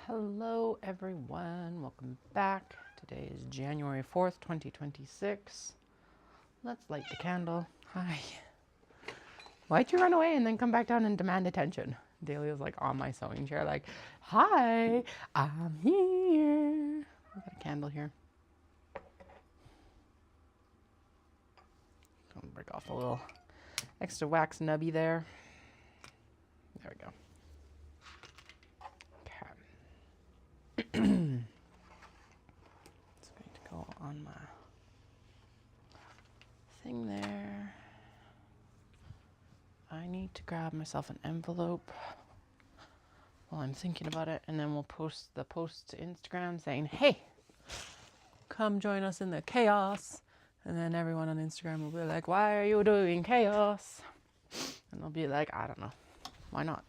Hello everyone, welcome back. Today is January 4th, 2026. Let's light the candle. Hi. Why'd you run away and then come back down and demand attention? Dahlia's like on my sewing chair like, hi, I'm here. I've got a candle here. I'm gonna break off a little extra wax nubby there. There we go. It's going to go on my thing there. I need to grab myself an envelope while I'm thinking about it, and then we'll post the post to Instagram saying, hey, come join us in the chaos. And then everyone on Instagram will be like, why are you doing chaos? And they'll be like, I don't know. Why not?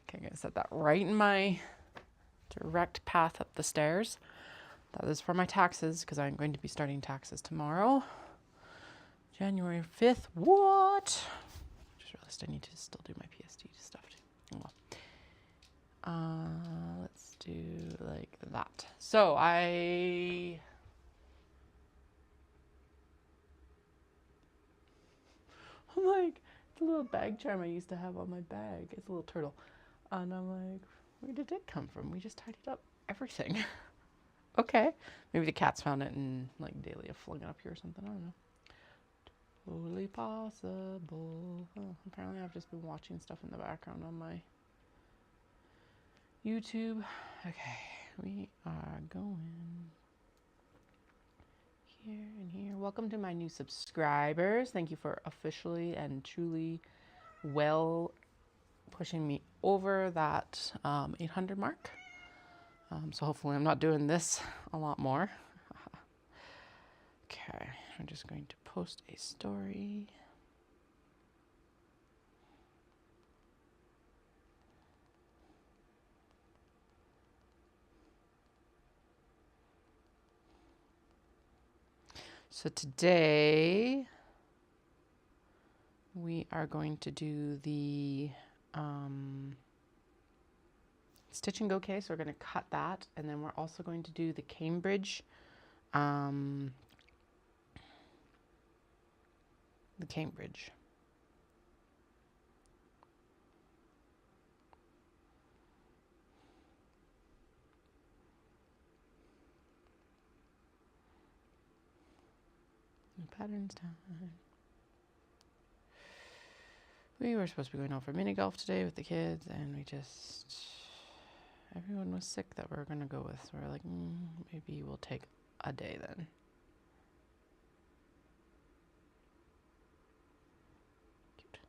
Okay, I'm going to set that right in my direct path up the stairs. That is for my taxes, because I'm going to be starting taxes tomorrow. January 5th. What? Just realized I need to still do my PST stuff too. Well, let's do like that. So I'm like, it's a little bag charm I used to have on my bag. It's a little turtle. And I'm like, where did it come from? We just tidied up everything. Okay. Maybe the cats found it and like Dahlia flung it up here or something. I don't know. Totally possible. Oh, apparently I've just been watching stuff in the background on my YouTube. Okay. We are going here and here. Welcome to my new subscribers. Thank you for officially and truly well pushing me over that 800 mark. So hopefully I'm not doing this a lot more. Okay, I'm just going to post a story. So today we are going to do the stitch and go case. We're going to cut that, and then we're also going to do the Cambridge pattern patterns time. We were supposed to be going out for mini golf today with the kids, and everyone was sick that we're going to go with. So we're like, maybe we'll take a day then. Cute.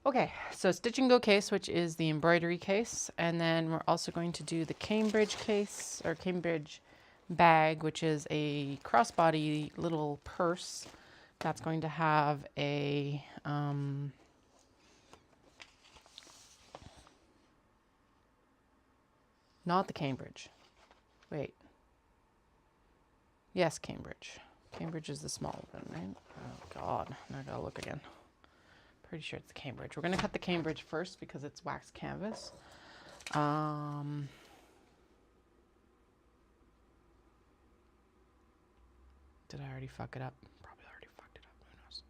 Okay, so stitch and go case, which is the embroidery case. And then we're also going to do the Cambridge case, or Cambridge bag, which is a crossbody little purse that's going to have a not the Cambridge. Wait. Yes, Cambridge. Cambridge is the small one, right? Oh God, now I gotta look again. Pretty sure it's the Cambridge. We're gonna cut the Cambridge first because it's wax canvas. Did I already fuck it up? Probably already fucked it up. Who knows?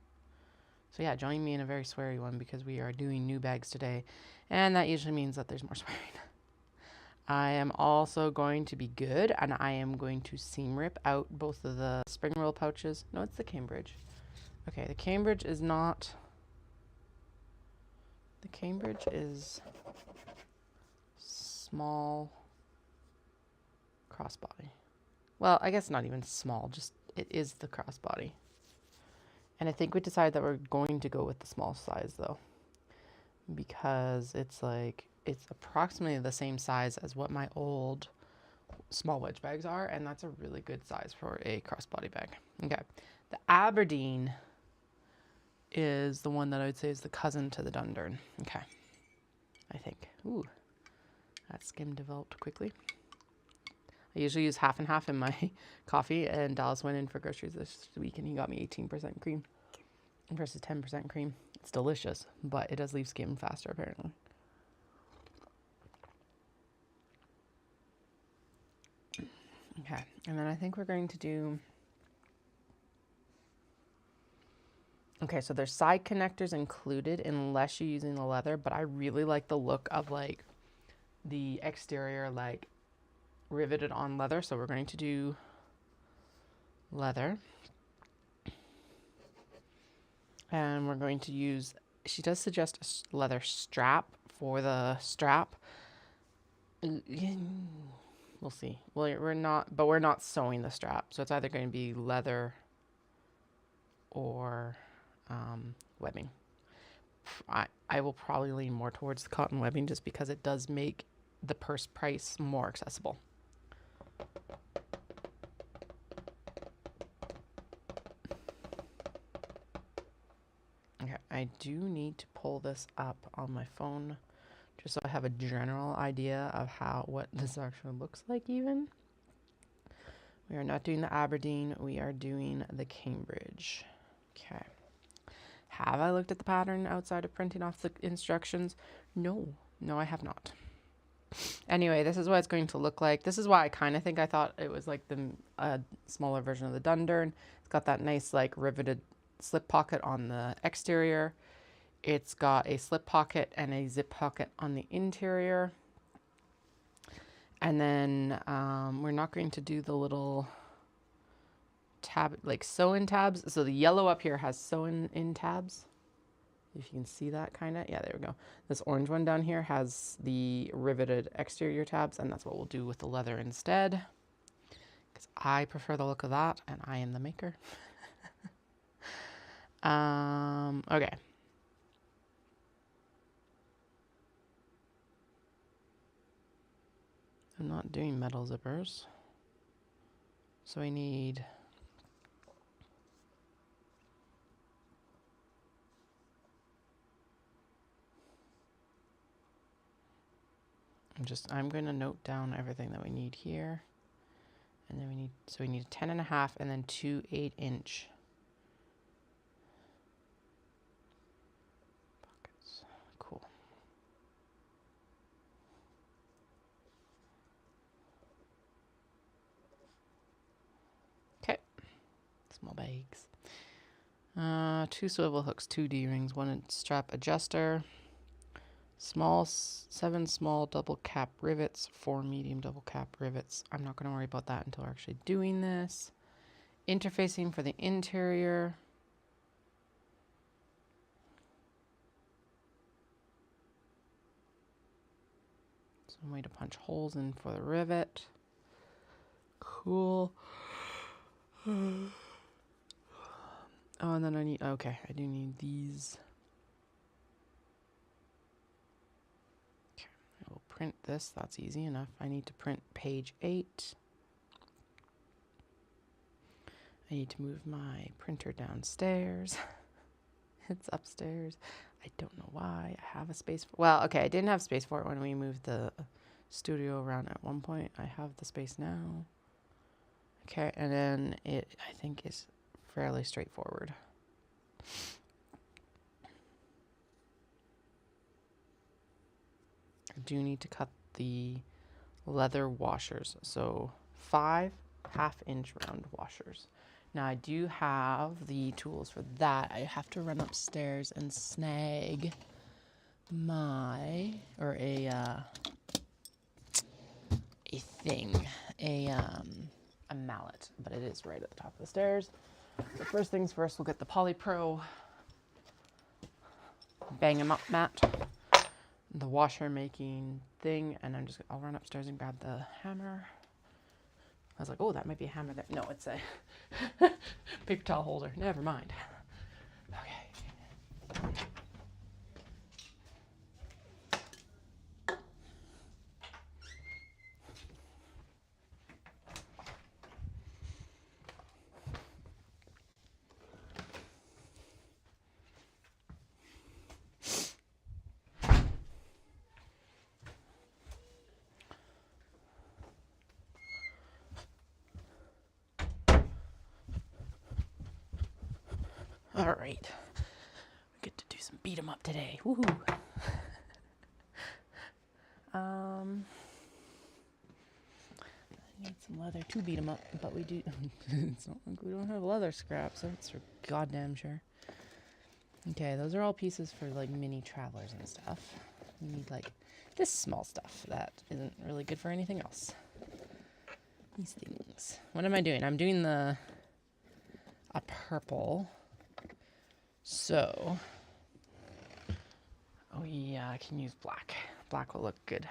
So yeah, join me in a very sweary one because we are doing new bags today. And that usually means that there's more swearing. I am also going to be good, and I am going to seam rip out both of the spring roll pouches. No, it's the Cambridge. Okay, the Cambridge is not... The Cambridge is small crossbody. Well, I guess not even small, just it is the crossbody. And I think we decided that we're going to go with the small size though, because it's like, it's approximately the same size as what my old small wedge bags are, and that's a really good size for a crossbody bag. Okay, the Aberdeen is the one that I would say is the cousin to the Dundurn. Okay, I think. Ooh, that skim developed quickly. I usually use half and half in my coffee, and Dallas went in for groceries this week and he got me 18% cream versus 10% cream. It's delicious, but it does leave skim faster apparently. Okay, and then I think we're going to do... Okay, so there's side connectors included unless you're using the leather, but I really like the look of like the exterior like riveted on leather, so we're going to do leather. And we're going to use, she does suggest a leather strap for the strap. We'll see. Well, we're not sewing the strap, so it's either going to be leather or webbing. I will probably lean more towards the cotton webbing just because it does make the purse price more accessible. Okay, I do need to pull this up on my phone just so I have a general idea of what this actually looks like even. We are not doing the Aberdeen, we are doing the Cambridge. Okay. Have I looked at the pattern outside of printing off the instructions? No, I have not. Anyway, this is what it's going to look like. This is why I kind of think I thought it was like the smaller version of the Dundurn. It's got that nice like riveted slip pocket on the exterior. It's got a slip pocket and a zip pocket on the interior. And then we're not going to do the little tab, like sew-in tabs. So the yellow up here has sew-in tabs. If you can see that kind of. Yeah, there we go. This orange one down here has the riveted exterior tabs, and that's what we'll do with the leather instead. Because I prefer the look of that, and I am the maker. Okay. I'm not doing metal zippers. So I need... I'm going to note down everything that we need here. And then we need a 10.5 and then 2 8-inch pockets. Cool. Okay. Small bags. 2 swivel hooks, 2 D-rings, 1 strap adjuster. 7 small double cap rivets, 4 medium double cap rivets. I'm not going to worry about that until we're actually doing this. Interfacing for the interior. Some way to punch holes in for the rivet. Cool. Oh, and then I do need these. Print this, that's easy enough. I need to print page 8. I need to move my printer downstairs. It's upstairs. I don't know why. I have a space for, well, okay, I didn't have space for it when we moved the studio around at one point. I have the space now. Okay, and then it, I think, is fairly straightforward. I do need to cut the leather washers, so 5 half-inch round washers. Now I do have the tools for that. I have to run upstairs and snag a mallet, but it is right at the top of the stairs. So first things first, we'll get the Polypro bang 'em up mat, the washer making thing, and I'll run upstairs and grab the hammer. I was like, oh, that might be a hammer there. No, it's a paper towel holder. Never mind. Okay. All right, we get to do some beat 'em up today. Woohoo! Need some leather to beat them up, but we do. It's not like we don't have leather scraps. That's for goddamn sure. Okay, those are all pieces for like mini travelers and stuff. We need like this small stuff that isn't really good for anything else. These things. What am I doing? I'm doing a purple. So, oh yeah, I can use black. Black will look good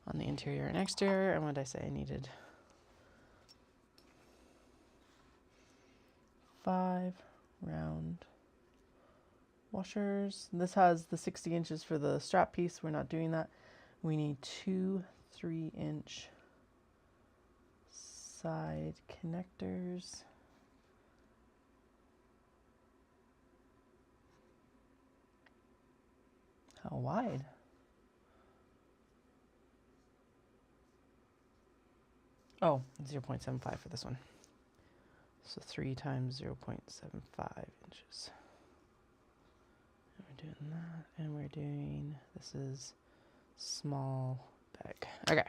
on the interior and exterior. And what did I say I needed? 5 round washers. This has the 60 inches for the strap piece. We're not doing that. We need 2 3-inch side connectors. How wide? Oh, 0.75 for this one. So 3 times 0.75 inches. And we're doing that, and we're doing, this is small bag. Okay,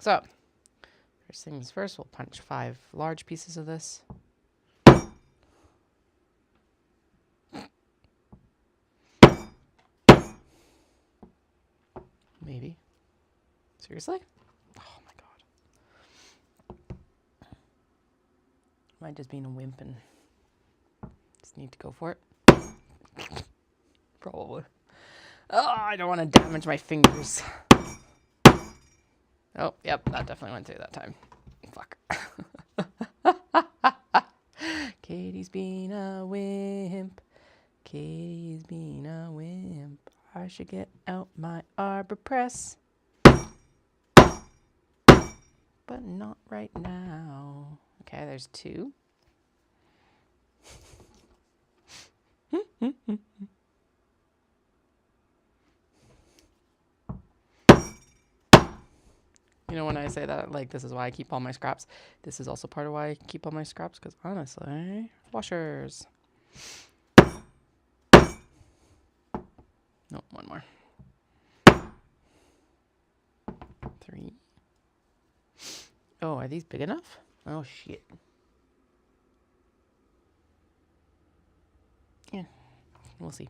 so first things first, we'll punch 5 large pieces of this. Maybe. Seriously? Oh my god. Am I just being a wimp and just need to go for it? Probably. Oh, I don't want to damage my fingers. Oh, yep, that definitely went through that time. Fuck. Katie's being a wimp. Katie's being a wimp. I should get out my arbor press. But not right now. Okay, there's 2. You know, when I say that, like, this is why I keep all my scraps. This is also part of why I keep all my scraps, because honestly, washers. No, one more. 3. Oh, are these big enough? Oh, shit. Yeah, we'll see.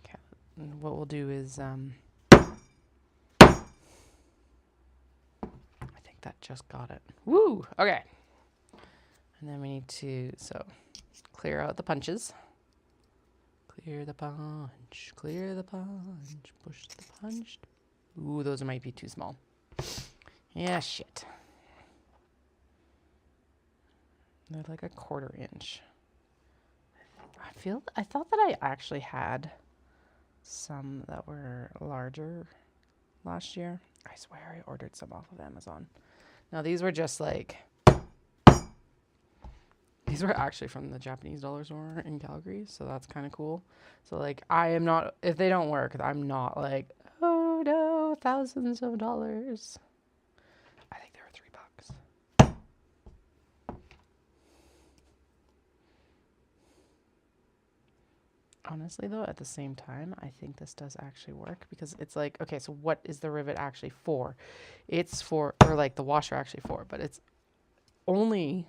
Okay, what we'll do is, I think that just got it. Woo! Okay. And then we need to, so, clear out the punches. Clear the punch, clear the punch, push the punch. Ooh, those might be too small. Yeah, shit. They're like a 1/4 inch. I thought that I actually had some that were larger last year. I swear I ordered some off of Amazon. Now these were just like, these were actually from the Japanese dollar store in Calgary, so that's kind of cool. So like, I am not, if they don't work, I'm not like, oh no, thousands of dollars. I think they were $3. Honestly though, at the same time, I think this does actually work, because it's like, okay, so what is the rivet actually for? It's for, or like the washer actually for, but it's only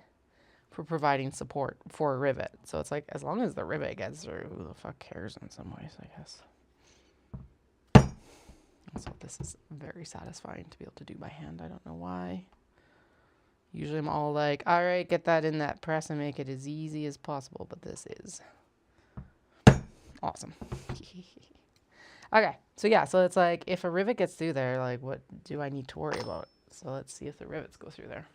for providing support for a rivet. So it's like, as long as the rivet gets through, who the fuck cares in some ways, I guess. So this is very satisfying to be able to do by hand. I don't know why. Usually I'm all like, all right, get that in that press and make it as easy as possible. But this is awesome. Okay, so yeah, so it's like, if a rivet gets through there, like, what do I need to worry about? So let's see if the rivets go through there.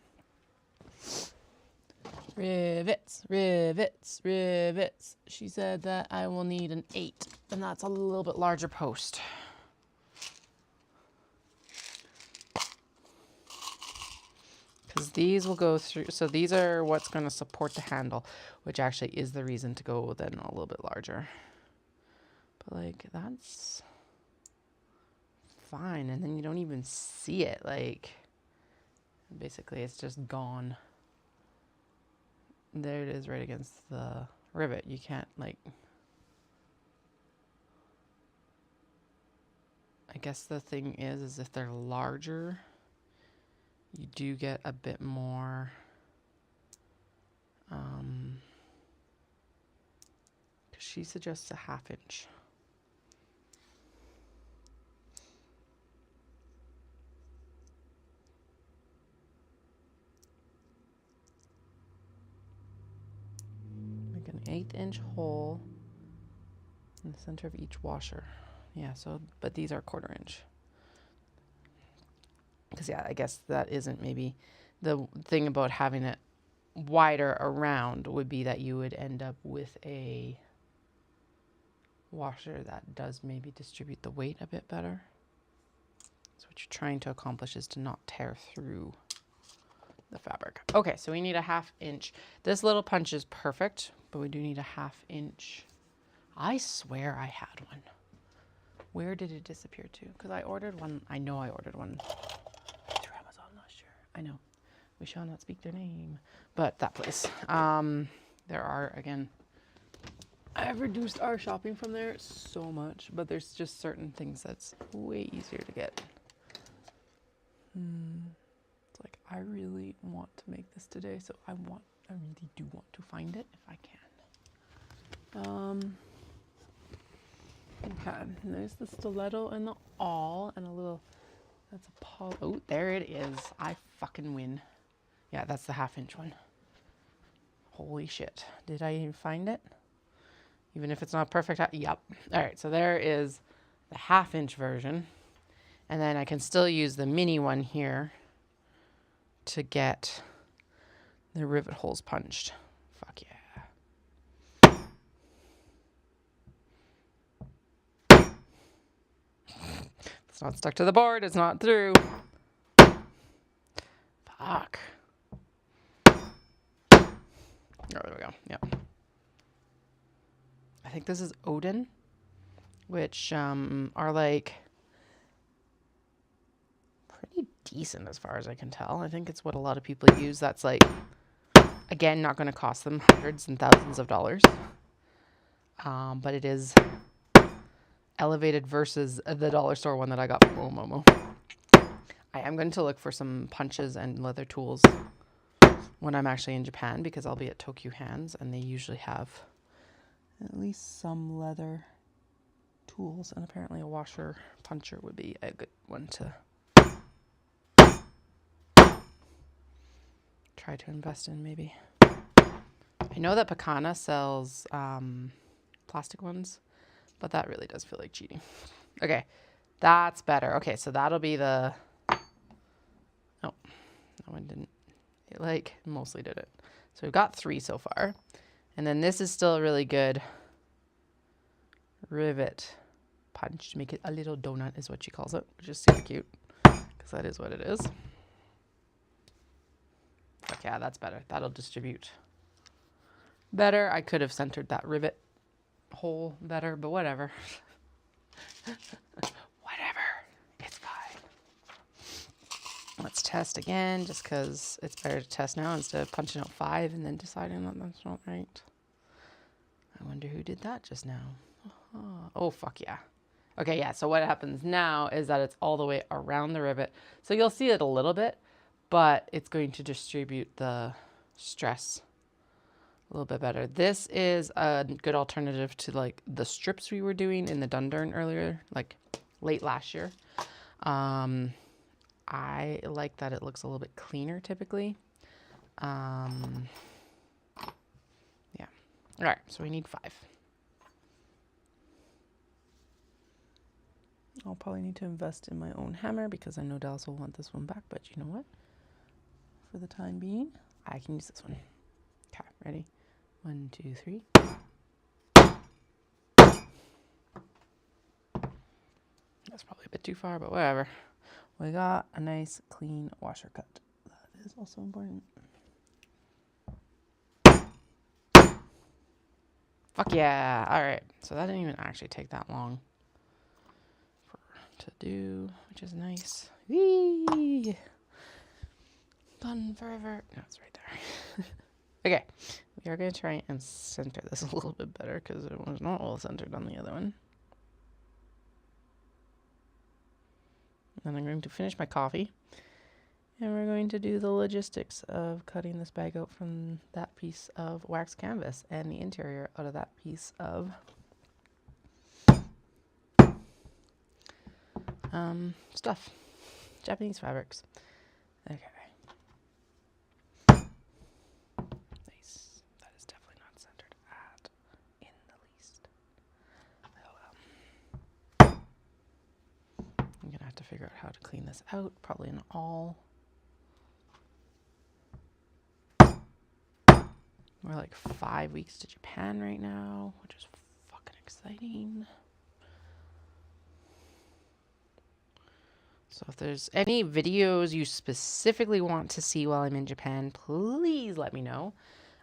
Rivets, rivets, rivets. She said that I will need an 8, and that's a little bit larger post. Because these will go through, so these are what's going to support the handle, which actually is the reason to go then a little bit larger. But like, that's fine, and then you don't even see it, like, basically it's just gone. There it is right against the rivet. You can't, like, I guess the thing is if they're larger, you do get a bit more, because she suggests a 1/2 inch. Like an 1/8 inch hole in the center of each washer. Yeah, so, but these are 1/4 inch. Because, yeah, I guess that isn't maybe the thing about having it wider around would be that you would end up with a washer that does maybe distribute the weight a bit better. So what you're trying to accomplish is to not tear through the fabric. Okay, so we need a 1/2 inch. This little punch is perfect, but we do need a 1/2 inch. I swear I had one. Where did it disappear to? Because I ordered one. I know I ordered one through Amazon last year. I know. We shall not speak their name. But that place. There are, again, I've reduced our shopping from there so much, but there's just certain things that's way easier to get. It's like, I really want to make this today, so I really do want to find it if I can. Okay, and there's the stiletto and the awl and a little, that's a poly, oh, there it is. I fucking win. Yeah, that's the 1/2 inch one. Holy shit. Did I even find it? Even if it's not perfect, yep. All right, so there is the 1/2 inch version. And then I can still use the mini one here to get the rivet holes punched. Fuck yeah. It's not stuck to the board. It's not through. Fuck. Oh, there we go. Yep. I think this is Odin, which are like pretty decent as far as I can tell. I think it's what a lot of people use. That's like, again, not going to cost them hundreds and thousands of dollars. But it is elevated versus the dollar store one that I got from Momo. I am going to look for some punches and leather tools when I'm actually in Japan, because I'll be at Tokyo Hands and they usually have at least some leather tools, and apparently a washer puncher would be a good one to try to invest in maybe. I know that Picana sells plastic ones, but that really does feel like cheating. Okay, that's better. Okay, so that'll be the, oh, that one didn't, it like mostly did it. So we've got 3 so far. And then this is still a really good rivet punch to make it a little donut is what she calls it, which is super cute because that is what it is. But yeah, that's better. That'll distribute better. I could have centered that rivet hole better, but whatever. Whatever. It's fine. Let's test again, just because it's better to test now instead of punching out 5 and then deciding that that's not right. I wonder who did that just now. Oh, fuck yeah. Okay, yeah, so what happens now is that it's all the way around the rivet. So you'll see it a little bit, but it's going to distribute the stress a little bit better. This is a good alternative to like the strips we were doing in the Dundurn earlier, like late last year. I like that it looks a little bit cleaner typically. Yeah. All right, so we need 5. I'll probably need to invest in my own hammer because I know Dallas will want this one back, but you know what? For the time being, I can use this one. Okay, ready? 1, 2, 3. That's probably a bit too far, but whatever. We got a nice clean washer cut. That is also important. Fuck yeah. All right. So that didn't even actually take that long to do, which is nice. Whee! Done forever. No, it's right there. Okay. We are going to try and center this a little bit better because it was not well centered on the other one. And I'm going to finish my coffee. And we're going to do the logistics of cutting this bag out from that piece of wax canvas and the interior out of that piece of stuff. Japanese fabrics. Okay. Nice. That is definitely not centered at in the least. Oh well. I'm going to have to figure out how to clean this out. Probably an all. We're like 5 weeks to Japan right now, which is fucking exciting. So if there's any videos you specifically want to see while I'm in Japan, please let me know.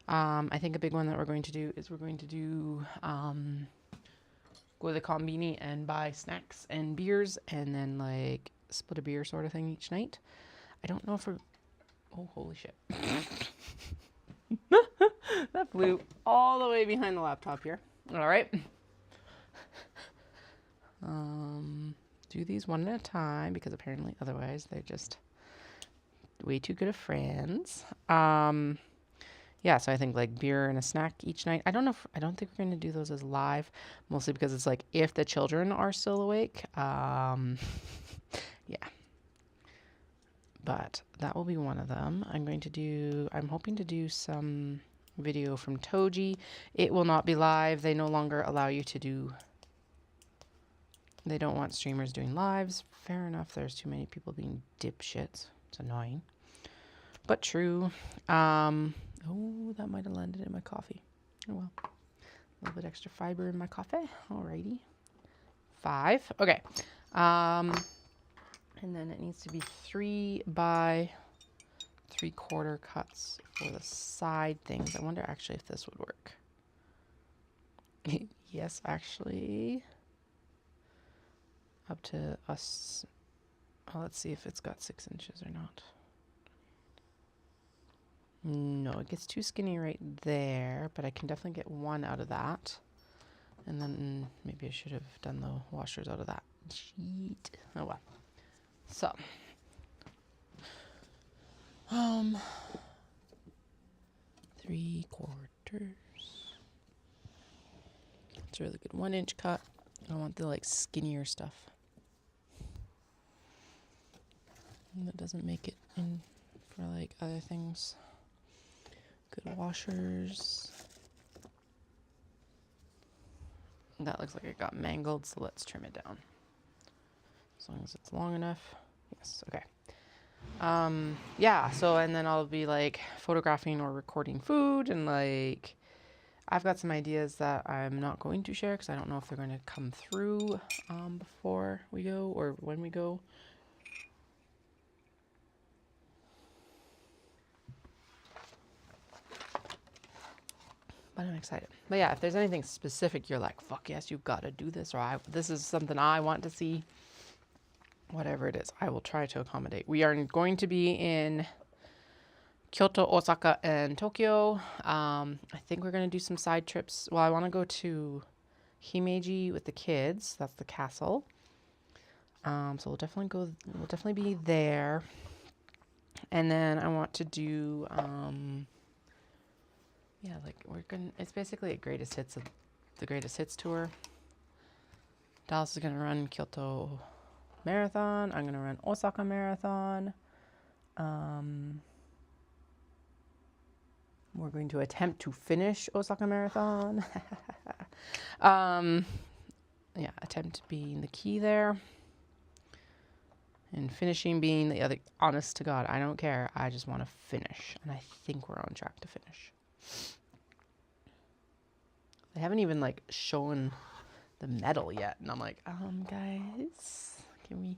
I think a big one that we're going to do is we're going to do go to the konbini and buy snacks and beers and then like split a beer sort of thing each night. I don't know if we're... Oh, holy shit. That flew all the way behind the laptop here. All right. Do these one at a time because apparently otherwise they're just way too good of friends. Yeah, so I think like beer and a snack each night. I don't think we're going to do those as live, mostly because it's like if the children are still awake. Yeah. But that will be one of them. I'm hoping to do some video from Toji. It will not be live. They no longer allow you to do... They don't want streamers doing lives. Fair enough. There's too many people being dipshits. It's annoying. But true. Oh, that might have landed in my coffee. Oh well. A little bit extra fiber in my coffee. Alrighty. 5. Okay. And then it needs to be 3 by 3/4 cuts for the side things. I wonder actually if this would work. Yes, actually. Up to us. Oh, let's see if it's got 6 inches or not. No, it gets too skinny right there, but I can definitely get 1 out of that. And then maybe I should have done the washers out of that sheet. Oh well. So, 3/4. It's a really good 1-inch cut. I want the like skinnier stuff. That doesn't make it in for like other things. Good washers. That looks like it got mangled, so let's trim it down. As long as it's long enough. Yes, okay. Yeah, so and then I'll be like photographing or recording food and like I've got some ideas that I'm not going to share because I don't know if they're going to come through before we go or when we go. But I'm excited. But yeah, if there's anything specific you're like, fuck yes, you've got to do this, or this is something I want to see, whatever it is, I will try to accommodate. We are going to be in Kyoto, Osaka, and Tokyo. I think we're going to do some side trips. Well, I want to go to Himeji with the kids. That's the castle. So we'll definitely be there. And then I want to do... yeah, like it's basically the greatest hits tour. Dallas is gonna run Kyoto Marathon. I'm gonna run Osaka Marathon. We're going to attempt to finish Osaka Marathon. Yeah, attempt being the key there. And finishing being the other. Honest to God, I don't care. I just want to finish. And I think we're on track to finish. They haven't even like shown the medal yet, and I'm like, guys, can we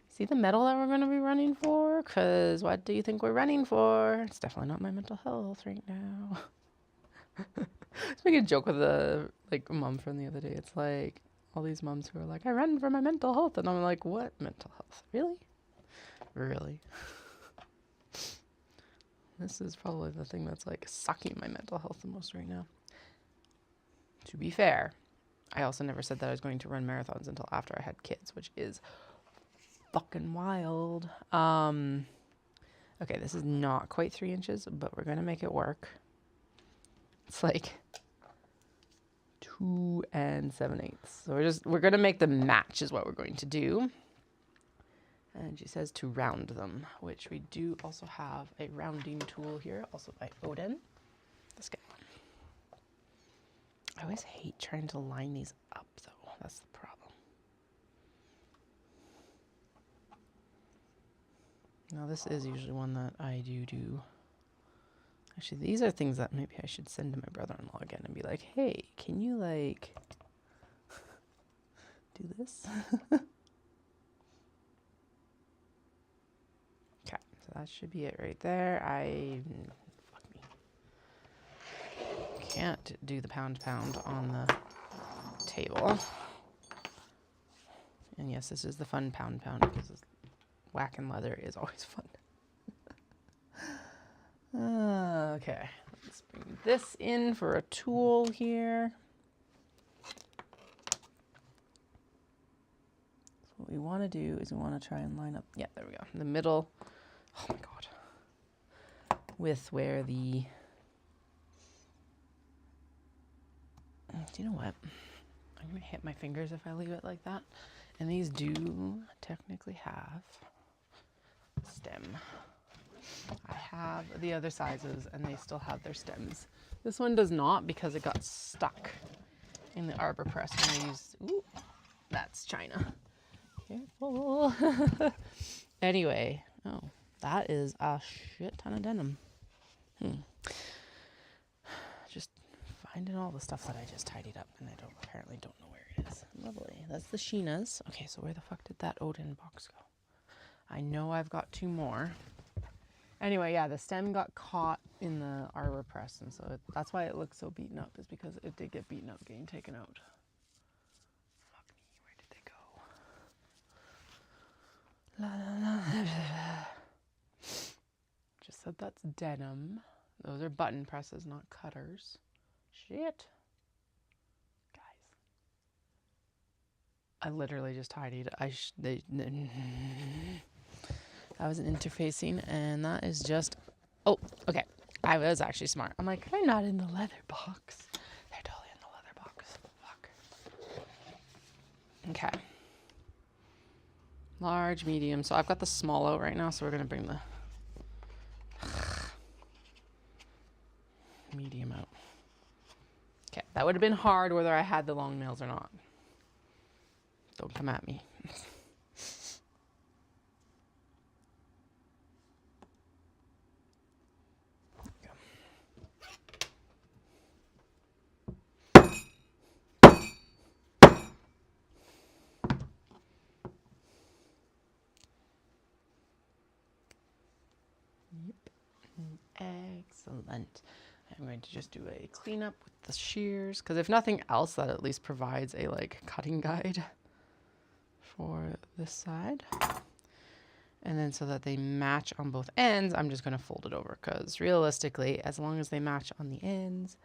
see the medal that we're going to be running for? Because what do you think we're running for? It's definitely not my mental health right now. I was making a joke with a mom from the other day. It's like all these moms who are like, I run for my mental health, and I'm like, what mental health? Really? This is probably the thing that's like sucking my mental health the most right now. To be fair, I also never said that I was going to run marathons until after I had kids, which is fucking wild. Okay, this is not quite 3 inches, but we're going to make it work. It's like 2 7/8. So we're going to make them match is what we're going to do. And she says to round them, which we do also have a rounding tool here, also by Odin. Let's get one. I always hate trying to line these up, though. That's the problem. Now, this is usually one that I do. Actually, these are things that maybe I should send to my brother-in-law again and be like, hey, can you, like, do this? Okay, so that should be it right there. Fuck me. Can't do the pound on the table. And yes, this is the fun pound because whacking leather is always fun. Okay, let's bring this in for a tool here. So what we want to do is we want to try and line up, yeah, there we go, in the middle, oh my god, with where the, do you know what, I'm going to hit my fingers if I leave it like that. And these do technically have stem. I have the other sizes and they still have their stems. This one does not because it got stuck in the arbor press when I used, ooh, that's China. Careful. Anyway, oh, that is a shit ton of denim. Just finding all the stuff that I just tidied up and I apparently don't know where it is. Lovely. That's the Sheena's. Okay, so where the fuck did that Odin box go? I know I've got 2 more. Anyway, yeah, the stem got caught in the arbor press, and so that's why it looks so beaten up, is because it did get beaten up getting taken out. Fuck me, where did they go? La la la. Just said that's denim. Those are button presses, not cutters. Shit. Guys. I literally just tidied. I wasn't interfacing, and that is just, oh, okay. I was actually smart. I'm like, they're not in the leather box. They're totally in the leather box. Fuck. Okay. Large, medium. So I've got the small out right now, so we're going to bring the medium out. Okay, that would have been hard whether I had the long nails or not. Don't come at me. Excellent. I'm going to just do a cleanup with the shears, because if nothing else, that at least provides a like cutting guide for this side. And then so that they match on both ends, I'm just going to fold it over, because realistically, as long as they match on the ends,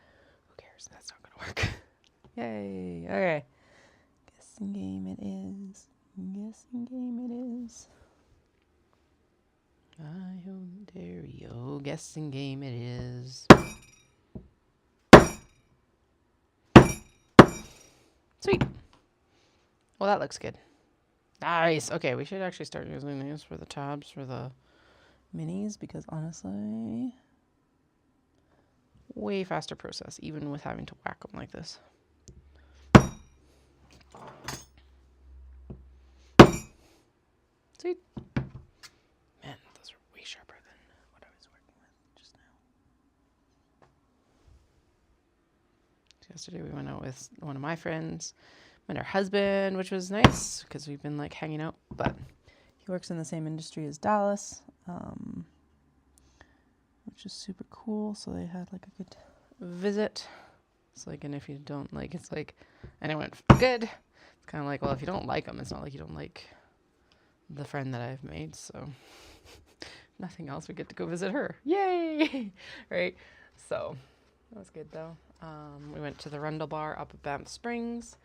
who cares? That's not going to work. Yay. Okay. Guessing game it is. Guessing game it is. Ontario, guessing game it is. Sweet. Well, that looks good. Nice. Okay, we should actually start using these for the tabs for the minis, because honestly, way faster process, even with having to whack them like this. Sweet. Man, those are way sharper than what I was working with just now. Yesterday we went out with one of my friends, met her husband, which was nice because we've been like hanging out, but he works in the same industry as Dallas, which is super cool. So they had like a good visit. It's like, and if you don't like, it's like, and it went good. It's kind of like, well, if you don't like them, it's not like you don't like the friend that I've made, so nothing else, we get to go visit her. Yay! Right? So that was good though. We went to the Rundle Bar up at Banff Springs.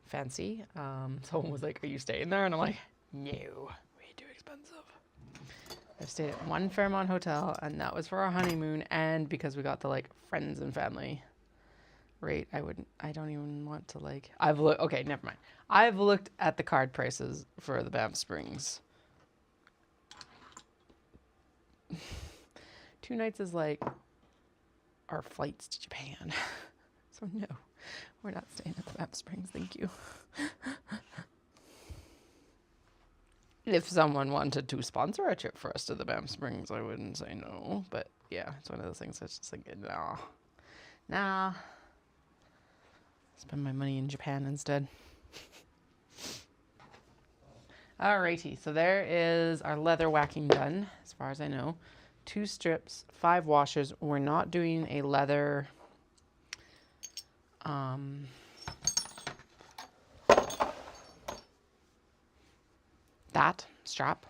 Fancy. Someone was like, are you staying there? And I'm like, no, way too expensive. I've stayed at one Fairmont hotel, and that was for our honeymoon, and because we got the like friends and family rate. I don't even want to like. Okay, never mind. I've looked at the card prices for the Banff Springs. 2 nights is like our flights to Japan. So no, we're not staying at the Banff Springs. Thank you. If someone wanted to sponsor a trip for us to the Banff Springs, I wouldn't say no. But yeah, it's one of those things that's just like, nah. Spend my money in Japan instead. Alrighty, so there is our leather whacking done, as far as I know. 2 strips, 5 washers. We're not doing a leather that strap.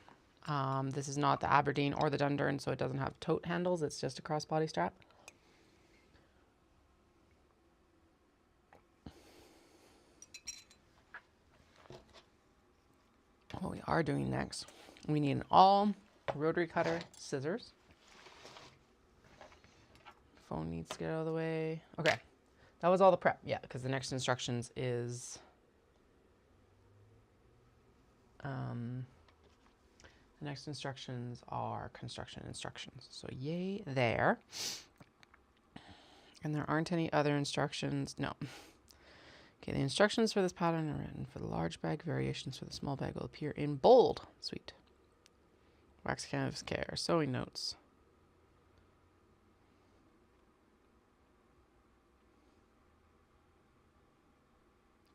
This is not the Aberdeen or the Dundurn, so it doesn't have tote handles. It's just a crossbody strap. What we are doing next, we need an awl, rotary cutter, scissors. Phone needs to get out of the way. Okay, that was all the prep. Yeah, because the next instructions is the next instructions are construction instructions. So yay there. And there aren't any other instructions. No. Okay, the instructions for this pattern are written. For the large bag, variations for the small bag will appear in bold. Sweet. Wax canvas care, sewing notes.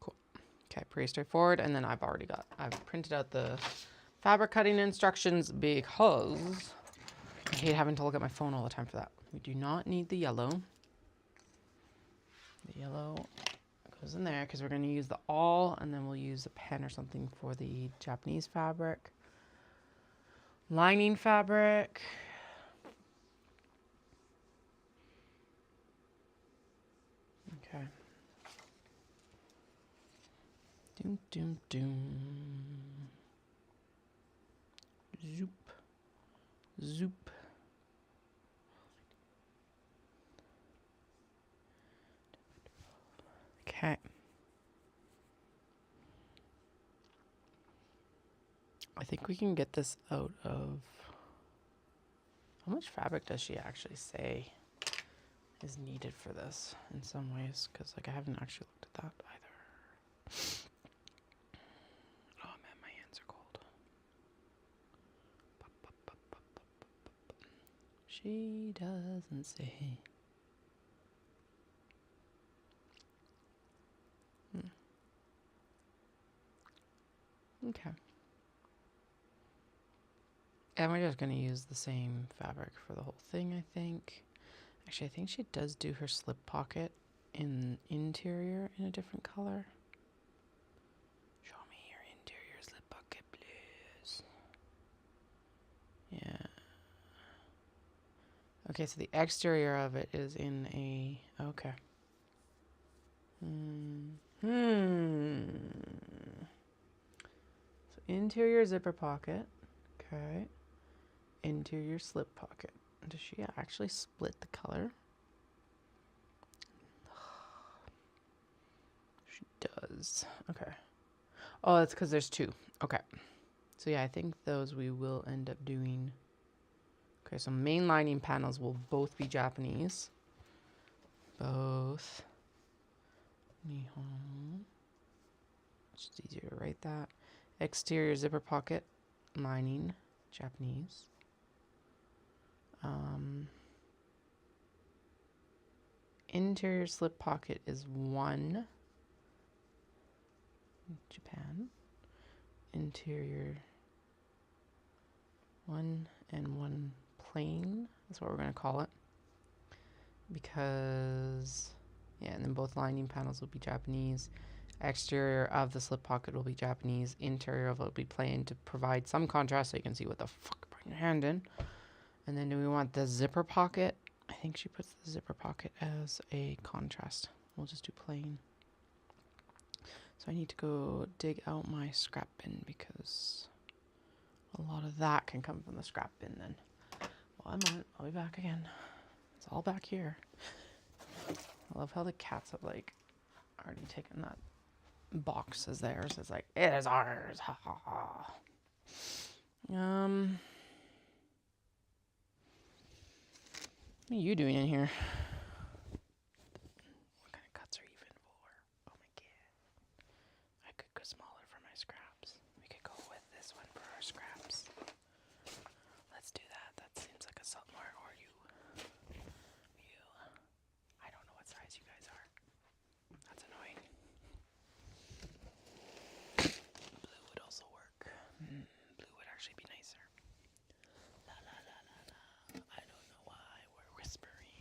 Cool. Okay, pretty straightforward. And then I've printed out the fabric cutting instructions because I hate having to look at my phone all the time for that. We do not need the yellow. The yellow goes in there because we're going to use the awl, and then we'll use a pen or something for the Japanese fabric. Lining fabric. Okay. Doom, doom, doom. Zoop. Zoop. Okay. I think we can get this out of... How much fabric does she actually say is needed for this in some ways? Because like I haven't actually looked at that either. Oh man, my hands are cold. She doesn't say. Okay. And we're just going to use the same fabric for the whole thing, I think. Actually, I think she does do her slip pocket in interior in a different color. Show me your interior slip pocket, please. Yeah. Okay, so the exterior of it is in a... Okay. So interior zipper pocket. Okay. Interior slip pocket. Does she actually split the color? She does. Okay. Oh, that's because there's 2. Okay. So yeah, I think those we will end up doing. Okay, so main lining panels will both be Japanese. Both. Nihon. It's just easier to write that. Exterior zipper pocket lining, Japanese. Interior slip pocket is 1 Japan. Interior 1 and 1 plain. That's what we're going to call it. Because, yeah, and then both lining panels will be Japanese. Exterior of the slip pocket will be Japanese. Interior of it will be plain to provide some contrast so you can see what the fuck putting your hand in. And then do we want the zipper pocket? I think she puts the zipper pocket as a contrast. We'll just do plain. So I need to go dig out my scrap bin because A lot of that can come from the scrap bin then. Well, I'm on it. I'll be back again. It's all back here. I love how the cats have like already taken that box as theirs. It's like, it is ours. Ha ha ha. What are you doing in here? What kind of cuts are you even for? Oh my god. I could go smaller for my scraps. We could go with this one for our scraps. Let's do that. That seems like a somewhere. Or you. I don't know what size you guys are. That's annoying. Blue would also work. Blue would actually be nicer. La la la la la. I don't know why we're whispering.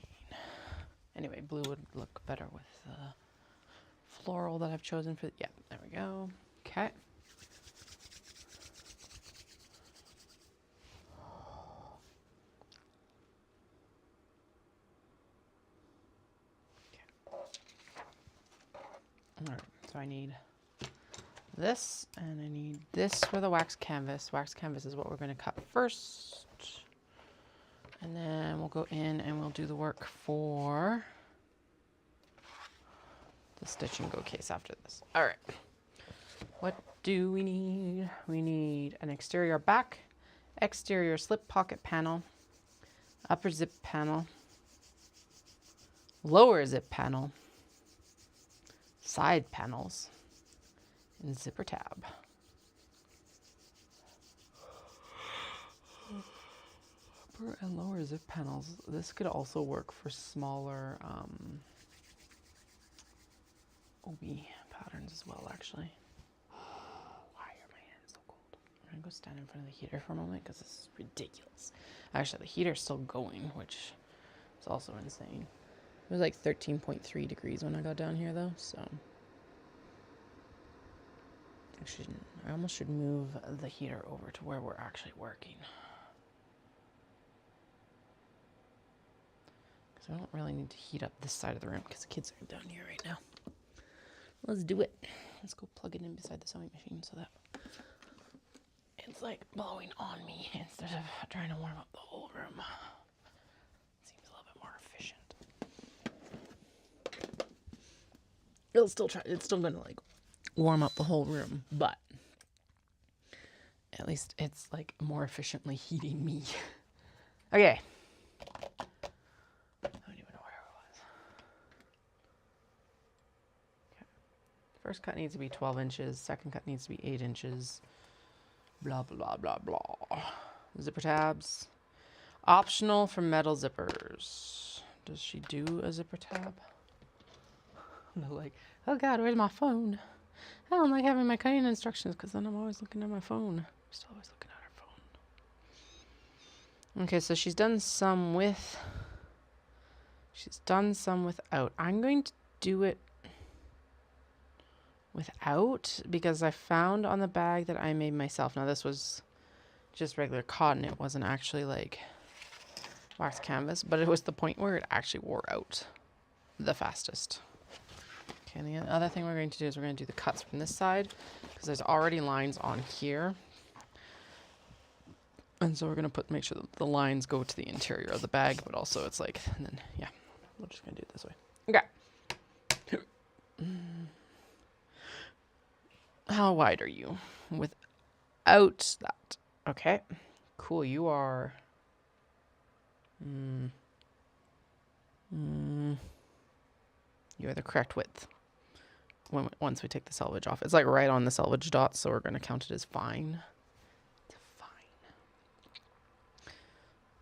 Anyway, blue would look better with the floral that I've chosen for. Yeah, there we go. Okay. Alright, so I need this, and I need this for the wax canvas. Wax canvas is what we're going to cut first. And then we'll go in and we'll do the work for the stitch and go case after this. Alright. What do we need? We need an exterior back, exterior slip pocket panel, upper zip panel, lower zip panel, side panels, and zipper tab. Upper and lower zip panels. This could also work for smaller OB patterns as well, actually. Why are my hands so cold? I'm gonna go stand in front of the heater for a moment because this is ridiculous. Actually, the heater's still going, which is also insane. It was like 13.3 degrees when I got down here, though, so. I almost should move the heater over to where we're actually working. Because I don't really need to heat up this side of the room because the kids are down here right now. Let's do it. Let's go plug it in beside the sewing machine so that it's like blowing on me instead of trying to warm up the whole room. Seems a little bit more efficient. It's still gonna like warm up the whole room, but at least it's like more efficiently heating me. Okay. I don't even know where I was. Okay. First cut needs to be 12 inches. Second cut needs to be 8 inches. Blah, blah, blah, blah. Zipper tabs. Optional for metal zippers. Does she do a zipper tab? They're like, oh God, where's my phone? I don't like having my cutting instructions because then I'm always looking at my phone. I'm still always looking at her phone. Okay, so she's done some with. She's done some without. I'm going to do it without because I found on the bag that I made myself. Now this was just regular cotton. It wasn't actually like wax canvas, but it was the point where it actually wore out the fastest. Okay, and the other thing we're going to do is we're going to do the cuts from this side because there's already lines on here. And so we're going to make sure that the lines go to the interior of the bag, but also it's like, and then, yeah, we're just going to do it this way. Okay. How wide are you without that? Okay, cool. You are, you are the correct width. Once we take the selvage off, it's like right on the selvage dot, so we're going to count it as fine. It's fine.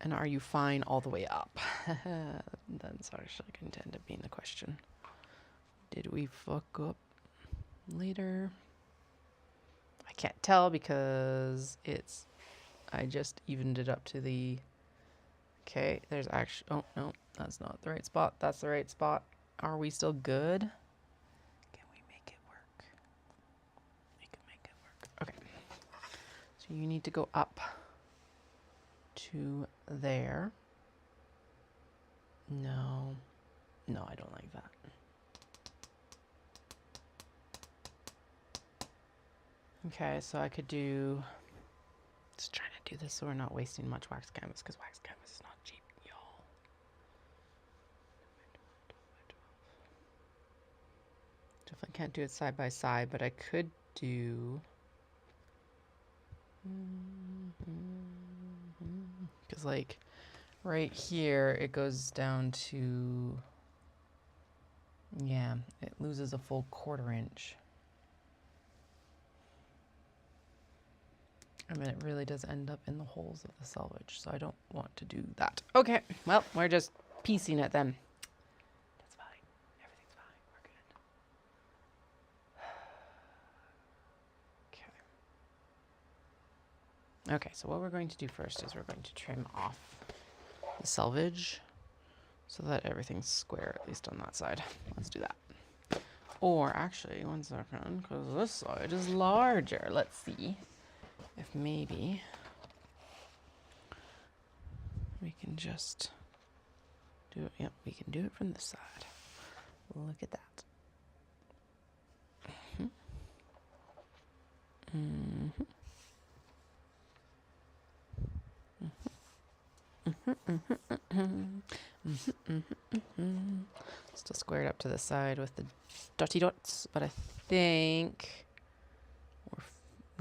And are you fine all the way up? That's actually going to end up being the question. Did we fuck up later? I can't tell because I just evened it up to the, okay, there's actually, oh no, that's not the right spot. That's the right spot. Are we still good? Okay, so you need to go up to there. No, I don't like that. Okay, so I could do Just trying to do this so we're not wasting much wax canvas, because wax canvas is not cheap, y'all. Definitely can't do it side by side, but I could do... Because like right here, it goes down to... Yeah, it loses a full 1/4 inch. I mean, it really does end up in the holes of the selvage, so I don't want to do that. Okay, well, we're just piecing it then. That's fine. Everything's fine. We're good. Okay. Okay, so what we're going to do first is we're going to trim off the selvage so that everything's square, at least on that side. Let's do that. Or actually, one second, because this side is larger. Let's see if maybe we can just do it. Yep, we can do it from this side. Look at that. Still squared up to the side with the dotty dots, but I think we're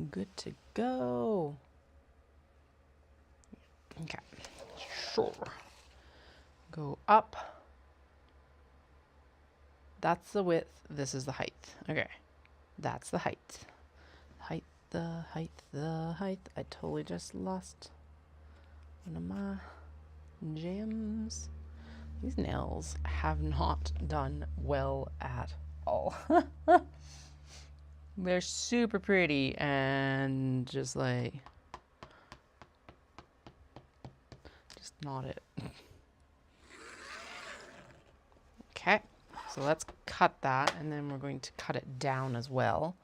good to go. Okay, sure. Go up. That's the width. This is the height. Okay, that's the height. Height, the height, the height. I totally just lost one of my gems. These nails have not done well at all. They're super pretty and just like, just not it. Okay, so let's cut that, and then we're going to cut it down as well,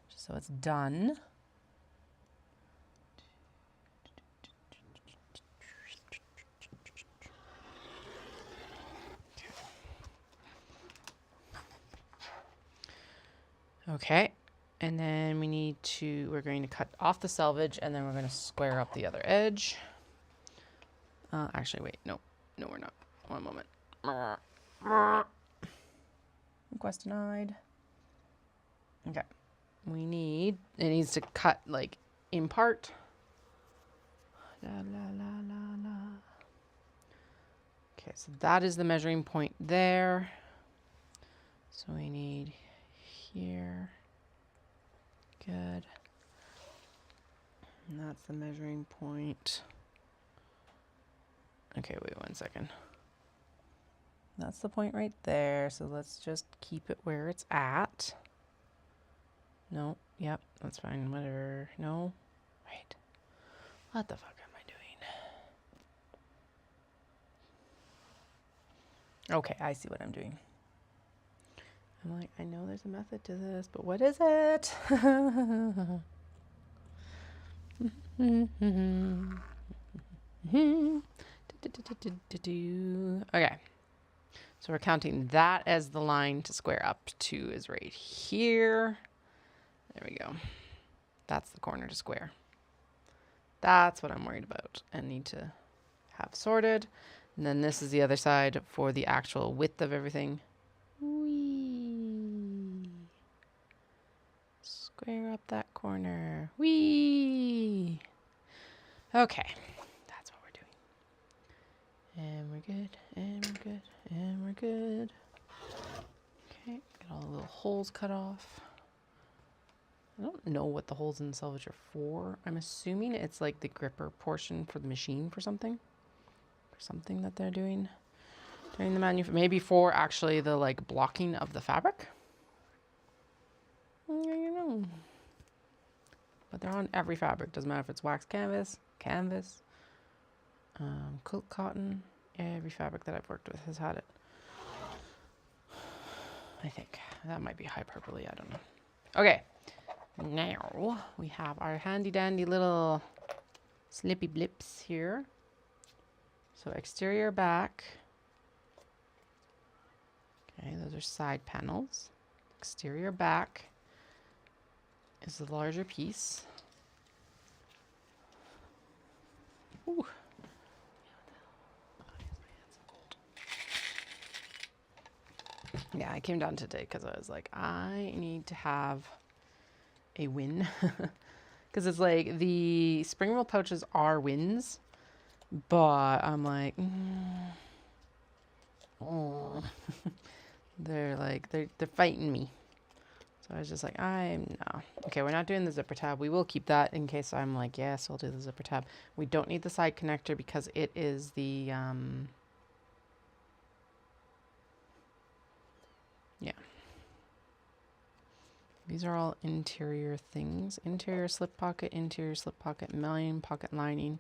just so it's done. Okay, and then we're going to cut off the selvage, and then we're going to square up the other edge. Actually, wait, no, we're not. One moment. Request denied. Okay, it needs to cut like in part. La, la, la, la, la. Okay, so that is the measuring point there. So we need here. Good. And that's the measuring point. Okay, wait 1 second. That's the point right there. So let's just keep it where it's at. No, yep, that's fine. Whatever. No. Right. What the fuck am I doing? Okay, I see what I'm doing. I'm like, I know there's a method to this, but what is it? Okay. So we're counting that as the line to square up to is right here. There we go. That's the corner to square. That's what I'm worried about and need to have sorted. And then this is the other side for the actual width of everything. Whee! Square up that corner. Whee! Okay, that's what we're doing. And we're good, and we're good, and we're good. Okay, get all the little holes cut off. I don't know what the holes in the selvage are for. I'm assuming it's like the gripper portion for the machine for something. For something that they're doing during the maybe for actually the like blocking of the fabric. You know. But they're on every fabric. Doesn't matter if it's wax canvas, quilt cotton. Every fabric that I've worked with has had it. I think. That might be hyperbole. I don't know. Okay. Now we have our handy dandy little slippy blips here. So exterior back. Okay, those are side panels. Exterior back is the larger piece. Ooh. Yeah, I came down today because I was like, I need to have a win. Because it's like the spring roll pouches are wins, but I'm like, oh. they're fighting me. So I was just like, no. Okay, we're not doing the zipper tab. We will keep that in case I'm like, yes, I'll do the zipper tab. We don't need the side connector because it is the, yeah. These are all interior things. Interior slip pocket, main pocket lining.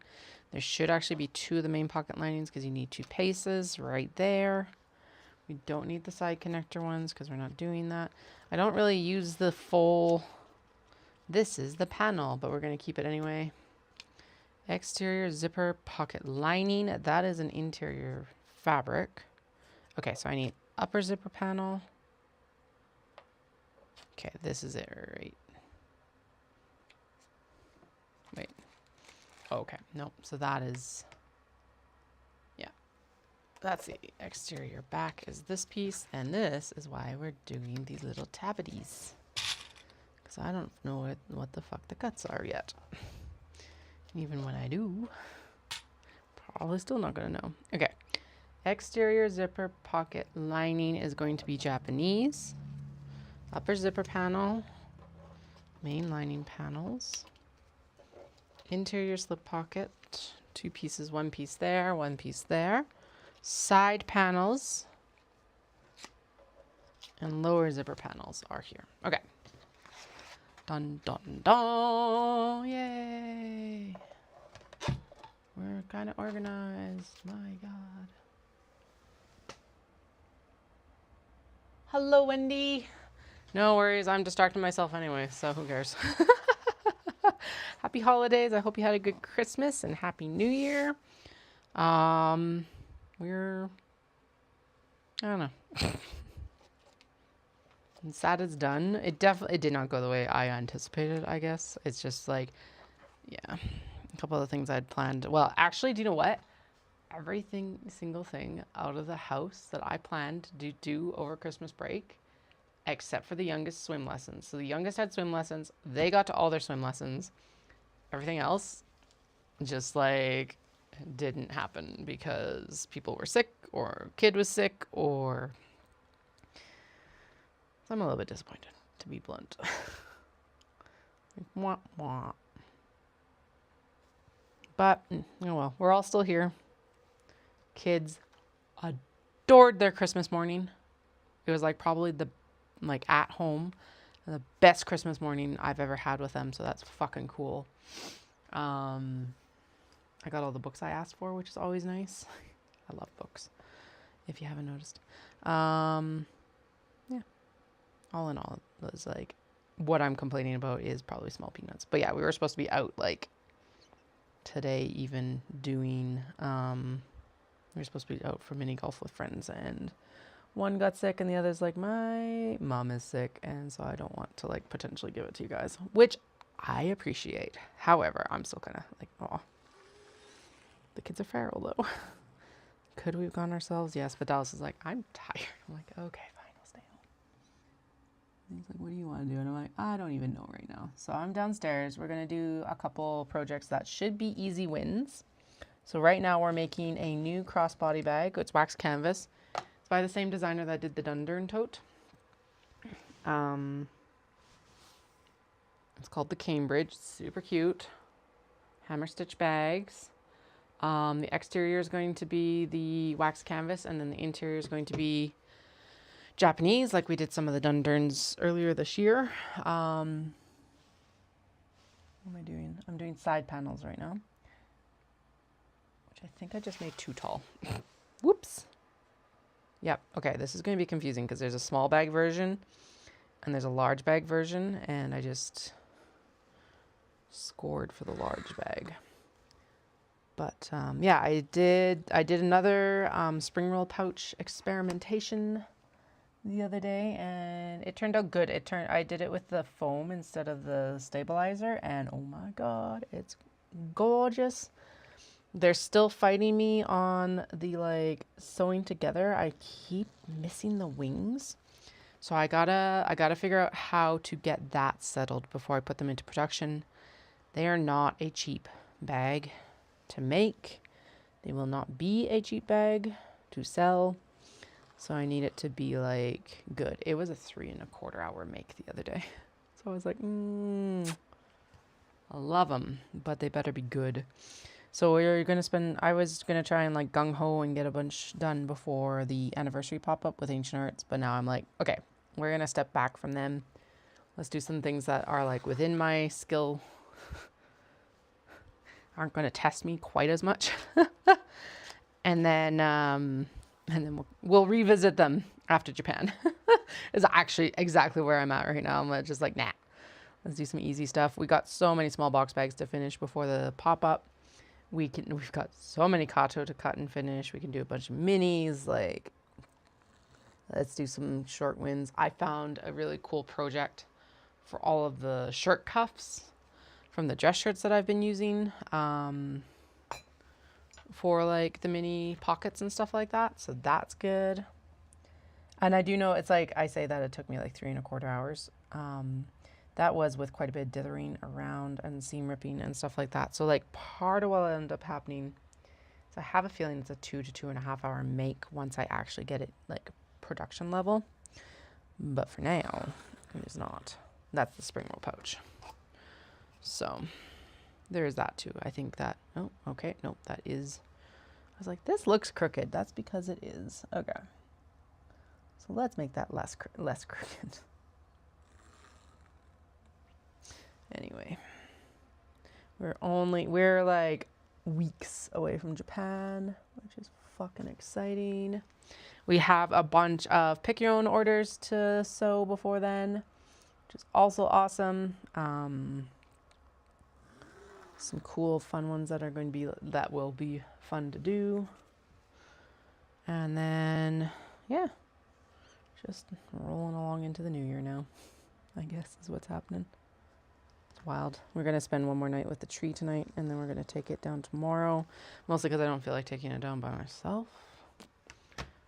There should actually be 2 of the main pocket linings because you need 2 paces right there. We don't need the side connector ones because we're not doing that. I don't really use the full, this is the panel, but we're going to keep it anyway. Exterior zipper pocket lining. That is an interior fabric. Okay, so I need upper zipper panel. Okay, this is it, right? Wait. Okay, nope. So that is, yeah. That's the exterior. Back is this piece, and this is why we're doing these little tabbities. Because I don't know what the fuck the cuts are yet. Even when I do, probably still not gonna know. Okay. Exterior zipper pocket lining is going to be Japanese. Upper zipper panel, main lining panels, interior slip pocket, 2 pieces, 1 piece there, 1 piece there, side panels, and lower zipper panels are here. Okay. Dun, dun, dun, yay. We're kind of organized, my God. Hello, Wendy. No worries, I'm distracting myself anyway, so who cares? Happy holidays. I hope you had a good Christmas and Happy New Year. I don't know. And sad it's done. It did not go the way I anticipated, I guess. It's just like, yeah, a couple of the things I'd planned. Well, actually, do you know what? Single thing out of the house that I planned to do over Christmas break, except for the youngest swim lessons. So the youngest had swim lessons. They got to all their swim lessons. Everything else just like didn't happen because people were sick or kid was sick or so I'm a little bit disappointed, to be blunt. Wah, wah. But, oh well, we're all still here. Kids adored their Christmas morning. It was like probably at home, the best Christmas morning I've ever had with them. So that's fucking cool. I got all the books I asked for, which is always nice. I love books, if you haven't noticed. Yeah. All in all, it was like, what I'm complaining about is probably small peanuts. But yeah, we were supposed to be out like today even doing, we were supposed to be out for mini golf with friends and one got sick and the other's like, my mom is sick. And so I don't want to like potentially give it to you guys, which I appreciate. However, I'm still kind of like, oh, the kids are feral though. Could we have gone ourselves? Yes. But Dallas is like, I'm tired. I'm like, okay, fine. I'll stay home. And he's like, what do you want to do? And I'm like, I don't even know right now. So I'm downstairs. We're going to do a couple projects that should be easy wins. So right now we're making a new crossbody bag. It's wax canvas. It's by the same designer that did the Dundurn tote. It's called the Cambridge. It's super cute. Hammer stitch bags. The exterior is going to be the wax canvas, and then the interior is going to be Japanese, like we did some of the Dundurns earlier this year. What am I doing? I'm doing side panels right now, which I think I just made too tall. Whoops. Yep. Okay, this is going to be confusing because there's a small bag version and there's a large bag version, and I just scored for the large bag. But yeah, I did another spring roll pouch experimentation the other day, and it turned out good. I did it with the foam instead of the stabilizer, and oh my god, it's gorgeous. They're still fighting me on the like sewing together. I keep missing the wings. So I gotta figure out how to get that settled before I put them into production. They are not a cheap bag to make. They will not be a cheap bag to sell. So I need it to be like good. It was a 3.25 hour make the other day. So I was like, I love them, but they better be good. So we're going to spend, I was going to try and like gung ho and get a bunch done before the anniversary pop up with Ancient Arts. But now I'm like, okay, we're going to step back from them. Let's do some things that are like within my skill, aren't going to test me quite as much. And then we'll revisit them after Japan. Is actually exactly where I'm at right now. I'm just like, nah, let's do some easy stuff. We got so many small box bags to finish before the pop-up. We've got so many kato to cut and finish. We can do a bunch of minis. Like, let's do some short wins. I found a really cool project for all of the shirt cuffs from the dress shirts that I've been using. For like the mini pockets and stuff like that. So that's good. And I do know it's like, I say that it took me like 3.25 hours. That was with quite a bit of dithering around and seam ripping and stuff like that. So like part of what will end up happening is I have a feeling it's a 2 to 2.5 hour make once I actually get it like production level. But for now, it is not. That's the spring roll pouch. So there is that too. I think that, oh, okay, nope, that is, I was like, this looks crooked. That's because it is. Okay. So let's make that less crooked. Anyway, we're like weeks away from Japan, which is fucking exciting. We have a bunch of pick your own orders to sew before then, which is also awesome. Some cool, fun ones that will be fun to do. And then, yeah, just rolling along into the new year now, I guess is what's happening. It's wild. We're going to spend one more night with the tree tonight, and then we're going to take it down tomorrow, mostly because I don't feel like taking it down by myself.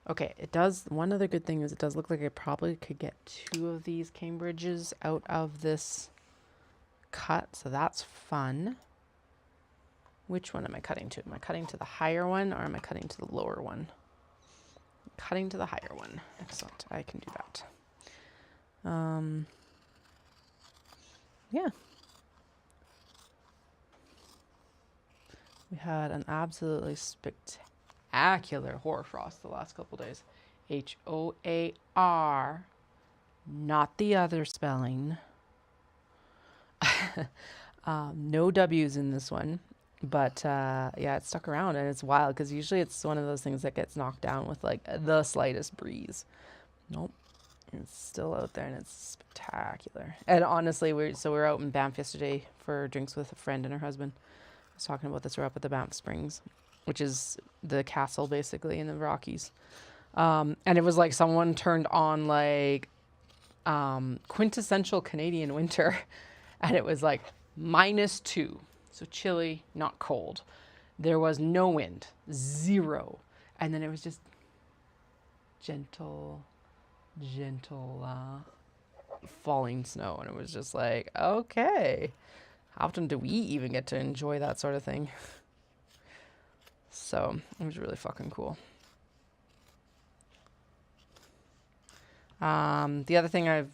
Okay, it does, one other good thing is it does look like I probably could get 2 of these Cambridges out of this cut, so that's fun. Which one am I cutting to? Am I cutting to the higher one or am I cutting to the lower one? I'm cutting to the higher one. Excellent. I can do that. Yeah. We had an absolutely spectacular hoarfrost the last couple days. HOAR, not the other spelling. No W's in this one. But yeah, it stuck around and it's wild because usually it's one of those things that gets knocked down with like the slightest breeze. Nope. It's still out there and it's spectacular. And honestly, we're out in Banff yesterday for drinks with a friend and her husband. I was talking about this. We're up at the Banff Springs, which is the castle basically in the Rockies. And it was like someone turned on like quintessential Canadian winter and it was like -2. So chilly, not cold. There was no wind, 0. And then it was just gentle falling snow. And it was just like, okay, how often do we even get to enjoy that sort of thing? So it was really fucking cool. The other thing I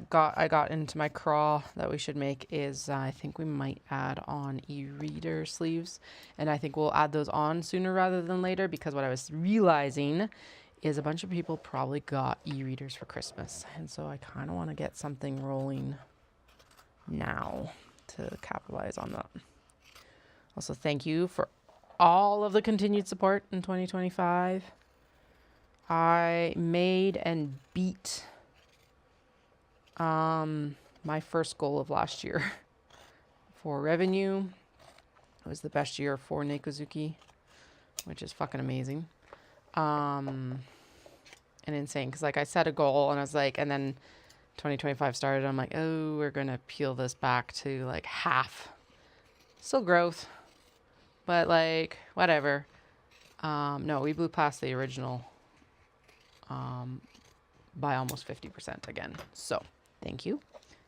got into my craw that we should make is I think we might add on e-reader sleeves, and I think we'll add those on sooner rather than later because what I was realizing is a bunch of people probably got e-readers for Christmas, and so I kind of want to get something rolling now to capitalize on that. Also, thank you for all of the continued support in 2025. I made and beat my first goal of last year for revenue. It was the best year for Nekozuki, which is fucking amazing. And insane. Cause like I set a goal and I was like, and then 2025 started. I'm like, oh, we're going to peel this back to like half. Still growth, but like, whatever. No, we blew past the original by almost 50% again. So, thank you,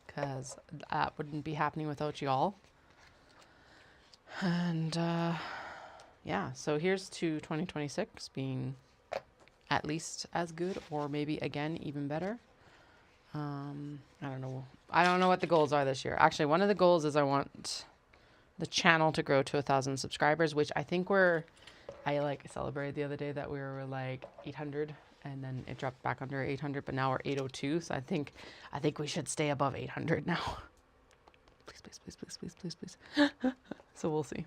because that wouldn't be happening without y'all. And yeah, so here's to 2026 being at least as good, or maybe again even better. I don't know. I don't know what the goals are this year. Actually, one of the goals is I want the channel to grow to 1,000 subscribers, which I think I like celebrated the other day that we were like 800, and then it dropped back under 800, but now we're 802. So I think we should stay above 800 now. Please. So we'll see.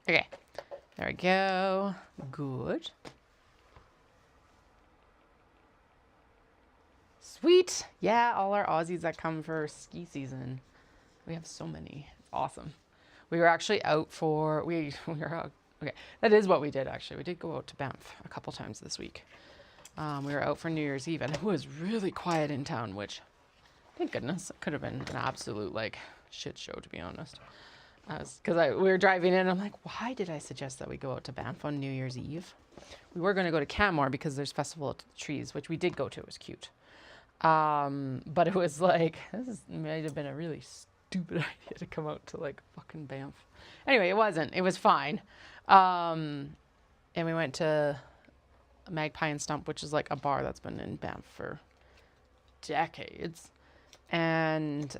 Okay, there we go. Good. Sweet. Yeah, all our Aussies that come for ski season. We have so many. It's awesome. We were actually out for, we were out. Okay, that is what we did actually. We did go out to Banff a couple times this week. We were out for New Year's Eve, and it was really quiet in town, which, thank goodness, it could have been an absolute like shit show, to be honest. Because we were driving in, and I'm like, why did I suggest that we go out to Banff on New Year's Eve? We were going to go to Canmore because there's Festival of the Trees, which we did go to. It was cute. But it was like, might have been a really stupid idea to come out to like fucking Banff. Anyway, it wasn't. It was fine. And we went to Magpie and Stump, which is like a bar that's been in Banff for decades. And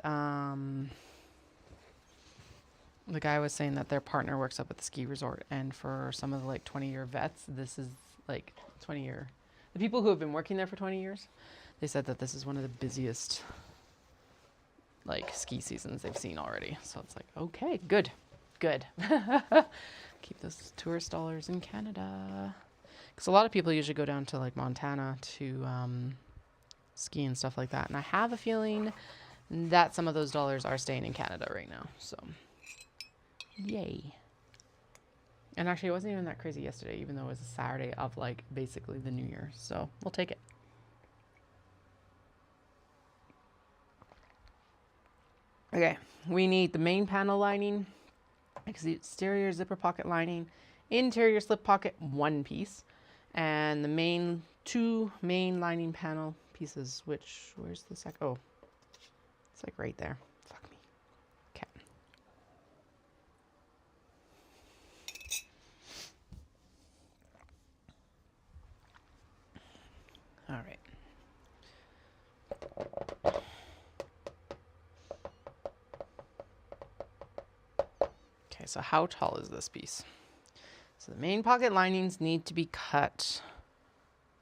the guy was saying that their partner works up at the ski resort, and for some of the like 20-year vets, this is like 20-year. The people who have been working there for 20 years, they said that this is one of the busiest like ski seasons they've seen already. So it's like, okay, good. Keep those tourist dollars in Canada. Because a lot of people usually go down to like Montana to ski and stuff like that. And I have a feeling that some of those dollars are staying in Canada right now. So, yay. And actually, it wasn't even that crazy yesterday, even though it was a Saturday of like basically the New Year. So, we'll take it. Okay, we need the main panel lining, exterior zipper pocket lining, interior slip pocket, one piece, and the two main lining panel pieces, which, where's the second? Oh, it's like right there. Fuck me. Okay. All right. Okay, so how tall is this piece? So the main pocket linings need to be cut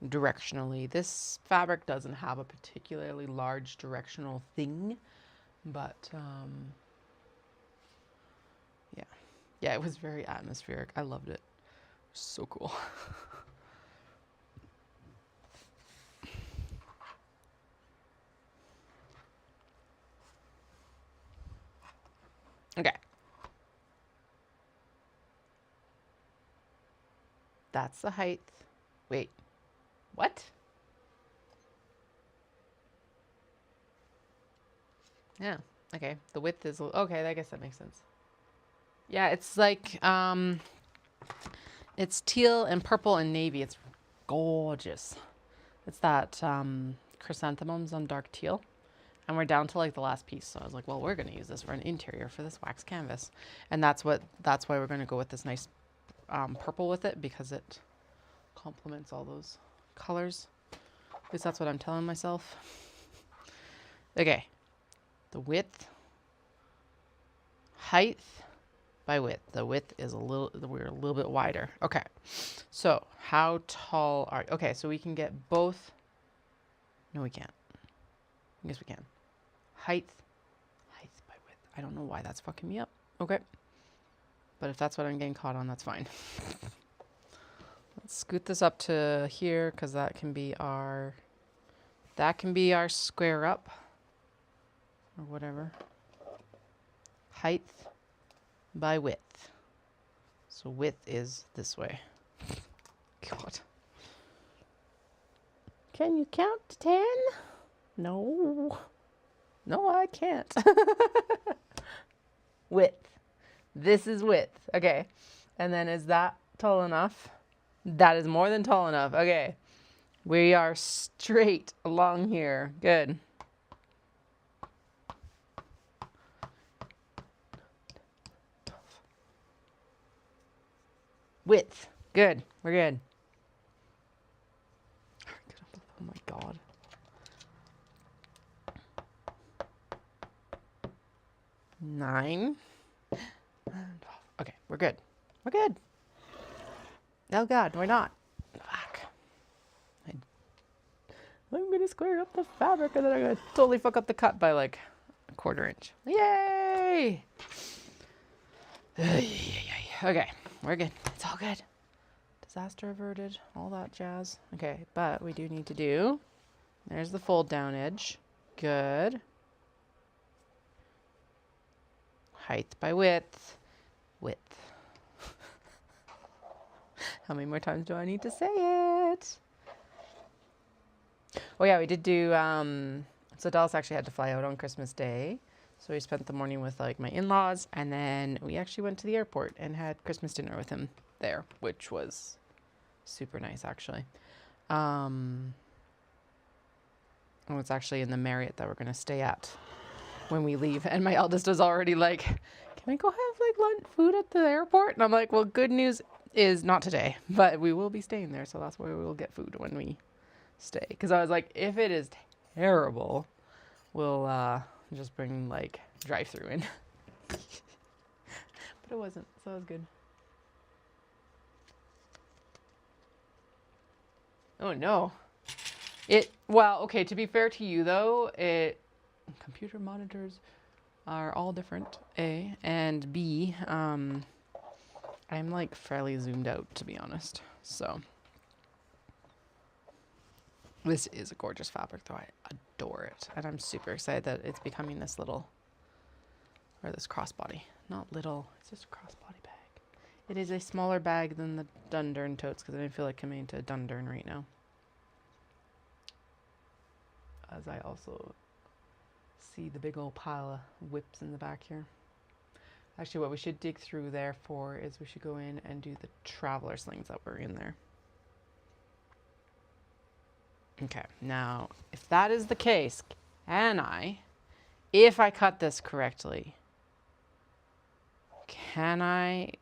directionally. This fabric doesn't have a particularly large directional thing, but yeah, it was very atmospheric. I loved it. So cool. Okay. That's the height. Wait, what? Yeah, okay. The width is, okay, I guess that makes sense. Yeah, it's like, it's teal and purple and navy. It's gorgeous. It's that chrysanthemums on dark teal. And we're down to like the last piece. So I was like, well, we're going to use this for an interior for this wax canvas. And that's why we're going to go with this nice purple with it, because it complements all those colors. At least that's what I'm telling myself. Okay. The width, height by width. The width is we're a little bit wider. Okay. So how tall are you? Okay. So we can get both. No, we can't. Yes, we can. Height by width. I don't know why that's fucking me up. Okay. But if that's what I'm getting caught on, that's fine. Let's scoot this up to here, because that can be our square up or whatever. Height by width. So width is this way. God. Can you count to 10? No. No, I can't. Width. This is width. Okay. And then is that tall enough? That is more than tall enough. Okay. We are straight along here. Good. Width. Good. We're good. Oh my God. Nine. Okay, we're good. We're good. Oh God, we're not. Fuck. I'm gonna square up the fabric and then I'm gonna totally fuck up the cut by like a 1/4 inch. Yay! Okay, we're good. It's all good. Disaster averted, all that jazz. Okay, but we do need to do, there's the fold down edge. Good. Height by width. Width. How many more times do I need to say it? Oh yeah, we did do, so Dallas actually had to fly out on Christmas Day. So we spent the morning with like my in-laws and then we actually went to the airport and had Christmas dinner with him there, which was super nice actually. And it's actually in the Marriott that we're going to stay at when we leave. And my eldest was already like, can we go have like lunch food at the airport? And I'm like, well, good news is not today, but we will be staying there. So that's where we will get food when we stay. Because I was like, if it is terrible, we'll just bring like drive-through in. But it wasn't, so it was good. Oh no. Well, okay, to be fair to you though, computer monitors are all different, A, and B, I'm like fairly zoomed out to be honest. So this is a gorgeous fabric though. I adore it. And I'm super excited that it's becoming this little, or this crossbody. Not little, it's just a crossbody bag. It is a smaller bag than the Dundurn totes because I didn't feel like coming to Dundurn right now. As I also see the big old pile of whips in the back here. Actually, what we should dig through there for is we should go in and do the traveler slings that were in there. Okay, now, if that is the case, if I cut this correctly, can I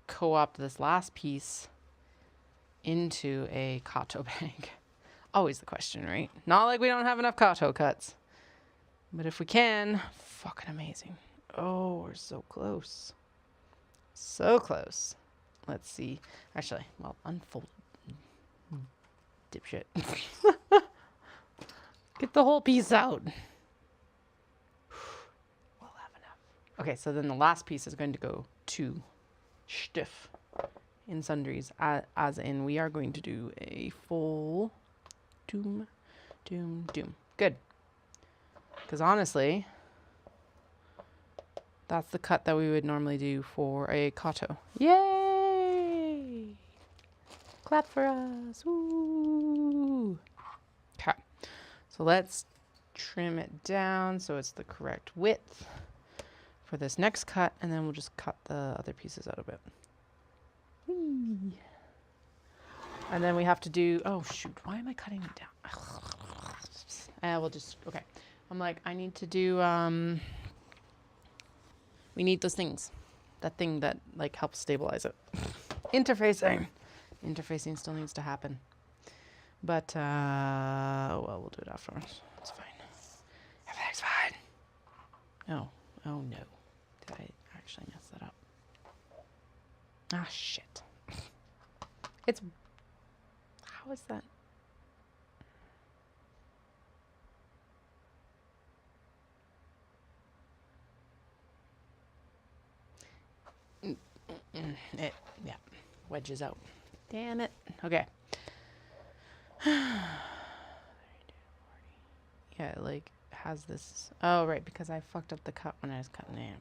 co-opt this last piece into a Kato bag? Always the question, right? Not like we don't have enough Kato cuts. But if we can, fucking amazing. Oh, we're so close. So close. Let's see. Actually, well, unfold. Dipshit. Get the whole piece out. We'll have enough. Okay, so then the last piece is going to go to stiff in sundries, as in we are going to do a full doom. Good. Because honestly, that's the cut that we would normally do for a Kato. Yay! Clap for us. Woo! Okay. So let's trim it down so it's the correct width for this next cut, and then we'll just cut the other pieces out a bit. Whee! And then we have to do, oh shoot, why am I cutting it down? We'll just, okay. I'm like, I need to do, we need those things. That thing that like helps stabilize it. Interfacing. Interfacing still needs to happen. But, well, we'll do it afterwards. It's fine. Everything's fine. Oh no. Did I actually mess that up? Ah, shit. It's, how is that? Yeah, wedges out. Damn it. Okay. Yeah, it like has this. Oh, right, because I fucked up the cut when I was cutting it.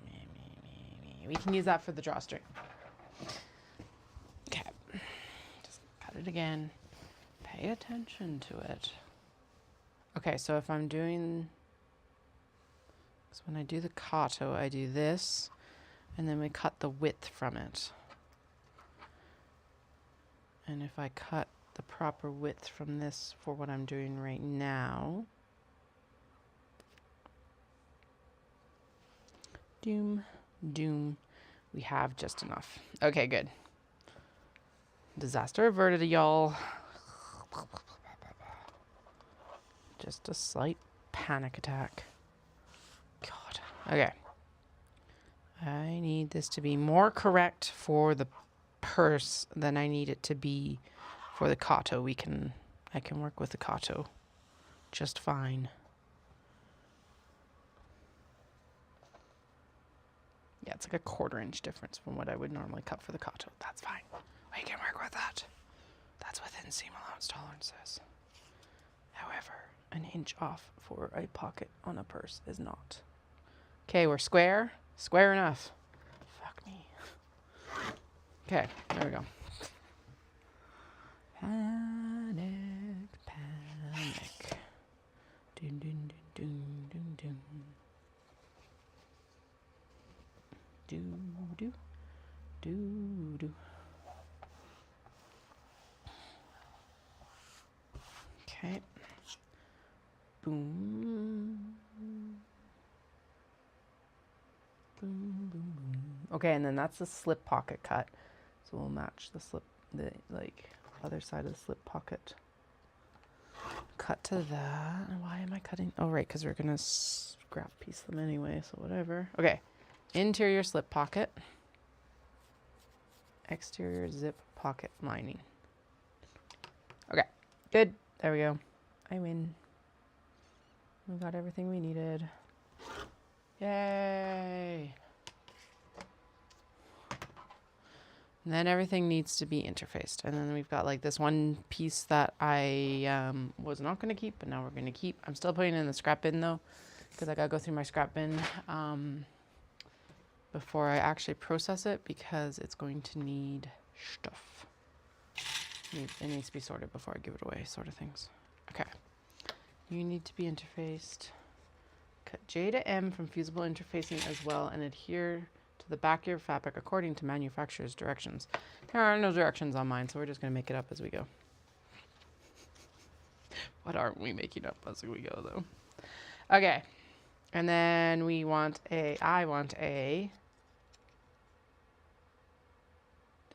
We can use that for the drawstring. Okay. Just cut it again. Pay attention to it. Okay, so if I'm doing. So when I do the Kato, I do this. And then we cut the width from it. And if I cut the proper width from this for what I'm doing right now, doom, doom, we have just enough. Okay, good. Disaster averted, y'all. Just a slight panic attack. God. Okay. I need this to be more correct for the purse than I need it to be for the kato. I can work with the kato just fine. Yeah, it's like a 1/4 inch difference from what I would normally cut for the kato. That's fine. We can work with that. That's within seam allowance tolerances. However, an inch off for a pocket on a purse is not. Okay, we're square. Square enough. Fuck me. Okay, there we go. Panic, panic. Dun, dun, dun, dun, dun, dun. Do, do, do, do. Okay. Boom. Boom, boom, boom. Okay, and then that's the slip pocket cut. So we'll match the like other side of the slip pocket. Cut to that. And why am I cutting? Oh, right, because we're gonna scrap piece them anyway. So whatever. Okay, interior slip pocket. Exterior zip pocket lining. Okay, good. There we go. I win. We got everything we needed. Yay! And then everything needs to be interfaced. And then we've got like this one piece that I was not going to keep, but now we're going to keep. I'm still putting it in the scrap bin though, because I got to go through my scrap bin before I actually process it, because it's going to need stuff. It needs to be sorted before I give it away, sort of things. Okay. You need to be interfaced. Cut J to M from fusible interfacing as well and adhere to the back of your fabric according to manufacturer's directions. There are no directions on mine, so we're just going to make it up as we go. What aren't we making up as we go, though? Okay. And then I want a...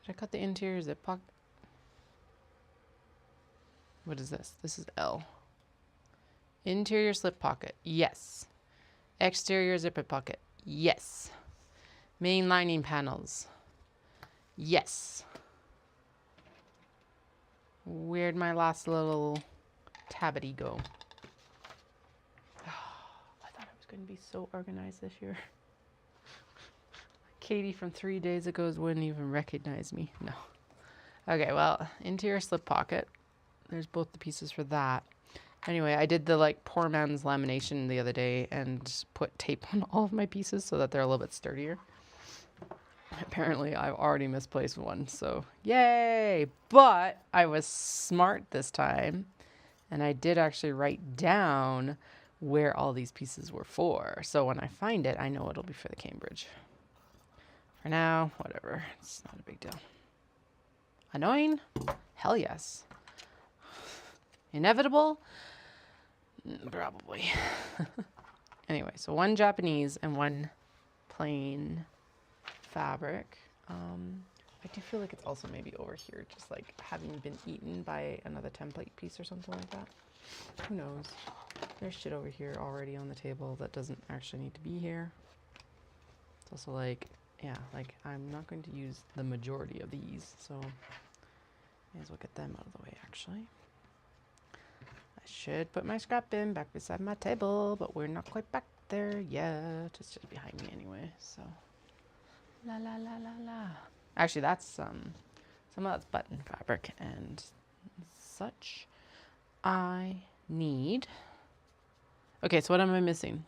Did I cut the interior zip pocket? What is this? This is L. Interior slip pocket. Yes. Exterior zipper pocket. Yes. Main lining panels. Yes. Where'd my last little tabbity go? I thought I was going to be so organized this year. Katie from 3 days ago wouldn't even recognize me. No. Okay, well, interior slip pocket. There's both the pieces for that. Anyway, I did the like poor man's lamination the other day and put tape on all of my pieces so that they're a little bit sturdier. Apparently, I've already misplaced one, so yay! But I was smart this time, and I did actually write down where all these pieces were for. So when I find it, I know it'll be for the Cambridge. For now, whatever. It's not a big deal. Annoying? Hell yes. Inevitable? Probably. Anyway, so one Japanese and one plain fabric. I do feel like it's also maybe over here, just like having been eaten by another template piece or something like that. Who knows? There's shit over here already on the table that doesn't actually need to be here. It's also like, yeah, like I'm not going to use the majority of these, so may as well get them out of the way actually. I should put my scrap bin back beside my table, but we're not quite back there yet. It's just behind me anyway, so. La la la la la. Actually, that's some of that's button fabric and such. I need. Okay, so what am I missing?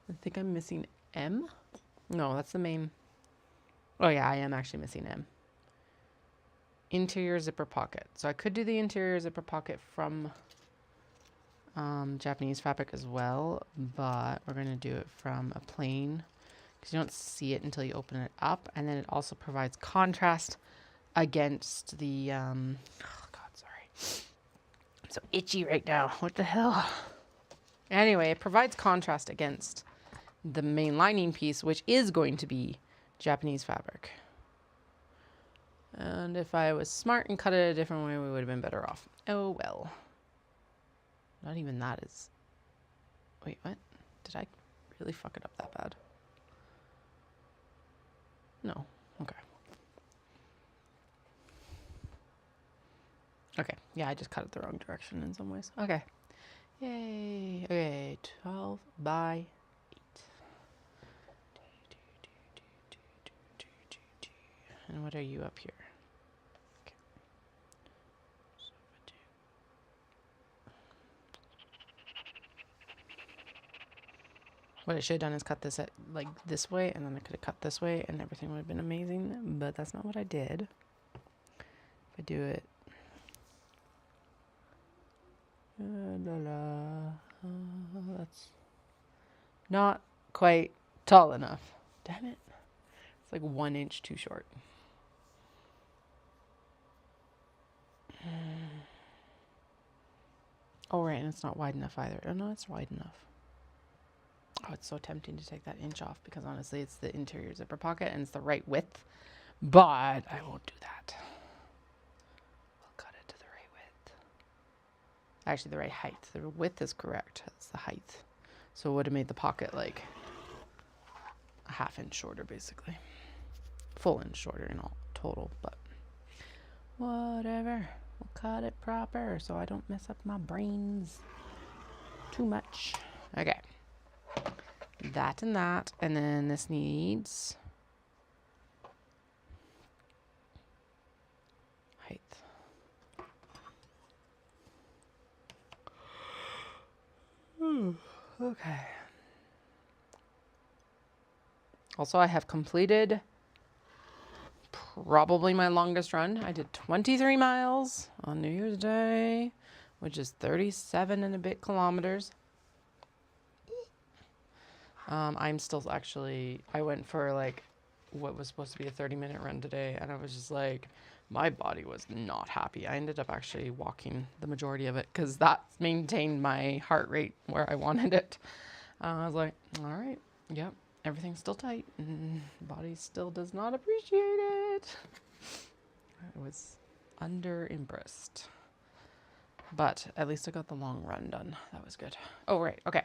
I think I'm missing M. No, that's the main. Oh yeah, I am actually missing M. Interior zipper pocket. So I could do the interior zipper pocket from Japanese fabric as well, but we're going to do it from a plain because you don't see it until you open it up, and then it also provides contrast against the, oh God, sorry. I'm so itchy right now. What the hell? Anyway, it provides contrast against the main lining piece, which is going to be Japanese fabric. And if I was smart and cut it a different way, we would have been better off. Oh, well. Not even that is... Wait, what? Did I really fuck it up that bad? No. Okay. Okay. Yeah, I just cut it the wrong direction in some ways. Okay. Yay. Okay. 12 by 8. And what are you up here? Okay. So if I do... What I should have done is cut this at like this way, and then I could have cut this way and everything would have been amazing, but that's not what I did. If I do it, that's not quite tall enough. Damn it. It's like 1 inch too short. Oh, right, and it's not wide enough either. Oh, no, it's wide enough. Oh, it's so tempting to take that inch off because honestly, it's the interior zipper pocket and it's the right width, but I won't do that. We'll cut it to the right width. Actually, the right height. The width is correct. It's the height. So it would have made the pocket like a ½ inch shorter, basically. Full inch shorter in all total, but whatever. We'll cut it proper so I don't mess up my brains too much. Okay. That and that, and then this needs height. Okay. Also, I have completed probably my longest run. I did 23 miles on New Year's Day, which is 37 and a bit kilometers. I'm still actually, I went for like what was supposed to be a 30-minute run today, and I was just like, my body was not happy. I ended up actually walking the majority of it because that maintained my heart rate where I wanted it. I was like, all right, yep, everything's still tight. Body still does not appreciate it. I was under impressed. But at least I got the long run done. That was good. Oh, right, okay.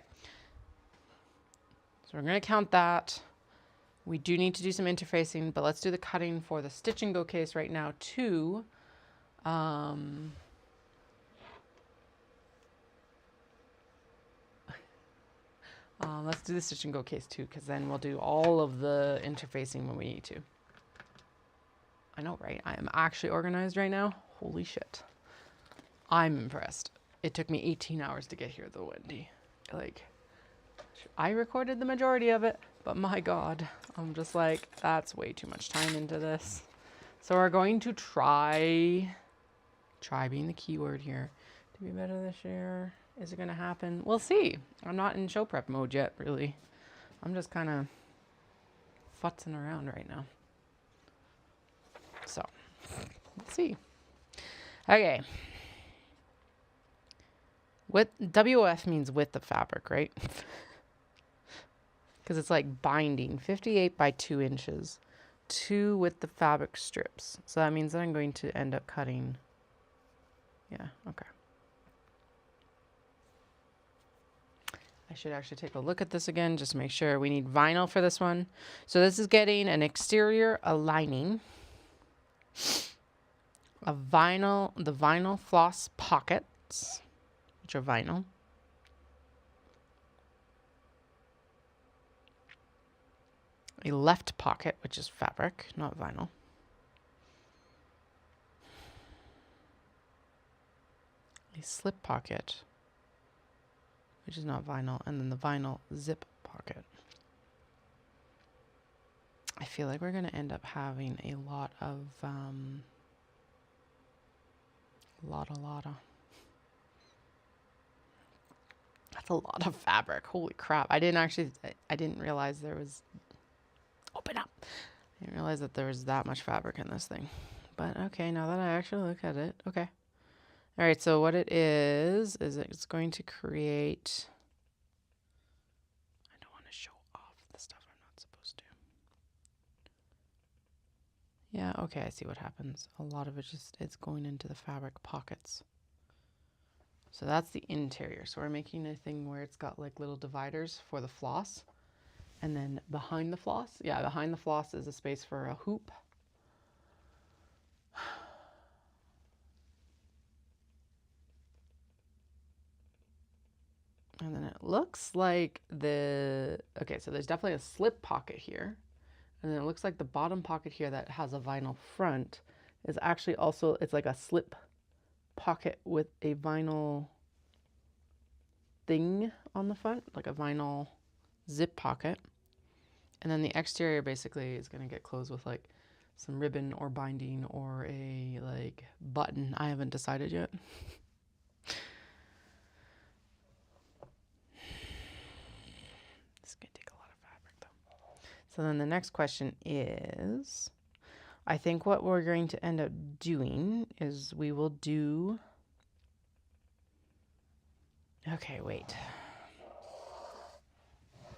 So we're going to count that. We do need to do some interfacing, but let's do the cutting for the stitch and go case right now too. Let's do the stitch and go case too, because then we'll do all of the interfacing when we need to. I know, right? I am actually organized right now. Holy shit. I'm impressed. It took me 18 hours to get here though, Wendy. Like, I recorded the majority of it, but my God, I'm just like, that's way too much time into this. So we're going to try being the keyword here, to be better this year. Is it going to happen? We'll see. I'm not in show prep mode yet, really. I'm just kind of futzing around right now. So, let's see. Okay. WF means width of fabric, right? Because it's like binding, 58 by 2 inches, 2 with the fabric strips. So that means that I'm going to end up cutting. Yeah, okay. I should actually take a look at this again, just to make sure. We need vinyl for this one. So this is getting an exterior, a lining, the vinyl floss pockets, which are vinyl. A left pocket, which is fabric, not vinyl. A slip pocket, which is not vinyl, and then the vinyl zip pocket. I feel like we're going to end up having a lot of, that's a lot of fabric. Holy crap. I didn't realize there was, open up. I didn't realize that there was that much fabric in this thing. But okay, now that I actually look at it, okay. All right, so what it is it's going to create, I don't want to show off the stuff I'm not supposed to. Yeah, okay, I see what happens. A lot of it just, it's going into the fabric pockets. So that's the interior. So we're making a thing where it's got like little dividers for the floss. And then behind the floss, behind the floss is a space for a hoop. And then it looks like okay, so there's definitely a slip pocket here. And then it looks like the bottom pocket here that has a vinyl front is actually also, it's like a slip pocket with a vinyl thing on the front, like a vinyl zip pocket. And then the exterior basically is going to get closed with like some ribbon or binding or a like button. I haven't decided yet. This is going to take a lot of fabric though. So then the next question is, I think what we're going to end up doing is we will do, okay, wait.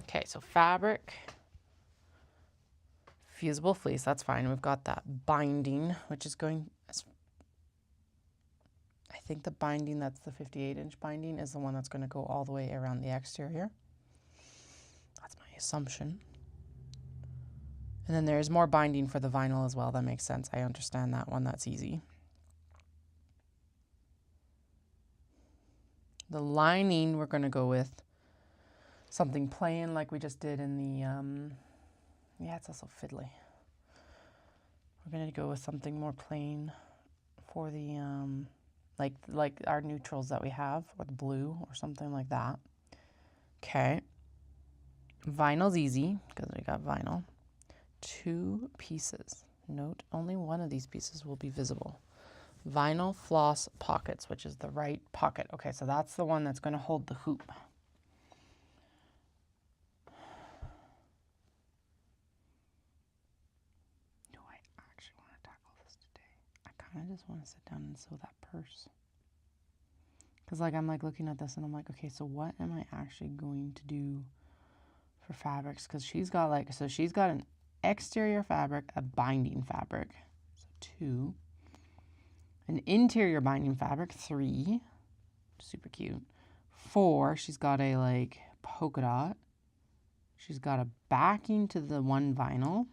Okay, so fabric, fusible fleece, that's fine. We've got that binding, which is going, I think the binding, that's the 58-inch binding, is the one that's going to go all the way around the exterior. That's my assumption. And then there's more binding for the vinyl as well. That makes sense. I understand that one. That's easy. The lining, we're going to go with something plain like we just did in the, yeah, it's also fiddly. We're going to go with something more plain for the, like our neutrals that we have, or the blue or something like that. Okay. Vinyl's easy because we got vinyl. 2 pieces. Note, only one of these pieces will be visible. Vinyl floss pockets, which is the right pocket. Okay, so that's the one that's going to hold the hoop. Do I actually want to tackle this today? I kind of just want to sit down and sew that purse. Because like I'm like looking at this and I'm like, okay, so what am I actually going to do for fabrics? Because she's got like, so she's got an exterior fabric, a binding fabric, so 2. An interior binding fabric, 3. Super cute. 4, she's got a like polka dot. She's got a backing to the one vinyl.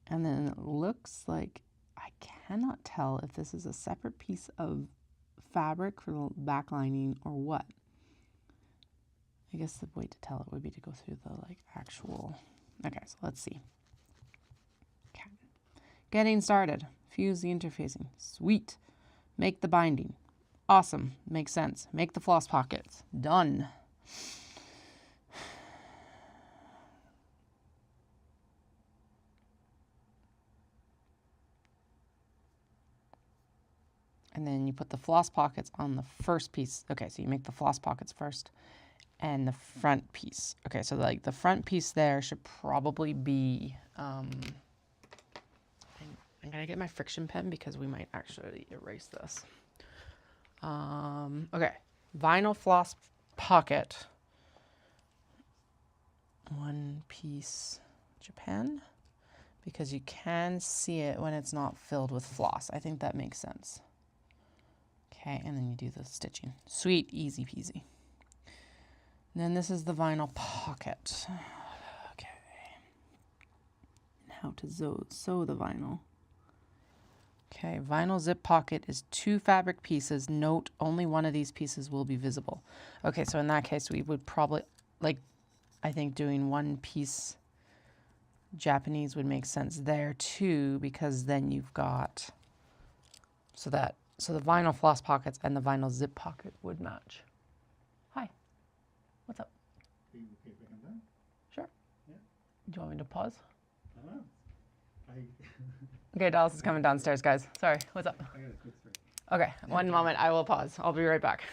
And then it looks like, I cannot tell if this is a separate piece of fabric for the back lining or what. I guess the way to tell it would be to go through the like actual, okay, so let's see. Okay. Getting started. Fuse the interfacing. Sweet. Make the binding. Awesome. Makes sense. Make the floss pockets. Done. And then you put the floss pockets on the first piece. Okay, so you make the floss pockets first and the front piece. Okay, so like the front piece there should probably be, I'm gonna get my friction pen because we might actually erase this. Okay, vinyl floss pocket. 1 piece Japan, because you can see it when it's not filled with floss. I think that makes sense. Okay, and then you do the stitching. Sweet, easy peasy. And then this is the vinyl pocket. Okay. And how to sew the vinyl. Okay, vinyl zip pocket is 2 fabric pieces. Note, only one of these pieces will be visible. Okay, so in that case, we would probably, like, I think doing 1 piece Japanese would make sense there too, because then you've got, so the vinyl floss pockets and the vinyl zip pocket would match. Hi, what's up? Are you okay if I come down? Sure. Yeah. Do you want me to pause? I don't know. Okay, Dallas is coming downstairs, guys. Sorry, what's up? I got a quick story. Okay, one moment, I will pause. I'll be right back.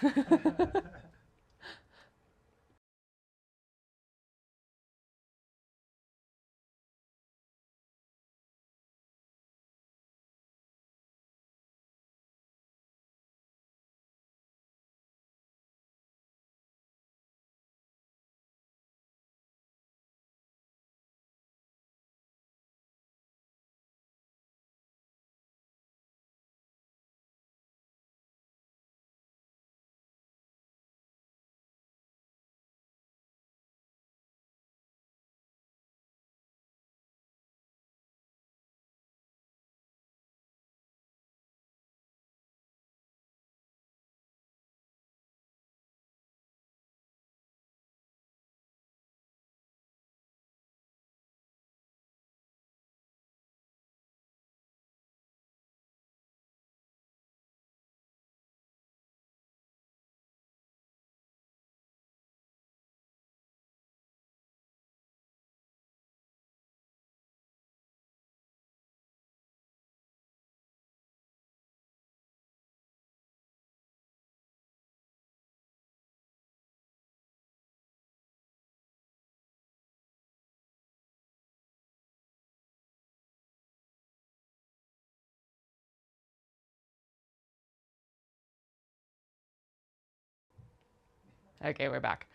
Okay, we're back.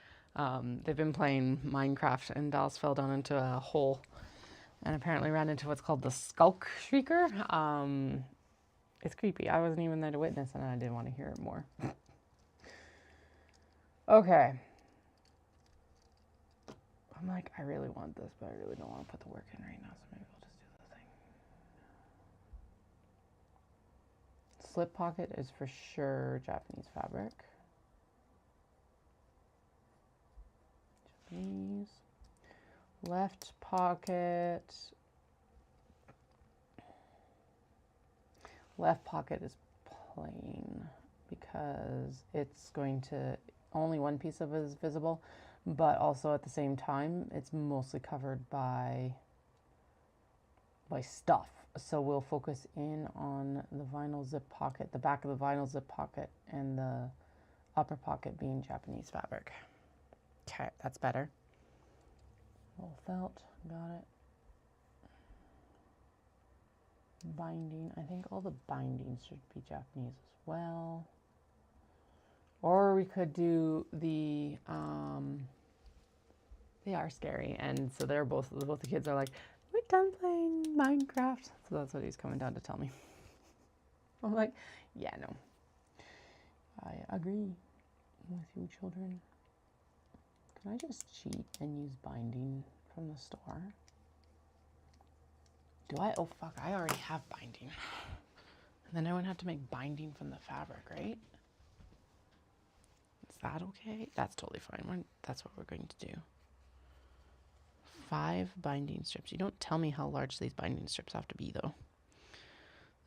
They've been playing Minecraft and Dallas fell down into a hole and apparently ran into what's called the skulk shrieker. It's creepy. I wasn't even there to witness and I didn't want to hear it more. Okay. I'm like, I really want this, but I really don't want to put the work in right now, so maybe I'll just do the thing. Slip pocket is for sure Japanese fabric. Japanese. Left pocket. Left pocket is plain because it's going to, only one piece of it is visible, but also at the same time, it's mostly covered by stuff. So we'll focus in on the vinyl zip pocket, the back of the vinyl zip pocket, and the upper pocket being Japanese fabric. Okay, that's better. Wool felt, got it. Binding, I think all the bindings should be Japanese as well. Or we could do the, they are scary, and so they're both the kids are like, we're done playing Minecraft. So that's what he's coming down to tell me. I'm like, yeah, no. I agree with you, children. Can I just cheat and use binding from the store? Do I? Oh, fuck, I already have binding. And then I wouldn't have to make binding from the fabric, right? Is that okay? That's totally fine. That's what we're going to do. 5 binding strips. You don't tell me how large these binding strips have to be, though.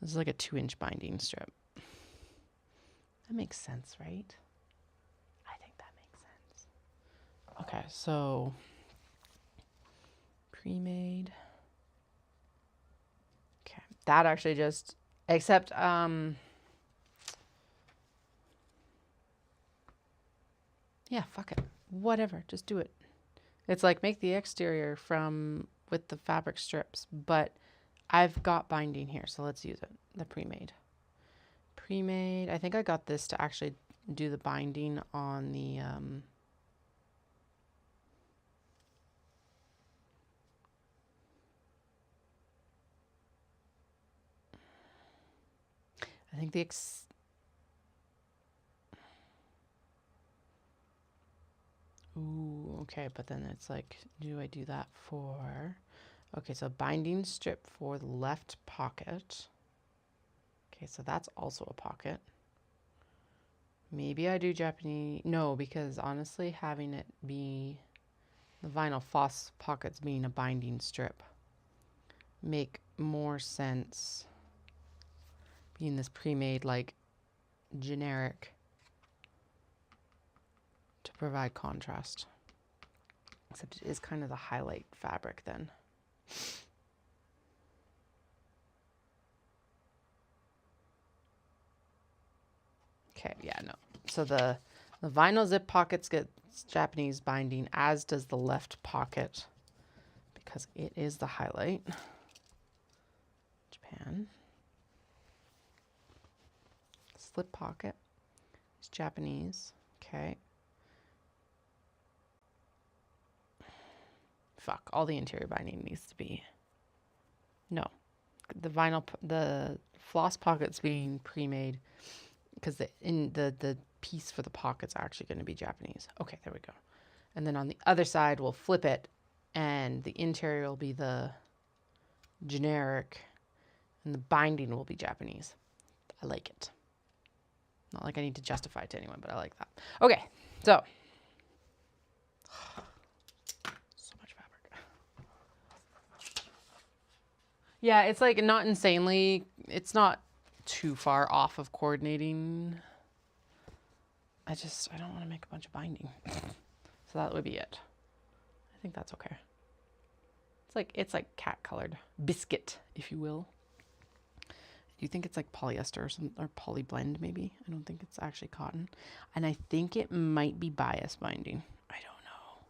This is like a 2-inch binding strip. That makes sense, right? I think that makes sense. Okay, so pre-made. Okay, that actually just, except, yeah, fuck it. Whatever, just do it. It's like make the exterior with the fabric strips, but I've got binding here, so let's use it. The pre-made. Pre-made, I think I got this to actually do the binding on the, I think the ooh, okay, but then it's like, do I do that for, okay, so binding strip for the left pocket. Okay, so that's also a pocket. Maybe I do Japanese, no, because honestly, having it be the vinyl floss pockets being a binding strip make more sense being this pre-made, like, generic to provide contrast. Except it is kind of the highlight fabric then. Okay, yeah, no. So the vinyl zip pockets get Japanese binding, as does the left pocket, because it is the highlight. Japan. Slip pocket is Japanese. Okay. Fuck, all the interior binding needs to be, no, the vinyl, the floss pockets being pre-made, because the piece for the pocket's actually going to be Japanese. Okay, there we go. And then on the other side, we'll flip it, and the interior will be the generic, and the binding will be Japanese. I like it. Not like I need to justify it to anyone, but I like that. Okay, so yeah, it's like not insanely, it's not too far off of coordinating. I don't want to make a bunch of binding. So that would be it. I think that's okay. It's like cat colored biscuit, if you will. Do you think it's like polyester or poly blend maybe? I don't think it's actually cotton. And I think it might be bias binding. I don't know.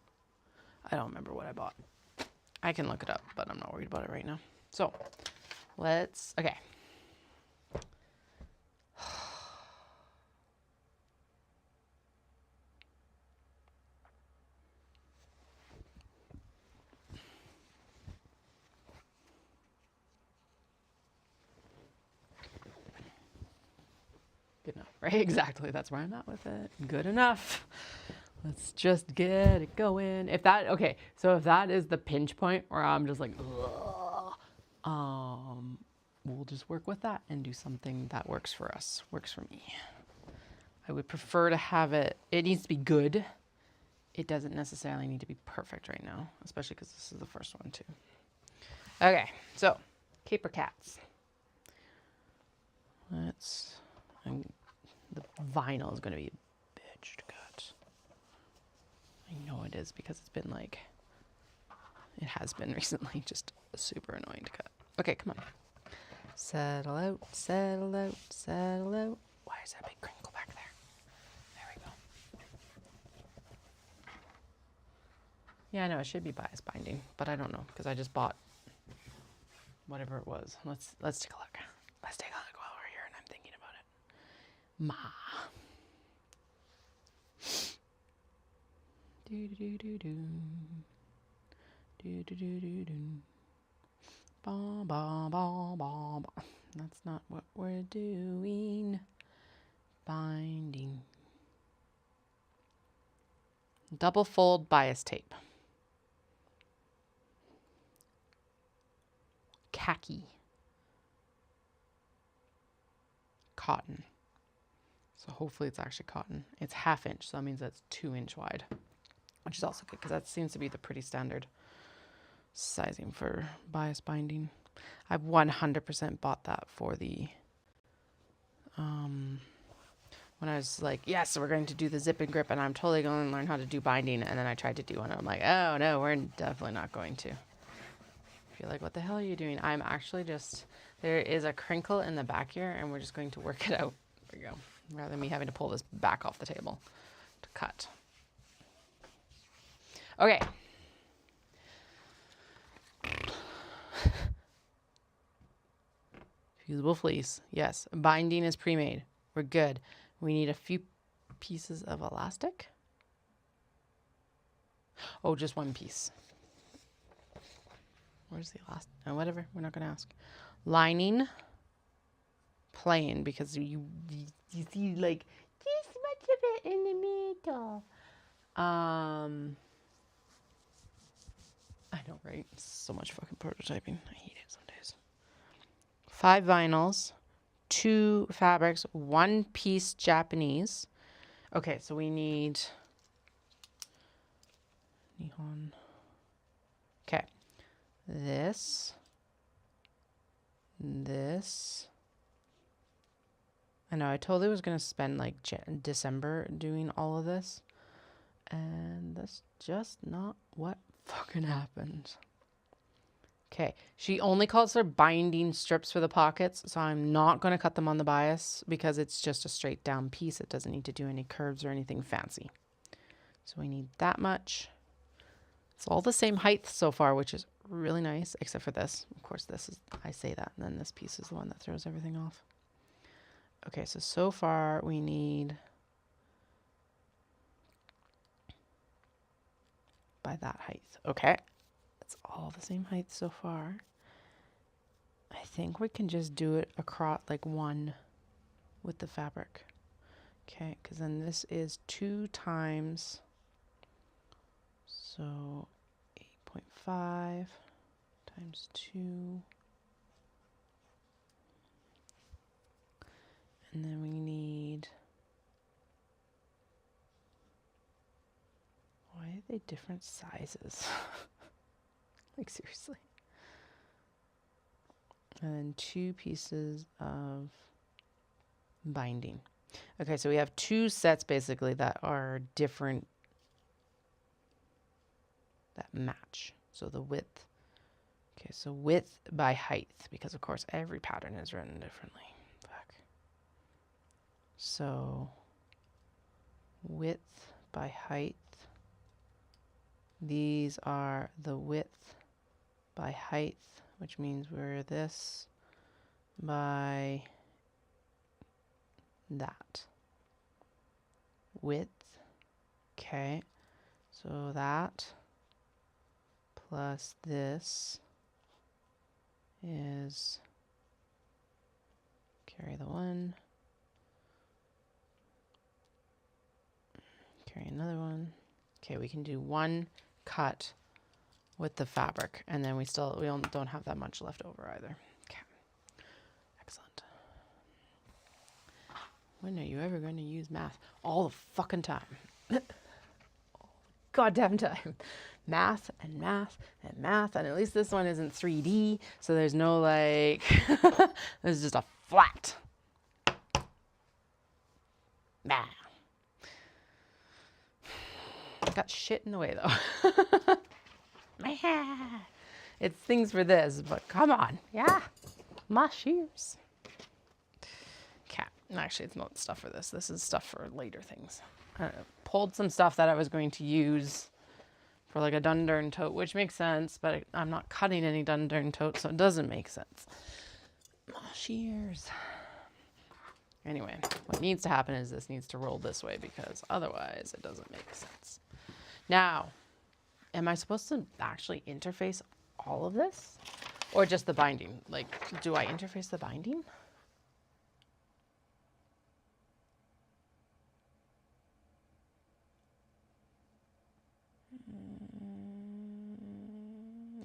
I don't remember what I bought. I can look it up, but I'm not worried about it right now. So okay. Right, exactly. That's where I'm at with it. Good enough. Let's just get it going. If that, okay, so if that is the pinch point where I'm just like, ugh, we'll just work with that and do something that works for us, works for me. I would prefer to have it, it needs to be good. It doesn't necessarily need to be perfect right now, especially because this is the first one too. Okay, so caper cats. Let's, the vinyl is going to be a bitch to cut. I know it is because it's been like, it has been recently just super annoying to cut. Okay, come on. Settle out, settle out, settle out. Why is that big crinkle back there? There we go. Yeah, I know it should be bias binding, but I don't know because I just bought whatever it was. Let's take a look. Let's take a look while we're here and I'm thinking about it. Ma. Do do do do. Do do do do do. Ba ba ba ba ba. That's not what we're doing. Binding. Double fold bias tape. Khaki. Cotton. So hopefully it's actually cotton. It's 1/2 inch, so that means that's 2 inch wide, which is also good because that seems to be the pretty standard sizing for bias binding. I've 100% bought that for the, when I was like, yes, we're going to do the zip and grip and I'm totally going to learn how to do binding. And then I tried to do one and I'm like, oh no, we're definitely not going to. If you're like, what the hell are you doing? I'm actually just, there is a crinkle in the back here and we're just going to work it out. There we go. Rather than me having to pull this back off the table to cut. Okay. Fusible fleece. Yes. Binding is pre-made. We're good. We need a few pieces of elastic. Oh, just one piece. Where's the elastic? Oh, whatever. We're not going to ask. Lining. Plain, because you see like this much of it in the middle. I know, right? So much fucking prototyping. I hate it some days. 5 vinyls, 2 fabrics, 1 piece Japanese. Okay, so we need Nihon. Okay. This. I know I totally was going to spend like December doing all of this. And that's just not what fucking happened. Okay, she only calls for binding strips for the pockets, so I'm not going to cut them on the bias because it's just a straight down piece. It doesn't need to do any curves or anything fancy. So we need that much. It's all the same height so far, which is really nice, except for this. Of course, this is, I say that, and then this piece is the one that throws everything off. Okay, so far we need, by that height. Okay, it's all the same height so far. I think we can just do it across like one with the fabric. Okay, because then this is 2 times, so 8.5 times 2. And then we need, why are they different sizes? Like seriously. And then 2 pieces of binding. Okay, so we have 2 sets basically that are different, that match. So the width. Okay, so width by height, because of course every pattern is written differently. Fuck. So width by height. These are the width by height, which means we're this by that. Width. Okay, so that plus this is, carry the 1, Carry another one. Okay, we can do one cut with the fabric, and then we don't have that much left over either. Okay, excellent. When are you ever going to use math? All the fucking time. Goddamn time. Math and math and math, and at least this one isn't 3D, so there's no like, there's just a flat. Nah. Got shit in the way though. It's things for this, but come on. Yeah. My shears. Okay. Actually, it's not stuff for this. This is stuff for later things. I pulled some stuff that I was going to use for like a dundurn tote, which makes sense, but I'm not cutting any dundurn tote, so it doesn't make sense. My shears. Anyway, what needs to happen is this needs to roll this way because otherwise it doesn't make sense. Now, am I supposed to actually interface all of this? Or just the binding? Like, do I interface the binding?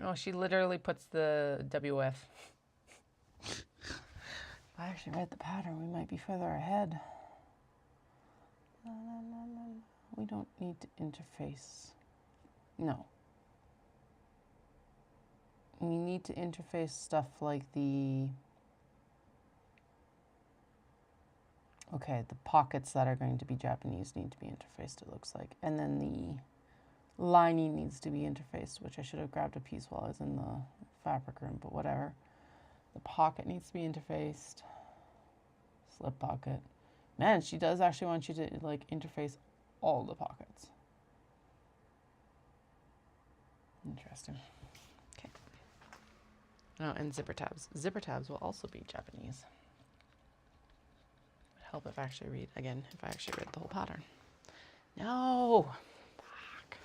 Oh, she literally puts the WF. If I actually read the pattern, we might be further ahead. We don't need to interface. No. We need to interface stuff like the pockets that are going to be Japanese need to be interfaced, it looks like. And then the lining needs to be interfaced, which I should have grabbed a piece while I was in the fabric room, but whatever. The pocket needs to be interfaced. Slip pocket. Man, she does actually want you to like interface all the pockets. Interesting. Okay. Oh, and zipper tabs. Zipper tabs will also be Japanese. Would help if I actually read the whole pattern. No. Fuck.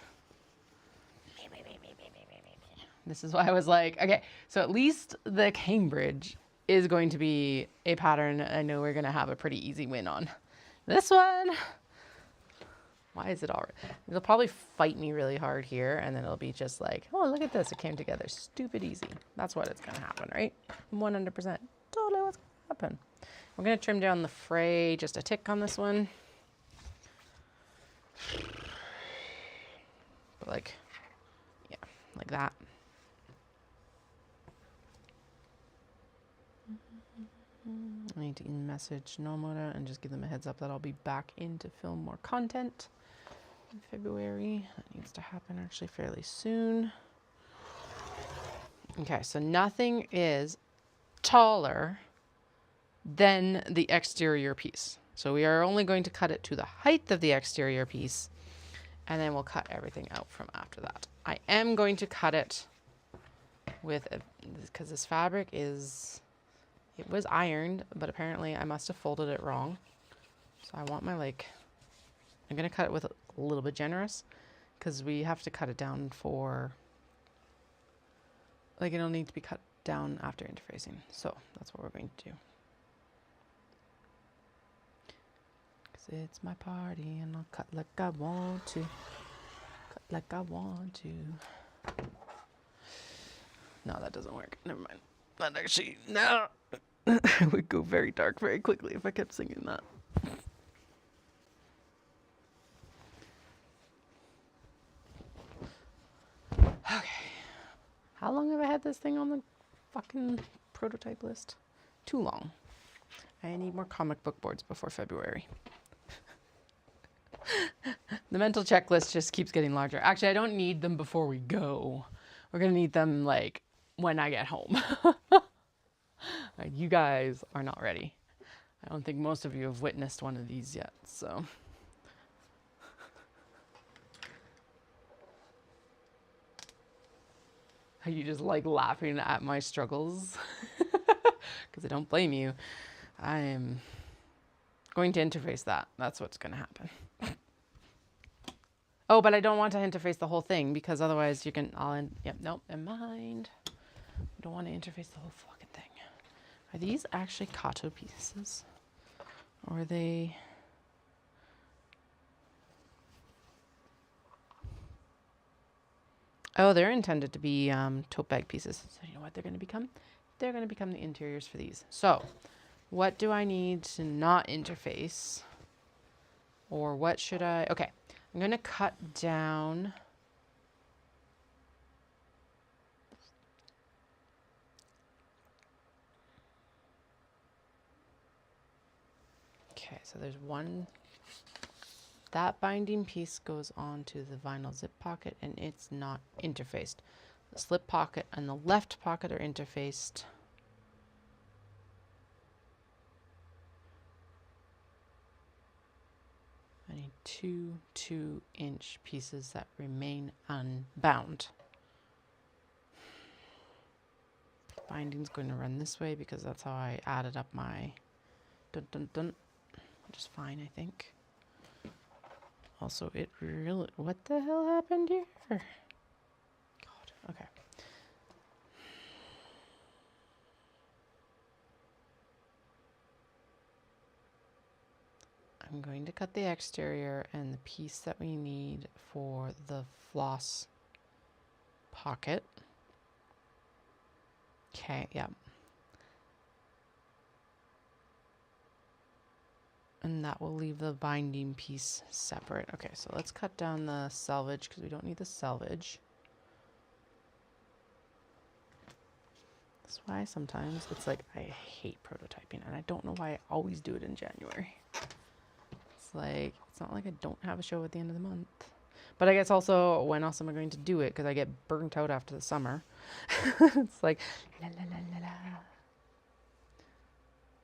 This is why I was like, okay, so at least the Cambridge is going to be a pattern I know we're going to have a pretty easy win on. This one, why is it all right? It'll probably fight me really hard here, and then it'll be just like, oh, look at this. It came together. Stupid easy. That's what it's going to happen, right? 100%. Totally what's going to happen. We're going to trim down the fray just a tick on this one. But like, yeah, like that. I need to message Nomura and just give them a heads up that I'll be back in to film more content in February. That needs to happen actually fairly soon. Okay, so nothing is taller than the exterior piece. So we are only going to cut it to the height of the exterior piece, and then we'll cut everything out from after that. I am going to cut it with, because this fabric is... It was ironed, but apparently I must have folded it wrong. So I want my, like, I'm going to cut it with a little bit generous because we have to cut it down for, like, it'll need to be cut down after interfacing. So that's what we're going to do. Because it's my party and I'll cut like I want to. Cut like I want to. No, that doesn't work. Never mind. That actually, no. It would go very dark very quickly if I kept singing that. Okay. How long have I had this thing on the fucking prototype list? Too long. I need more comic book boards before February. The mental checklist just keeps getting larger. Actually, I don't need them before we go. We're going to need them, like, when I get home. You guys are not ready. I don't think most of you have witnessed one of these yet, so. Are you just like laughing at my struggles? Because I don't blame you. I am going to interface that. That's what's going to happen. Oh, but I don't want to interface the whole thing because otherwise you can, yep, nope, never mind. I don't want to interface the whole fucking thing. Are these actually Kato pieces? Or are they... Oh, they're intended to be tote bag pieces. So you know what they're going to become? They're going to become the interiors for these. So what do I need to not interface? Or what should I... Okay, I'm going to cut down... Okay, so there's one... That binding piece goes onto the vinyl zip pocket and it's not interfaced. The slip pocket and the left pocket are interfaced. I need two 2-inch pieces that remain unbound. The binding's going to run this way because that's how I added up my dun dun dun. Which is fine, I think. Also, it really... What the hell happened here? God, okay. I'm going to cut the exterior and the piece that we need for the floss pocket. Okay, yeah. And that will leave the binding piece separate. Okay, so let's cut down the selvage because we don't need the selvage. That's why sometimes it's like I hate prototyping and I don't know why I always do it in January. It's like, it's not like I don't have a show at the end of the month. But I guess also, when else am I going to do it? Because I get burnt out after the summer. It's like, la la la la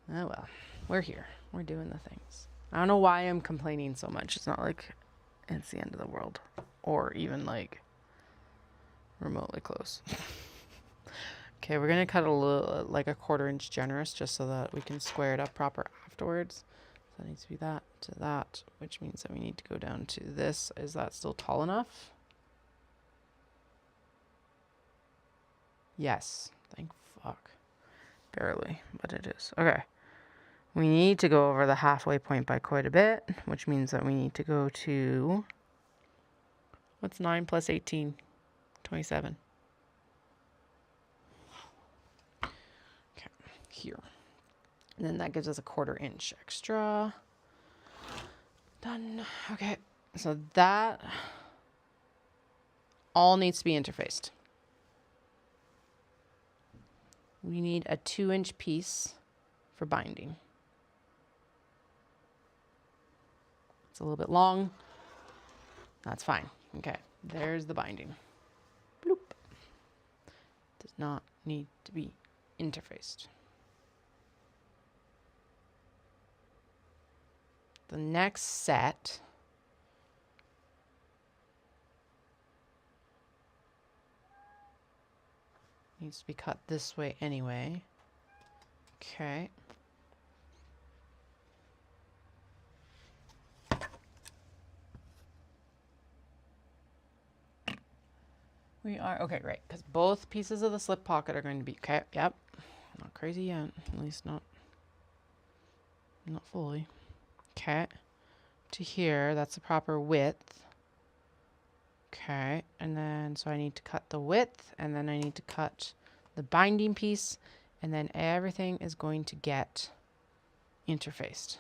la. Oh well, we're here. We're doing the things. I don't know why I'm complaining so much. It's not like it's the end of the world. Or even like remotely close. Okay, we're going to cut a little, like a 1/4 inch generous just so that we can square it up proper afterwards. So that needs to be that to that, which means that we need to go down to this. Is that still tall enough? Yes. Thank fuck. Barely, but it is. Okay. We need to go over the halfway point by quite a bit, which means that we need to go to... What's 9 plus 18? 27. Okay, here. And then that gives us a 1/4 inch extra. Done. Okay, so that all needs to be interfaced. We need a 2-inch piece for binding. It's a little bit long. That's fine. Okay, there's the binding. Bloop. Does not need to be interfaced. The next set needs to be cut this way anyway. Okay. We are, okay, right, because both pieces of the slip pocket are going to be, okay, yep, not crazy yet, at least not fully. Okay, to here, that's the proper width. Okay, and then, so I need to cut the width, and then I need to cut the binding piece, and then everything is going to get interfaced.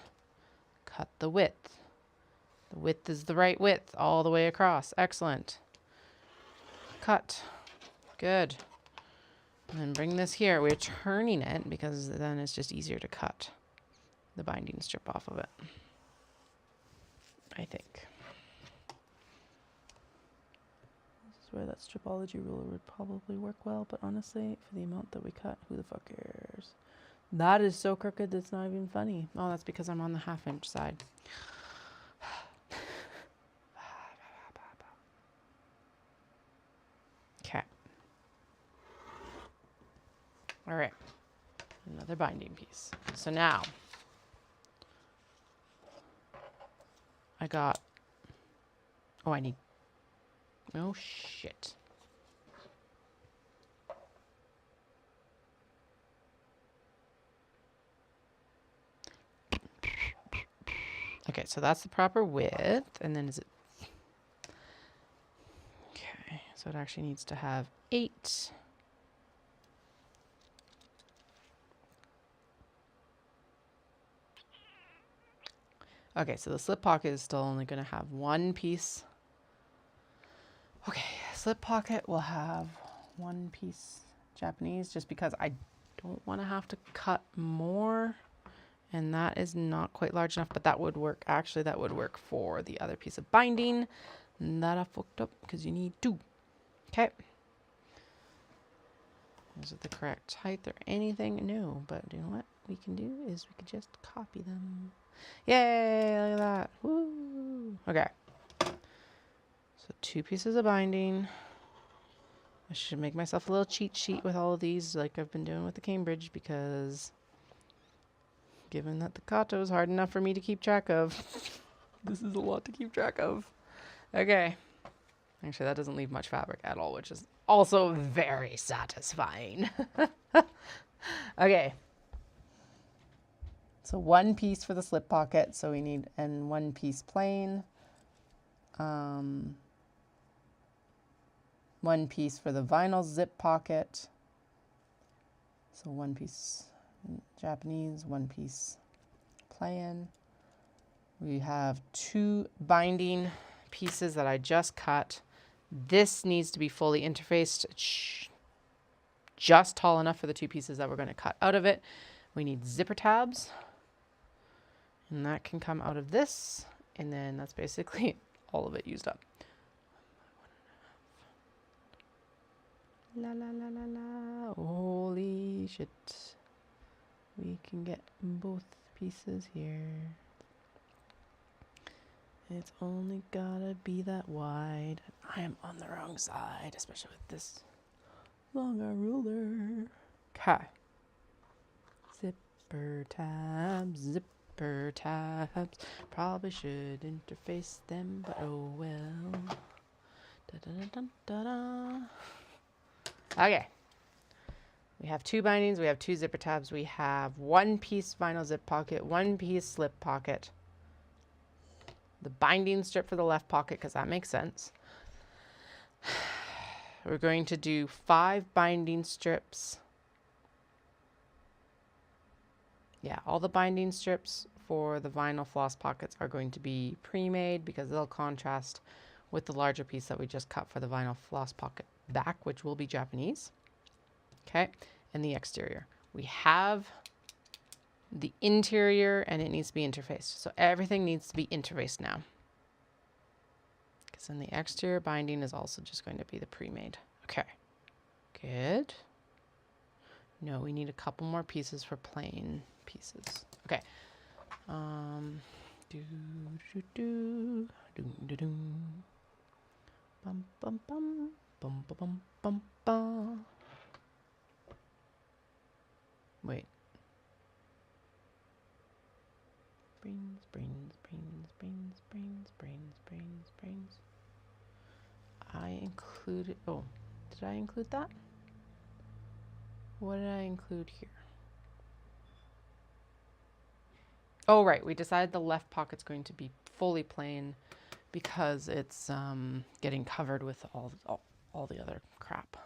Cut the width. The width is the right width all the way across. Excellent. Cut. Good. And then bring this here. We're turning it because then it's just easier to cut the binding strip off of it, I think. This is where that stripology ruler would probably work well, but honestly, for the amount that we cut, who the fuck cares? That is so crooked that's not even funny. Oh, that's because I'm on the 1/2 inch side. Okay. All right. Another binding piece. So now I got, oh, I need, oh shit. Okay, so that's the proper width, and then is it, okay, So it actually needs to have 8. Okay, so the slip pocket is still only going to have 1 piece. Okay, slip pocket will have 1 piece Japanese just because I don't want to have to cut more. And that is not quite large enough, but that would work. Actually, that would work for the other piece of binding. That I fucked up because you need 2. Okay. Is it the correct height or anything? No, but you know what we can do is we can just copy them. Yay, look at that. Woo. Okay. So 2 pieces of binding. I should make myself a little cheat sheet with all of these like I've been doing with the Cambridge because given that the Kato is hard enough for me to keep track of, this is a lot to keep track of. Okay. Actually, that doesn't leave much fabric at all, which is also very satisfying. Okay. So 1 piece for the slip pocket. So we need, and 1 piece plain. 1 piece for the vinyl zip pocket. So 1 piece Japanese, 1 piece plain. We have 2 binding pieces that I just cut. This needs to be fully interfaced, just tall enough for the 2 pieces that we're going to cut out of it. We need zipper tabs, and that can come out of this, and then that's basically all of it used up. La la la la la, holy shit. We can get both pieces here. It's only gotta be that wide. I am on the wrong side, especially with this longer ruler. Okay. Zipper tabs, zipper tabs. Probably should interface them, but oh well. Da da da da da. Okay. We have 2 bindings, we have 2 zipper tabs, we have 1 piece vinyl zip pocket, 1 piece slip pocket. The binding strip for the left pocket, because that makes sense. We're going to do 5 binding strips. Yeah, all the binding strips for the vinyl floss pockets are going to be pre-made because they'll contrast with the larger piece that we just cut for the vinyl floss pocket back, which will be Japanese. Okay, and the exterior. We have the interior and it needs to be interfaced. So everything needs to be interfaced now. Because then the exterior binding is also just going to be the pre-made. Okay, good. No, we need a couple more pieces for plain pieces. Okay. Do do do do do do. Bum bum bum bum bum bum bum. Wait. Brains. I included, oh, did I include that? What did I include here? Oh, right, we decided the left pocket's going to be fully plain because it's getting covered with all the other crap.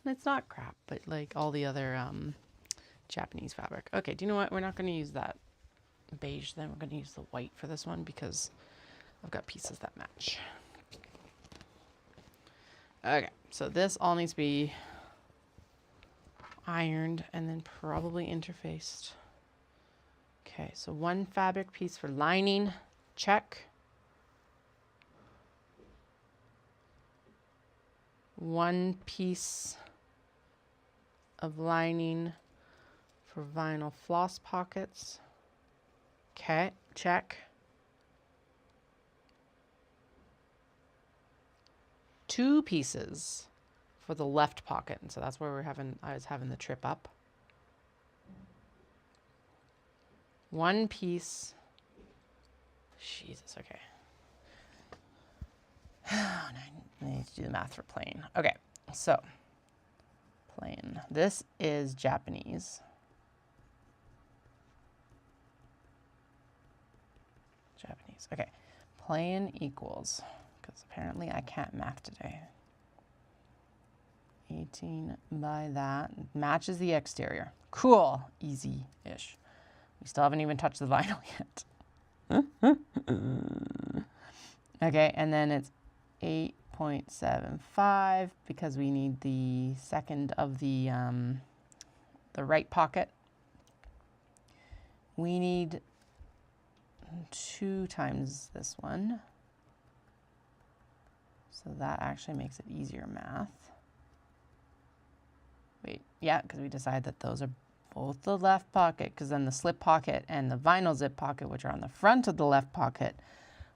And it's not crap, but like all the other Japanese fabric. Okay, do you know what? We're not going to use that beige then. We're going to use the white for this one because I've got pieces that match. Okay, so this all needs to be ironed and then probably interfaced. Okay, so 1 fabric piece for lining, check. 1 piece of lining for vinyl floss pockets. Okay, check. 2 pieces for the left pocket, and so that's where I was having the trip up. 1 piece. Jesus, okay. I need to do the math for plain. Okay, so plain. This is Japanese. Okay. Plain equals, because apparently I can't math today. 18 by that. Matches the exterior. Cool. Easy-ish. We still haven't even touched the vinyl yet. Okay, and then it's 8.75 because we need the second of the right pocket. We need 2 times this one. So that actually makes it easier math. Wait, yeah, because we decide that those are both the left pocket, because then the slip pocket and the vinyl zip pocket, which are on the front of the left pocket,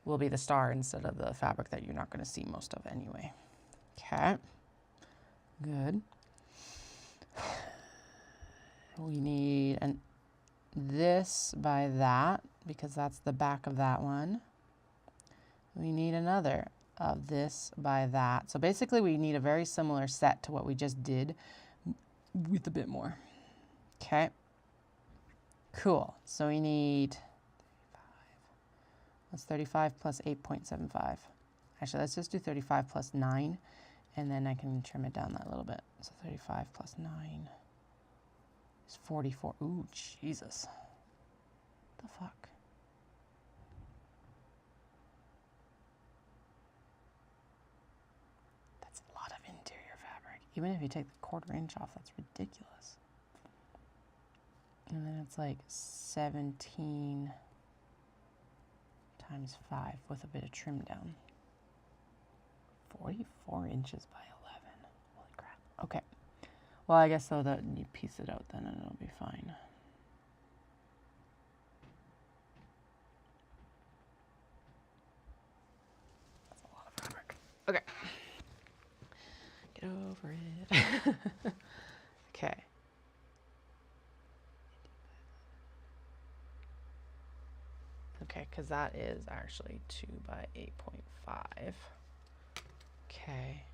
will be the star instead of the fabric that you're not going to see most of anyway. Okay, good. We need this by that, because that's the back of that one. We need another of this by that. So basically we need a very similar set to what we just did with a bit more. Okay, cool. So we need 35 plus 8.75. Actually, let's just do 35 plus 9, and then I can trim it down that little bit. So 35 plus 9 is 44. Ooh, Jesus. What the fuck? That's a lot of interior fabric. Even if you take the 1/4 inch off, that's ridiculous. And then it's like 17 times 5 with a bit of trim down. 44 inches by 11. Holy crap. Okay. Well, I guess so that you piece it out then and it'll be fine. That's a lot of fabric. Okay. Get over it. Okay. Okay, because that is actually 2 by 8.5. Okay,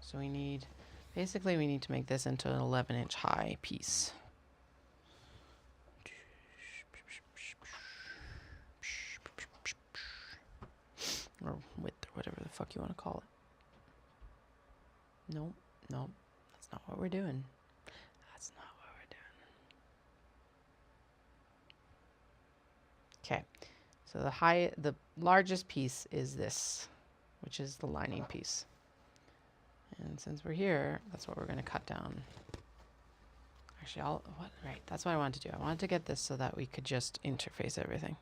so we need, basically we need to make this into an 11-inch high piece. Or width, or whatever the fuck you want to call it. Nope, nope, that's not what we're doing. That's not what we're doing. Okay. So the largest piece is this, which is the lining piece. And since we're here, that's what we're going to cut down. Actually, that's what I wanted to do. I wanted to get this so that we could just interface everything.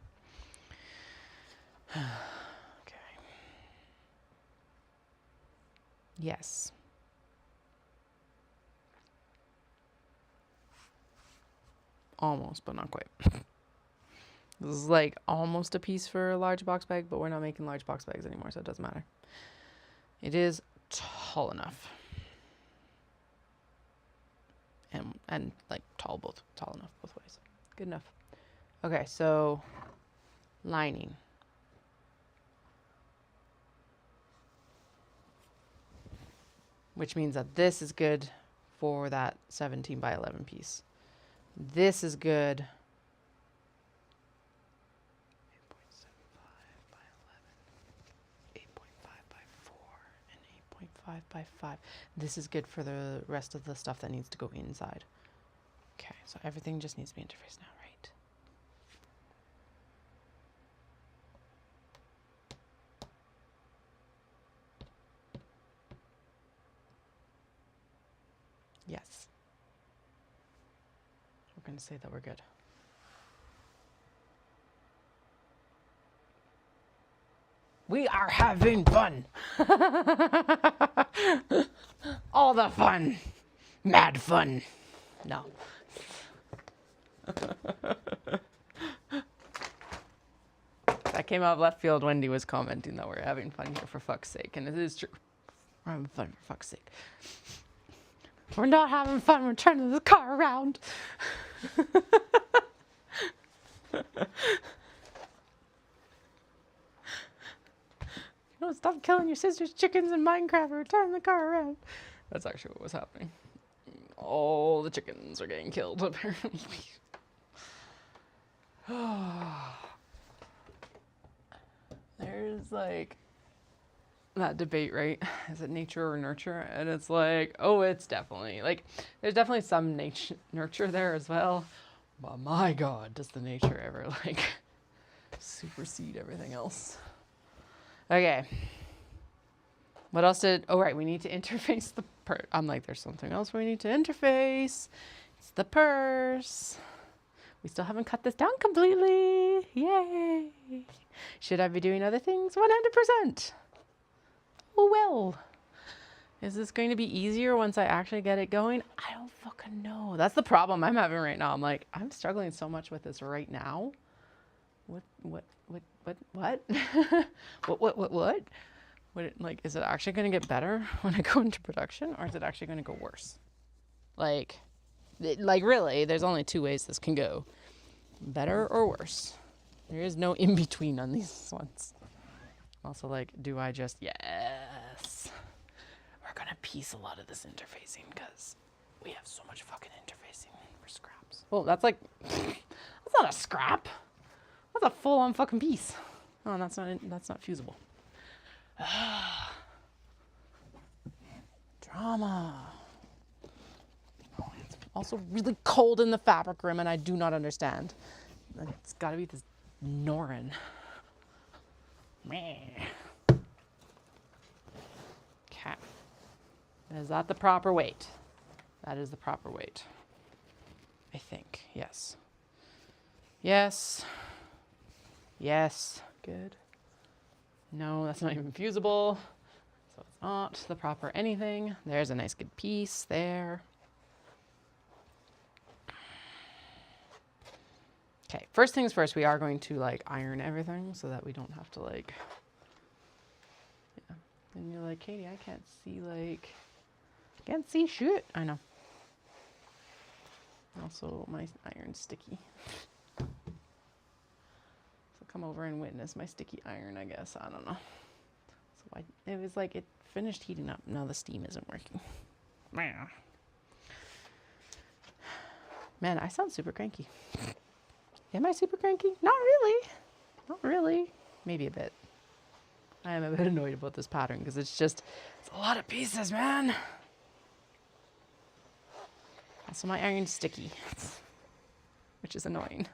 Okay. Yes. Almost, but not quite. This is like almost a piece for a large box bag, but we're not making large box bags anymore, so it doesn't matter. It is tall enough. And like tall enough both ways. Good enough. Okay, so lining. Which means that this is good for that 17 by 11 piece. This is good. 5 by 5. This is good for the rest of the stuff that needs to go inside. Okay, so everything just needs to be interfaced now, right? Yes. We're going to say that we're good. We are having fun. All the fun. Mad fun. No. That came out of left field. Wendy was commenting that we're having fun here for fuck's sake. And it is true. We're having fun for fuck's sake. We're not having fun. We're turning the car around. No, stop killing your sister's chickens in Minecraft or turn the car around. That's actually what was happening. All the chickens are getting killed, apparently. There's like that debate, right? Is it nature or nurture? And it's like, oh, it's definitely like there's definitely some nature nurture there as well. But my God, does the nature ever like supersede everything else? Okay. What else did? Oh, right. We need to interface the purse. I'm like, there's something else we need to interface. It's the purse. We still haven't cut this down completely. Yay. Should I be doing other things? 100%. Oh, well. Is this going to be easier once I actually get it going? I don't fucking know. That's the problem I'm having right now. I'm like, I'm struggling so much with this right now. What? What? What? Like, is it actually going to get better when I go into production, or is it actually going to go worse? Like really, there's only two ways this can go: better or worse. There is no in between on these ones. Also, like, do I just yes? We're gonna piece a lot of this interfacing because we have so much fucking interfacing for scraps. Well, that's like that's not a scrap. That's a full-on fucking piece. Oh, that's not fusible. Drama. Oh, it's also really cold in the fabric room, and I do not understand. It's got to be this Norin. Meh. Okay. Is that the proper weight? That is the proper weight. I think. Yes. Yes. Yes. Good. No, that's not even fusible. So it's not the proper anything. There's a nice good piece there. Okay, first things first, we are going to like iron everything so that we don't have to like, yeah. And you're like, Katie, I can't see shit. I know. Also, my iron's sticky. So come over and witness my sticky iron, I guess. I don't know. So it was like it finished heating up. Now the steam isn't working. Man, I sound super cranky. Am I super cranky? Not really. Not really. Maybe a bit. I am a bit annoyed about this pattern because it's a lot of pieces, man. Also, my iron's sticky, which is annoying.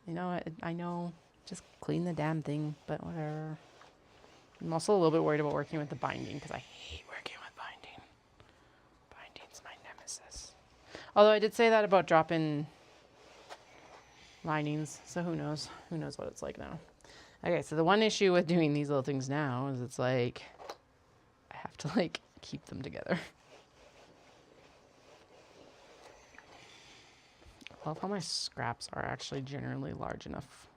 You know, I know, just clean the damn thing, but whatever. I'm also a little bit worried about working with the binding because I hate working with binding. Binding's my nemesis. Although I did say that about drop-in linings, so who knows? Who knows what it's like now. Okay, so the one issue with doing these little things now is it's like I have to like keep them together. I love how my scraps are actually generally large enough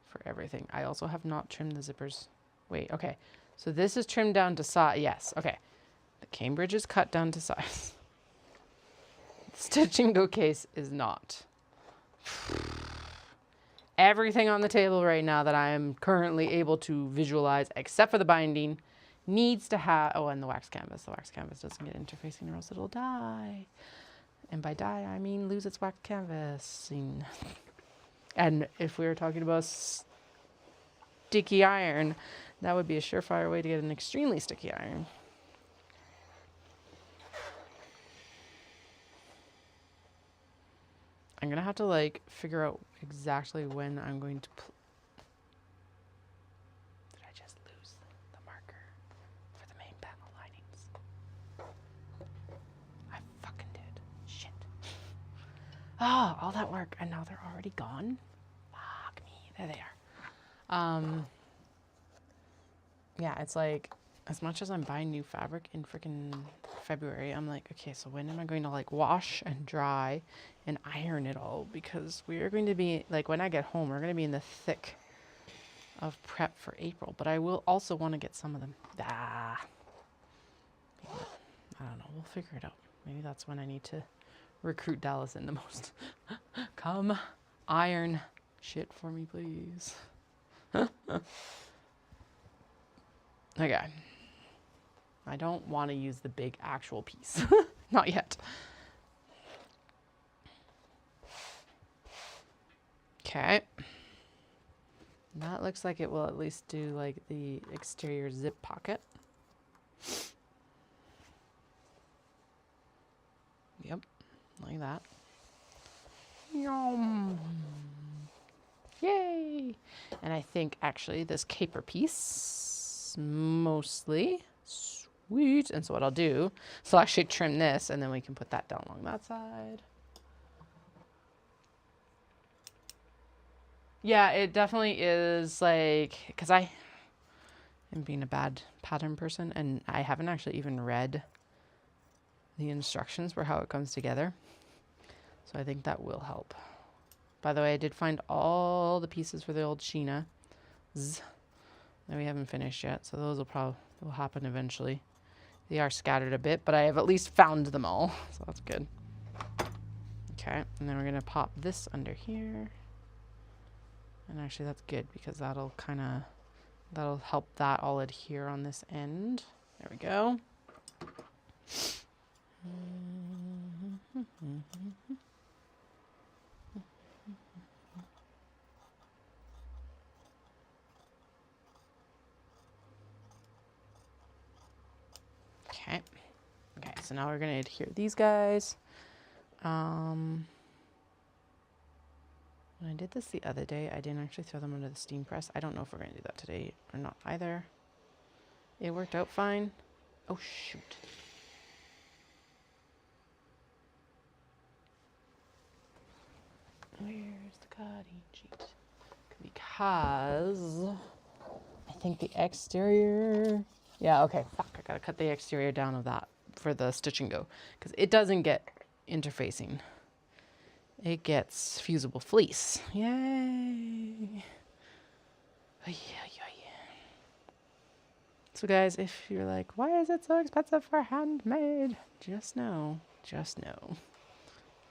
for everything. I also have not trimmed the zippers. Wait, okay. So this is trimmed down to size. Yes, okay. The Cambridge is cut down to size. The Stitch and Go case is not. Everything on the table right now that I am currently able to visualize, except for the binding, needs to have, oh, and the wax canvas. The wax canvas doesn't get interfacing or else it'll die. And by die, I mean lose its wax canvasing. And if we were talking about sticky iron, that would be a surefire way to get an extremely sticky iron. I'm going to have to like figure out exactly when I'm going to Did I just lose the marker for the main panel linings? I fucking did. Shit. Oh, all that work and now they're already gone? Fuck me. There they are. Yeah, it's like as much as I'm buying new fabric in freaking February, I'm like, okay, so when am I going to like wash and dry and iron it all? Because we are going to be like, when I get home, we're going to be in the thick of prep for April, but I will also want to get some of them. I don't know. We'll figure it out. Maybe that's when I need to recruit Dallas in the most. Come iron shit for me, please. Okay. I don't want to use the big actual piece. Not yet. Okay. That looks like it will at least do like the exterior zip pocket. Yep, like that. Yum. Yay! And I think actually this caper piece mostly sweet. And so what I'll do, so I'll actually trim this and then we can put that down along that side. Yeah, it definitely is like, because I am being a bad pattern person and I haven't actually even read the instructions for how it comes together. So I think that will help. By the way, I did find all the pieces for the old Sheena that we haven't finished yet. So those will happen eventually. They are scattered a bit, but I have at least found them all. So that's good. Okay, and then we're gonna pop this under here. And actually that's good because that'll help that all adhere on this end. There we go. Okay. Okay, so now we're gonna adhere these guys. When I did this the other day, I didn't actually throw them under the steam press. I don't know if we're gonna do that today or not either. It worked out fine. Oh shoot. Where's the cutting sheet? Because I think the exterior, yeah, okay, fuck, I gotta cut the exterior down of that for the stitch and go because it doesn't get interfacing. It gets fusible fleece. Yay. Yeah. So guys, if you're like, why is it so expensive for handmade? Just know.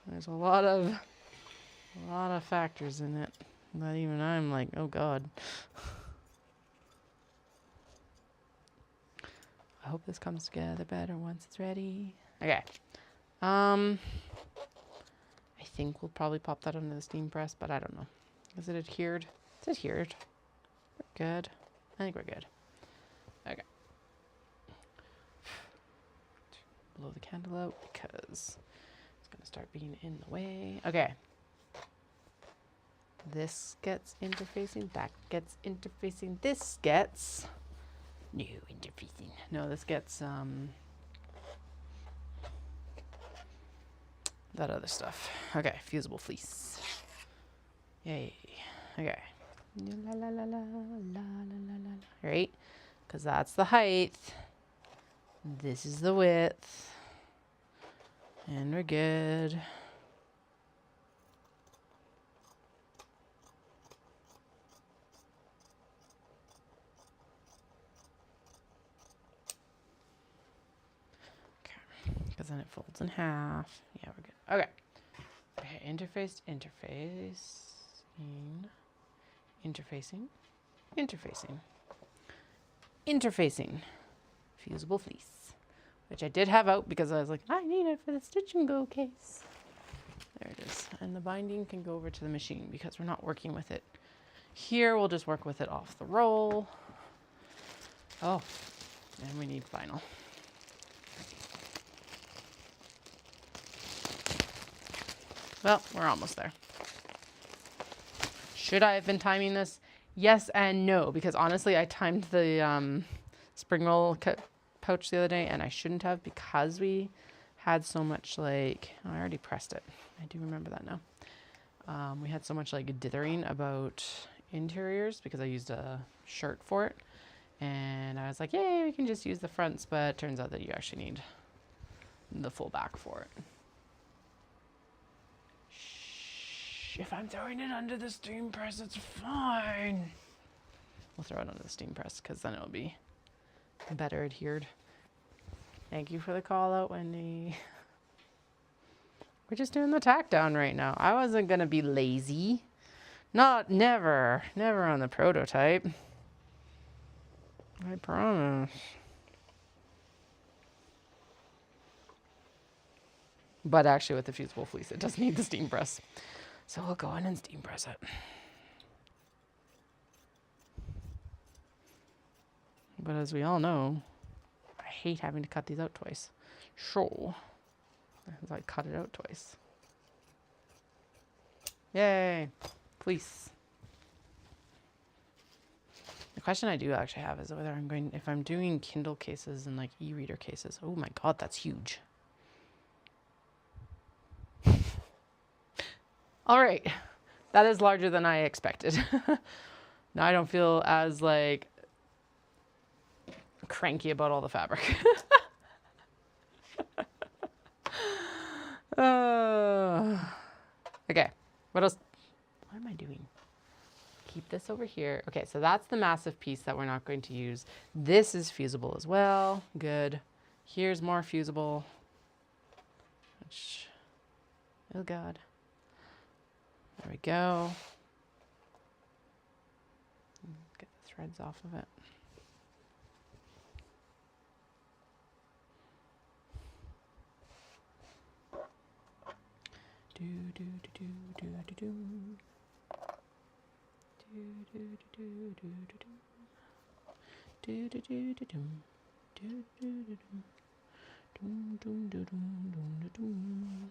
There's a lot of factors in it that even I'm like, oh God. I hope this comes together better once it's ready. Okay. I think we'll probably pop that under the steam press, but I don't know. Is it adhered? It's adhered. We're good. I think we're good. Okay. Blow the candle out because it's going to start being in the way. Okay. This gets interfacing. That gets interfacing. This gets... No interfacing. No, this gets... that other stuff. Okay, fusible fleece. Yay. Okay. La la la la la la la. Right? Because that's the height. This is the width. And we're good. Okay. Because then it folds in half. Yeah, we're good. Okay. Okay, interfacing, fusible fleece, which I did have out because I was like, I need it for the stitch and go case. There it is. And the binding can go over to the machine because we're not working with it here. We'll just work with it off the roll. Oh, and we need vinyl. Well, we're almost there. Should I have been timing this? Yes and no, because honestly, I timed the spring roll pouch the other day, and I shouldn't have because we had so much like, oh, I already pressed it. I do remember that now. We had so much like dithering about interiors because I used a shirt for it. And I was like, yay, we can just use the fronts, but it turns out that you actually need the full back for it. If I'm throwing it under the steam press, it's fine. We'll throw it under the steam press because then it'll be better adhered. Thank you for the call out, Wendy. We're just doing the tack down right now. I wasn't going to be lazy. Never on the prototype. I promise. But actually with the fusible fleece, it does need the steam press. So we'll go in and steam press it. But as we all know, I hate having to cut these out twice. So, as I cut it out twice. Yay! Fleece. The question I do actually have is whether if I'm doing Kindle cases and like e-reader cases. Oh my god, that's huge. All right. That is larger than I expected. Now I don't feel as like cranky about all the fabric. Okay. What else? What am I doing? Keep this over here. Okay, so that's the massive piece that we're not going to use. This is fusible as well. Good. Here's more fusible. Which, oh God. There we go. Get the threads off of it. Do do do do do do. Do do do do do do. Do do do do do. Do do do do. Dum dum dum dum dum.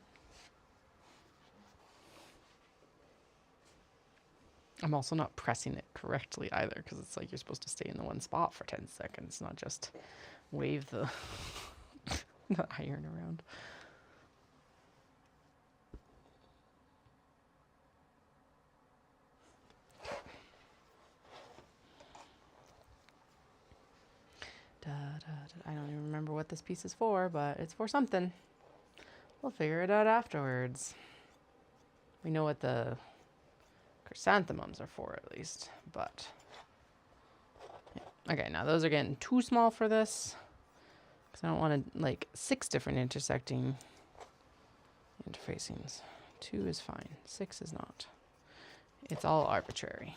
I'm also not pressing it correctly either, because it's like you're supposed to stay in the one spot for 10 seconds, not just wave the, the iron around. I don't even remember what this piece is for, but it's for something. We'll figure it out afterwards. We know what the chrysanthemums are for at least, but yeah. Okay, now those are getting too small for this because I don't want to like 6 different intersecting interfacings. 2 is fine, 6 is not. It's all arbitrary.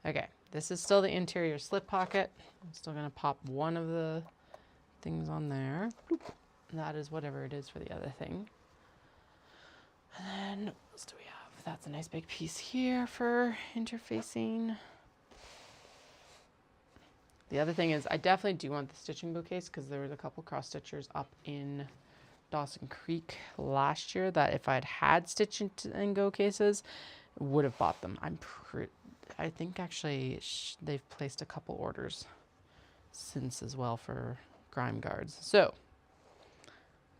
Okay, this is still the interior slip pocket. I'm still gonna pop one of the things on there. That is whatever it is for the other thing. And then what else do we have? That's a nice big piece here for interfacing. The other thing is I definitely do want the stitching book case because there was a couple cross stitchers up in Dawson Creek last year that if I'd had stitch and go cases, would have bought them. I think actually they've placed a couple orders since as well for grime guards. So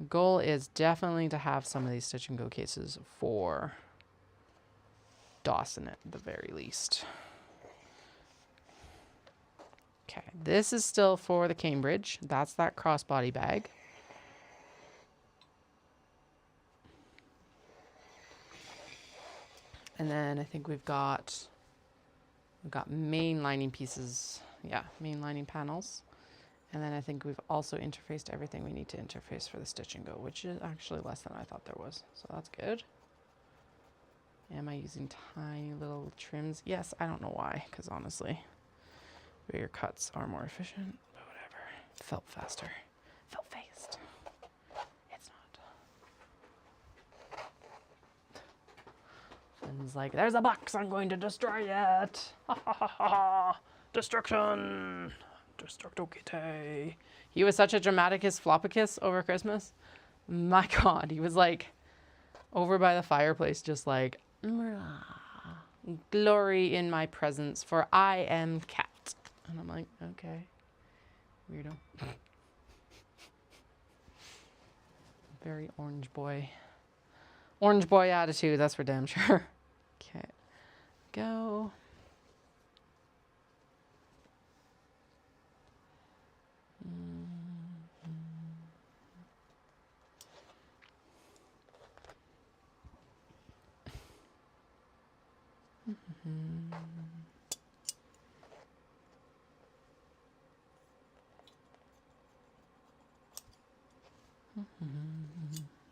goal is definitely to have some of these stitch and go cases for Dawson at the very least. Okay, this is still for the Cambridge. That's that crossbody bag. And then I think we've got main lining pieces. Yeah, main lining panels. And then I think we've also interfaced everything we need to interface for the stitch and go, which is actually less than I thought there was. So that's good. Am I using tiny little trims? Yes, I don't know why, because honestly, bigger cuts are more efficient, but whatever. Felt faster. Felt fast. It's not. Finn's like, there's a box, I'm going to destroy it. Ha ha ha ha. Destruction. Destructokite. He was such a dramaticus floppicus over Christmas. My God, he was like over by the fireplace, just like, glory in my presence, for I am cat. And I'm like, okay, weirdo. Very orange boy. Orange boy attitude, that's for damn sure. Okay, go.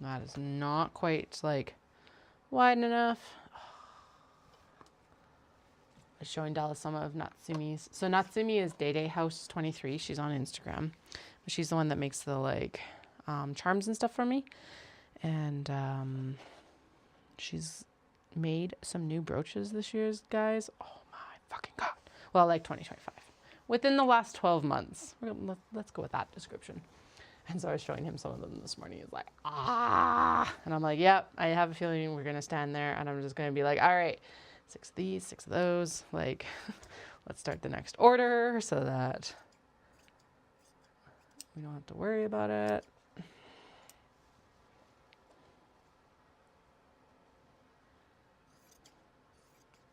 That is not quite like wide enough. I'm showing Della some of Natsumi's. So Natsumi is Day Day House 23. She's on Instagram. But she's the one that makes the like charms and stuff for me. And she's made some new brooches this year, guys. Oh my fucking God. Well, like 2025. within the last 12 months. Let's go with that description. And so I was showing him some of them this morning. He's like, ah. And I'm like, yep, I have a feeling we're going to stand there. And I'm just going to be like, all right, 6 of these, 6 of those. Like, let's start the next order so that we don't have to worry about it.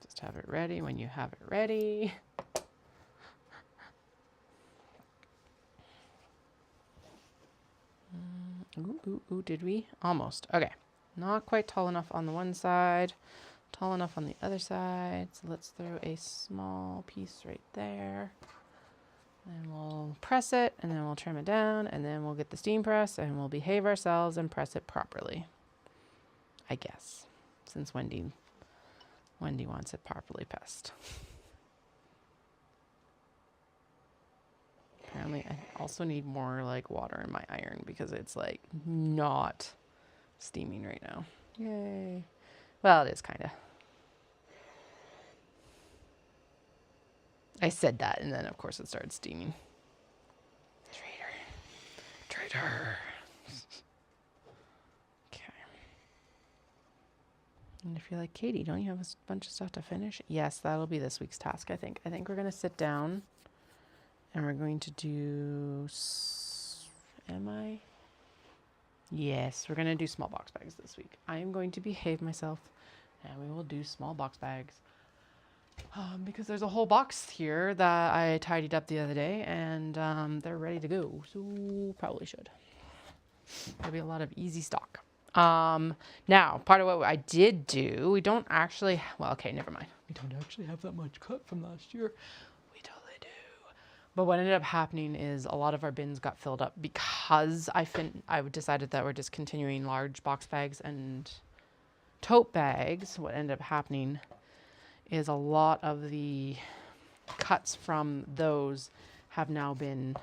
Just have it ready when you have it ready. Ooh, did we? Almost. Okay. Not quite tall enough on the one side, tall enough on the other side. So let's throw a small piece right there. And we'll press it, and then we'll trim it down, and then we'll get the steam press, and we'll behave ourselves and press it properly. I guess, since Wendy wants it properly pressed. Apparently, I also need more like water in my iron because it's like not steaming right now. Yay. Well, it is kind of. I said that, and then of course it started steaming. Traitor. Okay. And if you're like, Katie, don't you have a bunch of stuff to finish? Yes, that'll be this week's task, I think. I think we're going to sit down and we're going to do... Am I? Yes, we're going to do small box bags this week. I am going to behave myself, and we will do small box bags. Because there's a whole box here that I tidied up the other day, and they're ready to go. So probably should. There'll be a lot of easy stock. Now, part of what I did do, we don't actually, well, okay, never mind. We don't actually have that much cut from last year. We totally do. But what ended up happening is a lot of our bins got filled up because I decided that we're discontinuing large box bags and tote bags. What ended up happening is a lot of the cuts from those have now been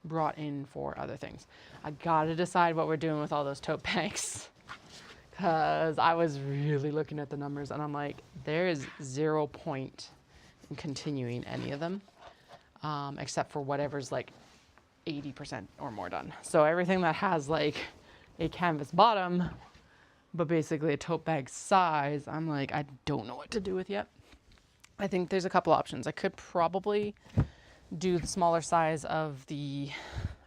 brought in for other things. I gotta decide what we're doing with all those tote bags because I was really looking at the numbers and I'm like, there is 0 point in continuing any of them except for whatever's like 80% or more done. So everything that has like a canvas bottom but basically a tote bag size, I'm like, I don't know what to do with yet. I think there's a couple options. I could probably do the smaller size of the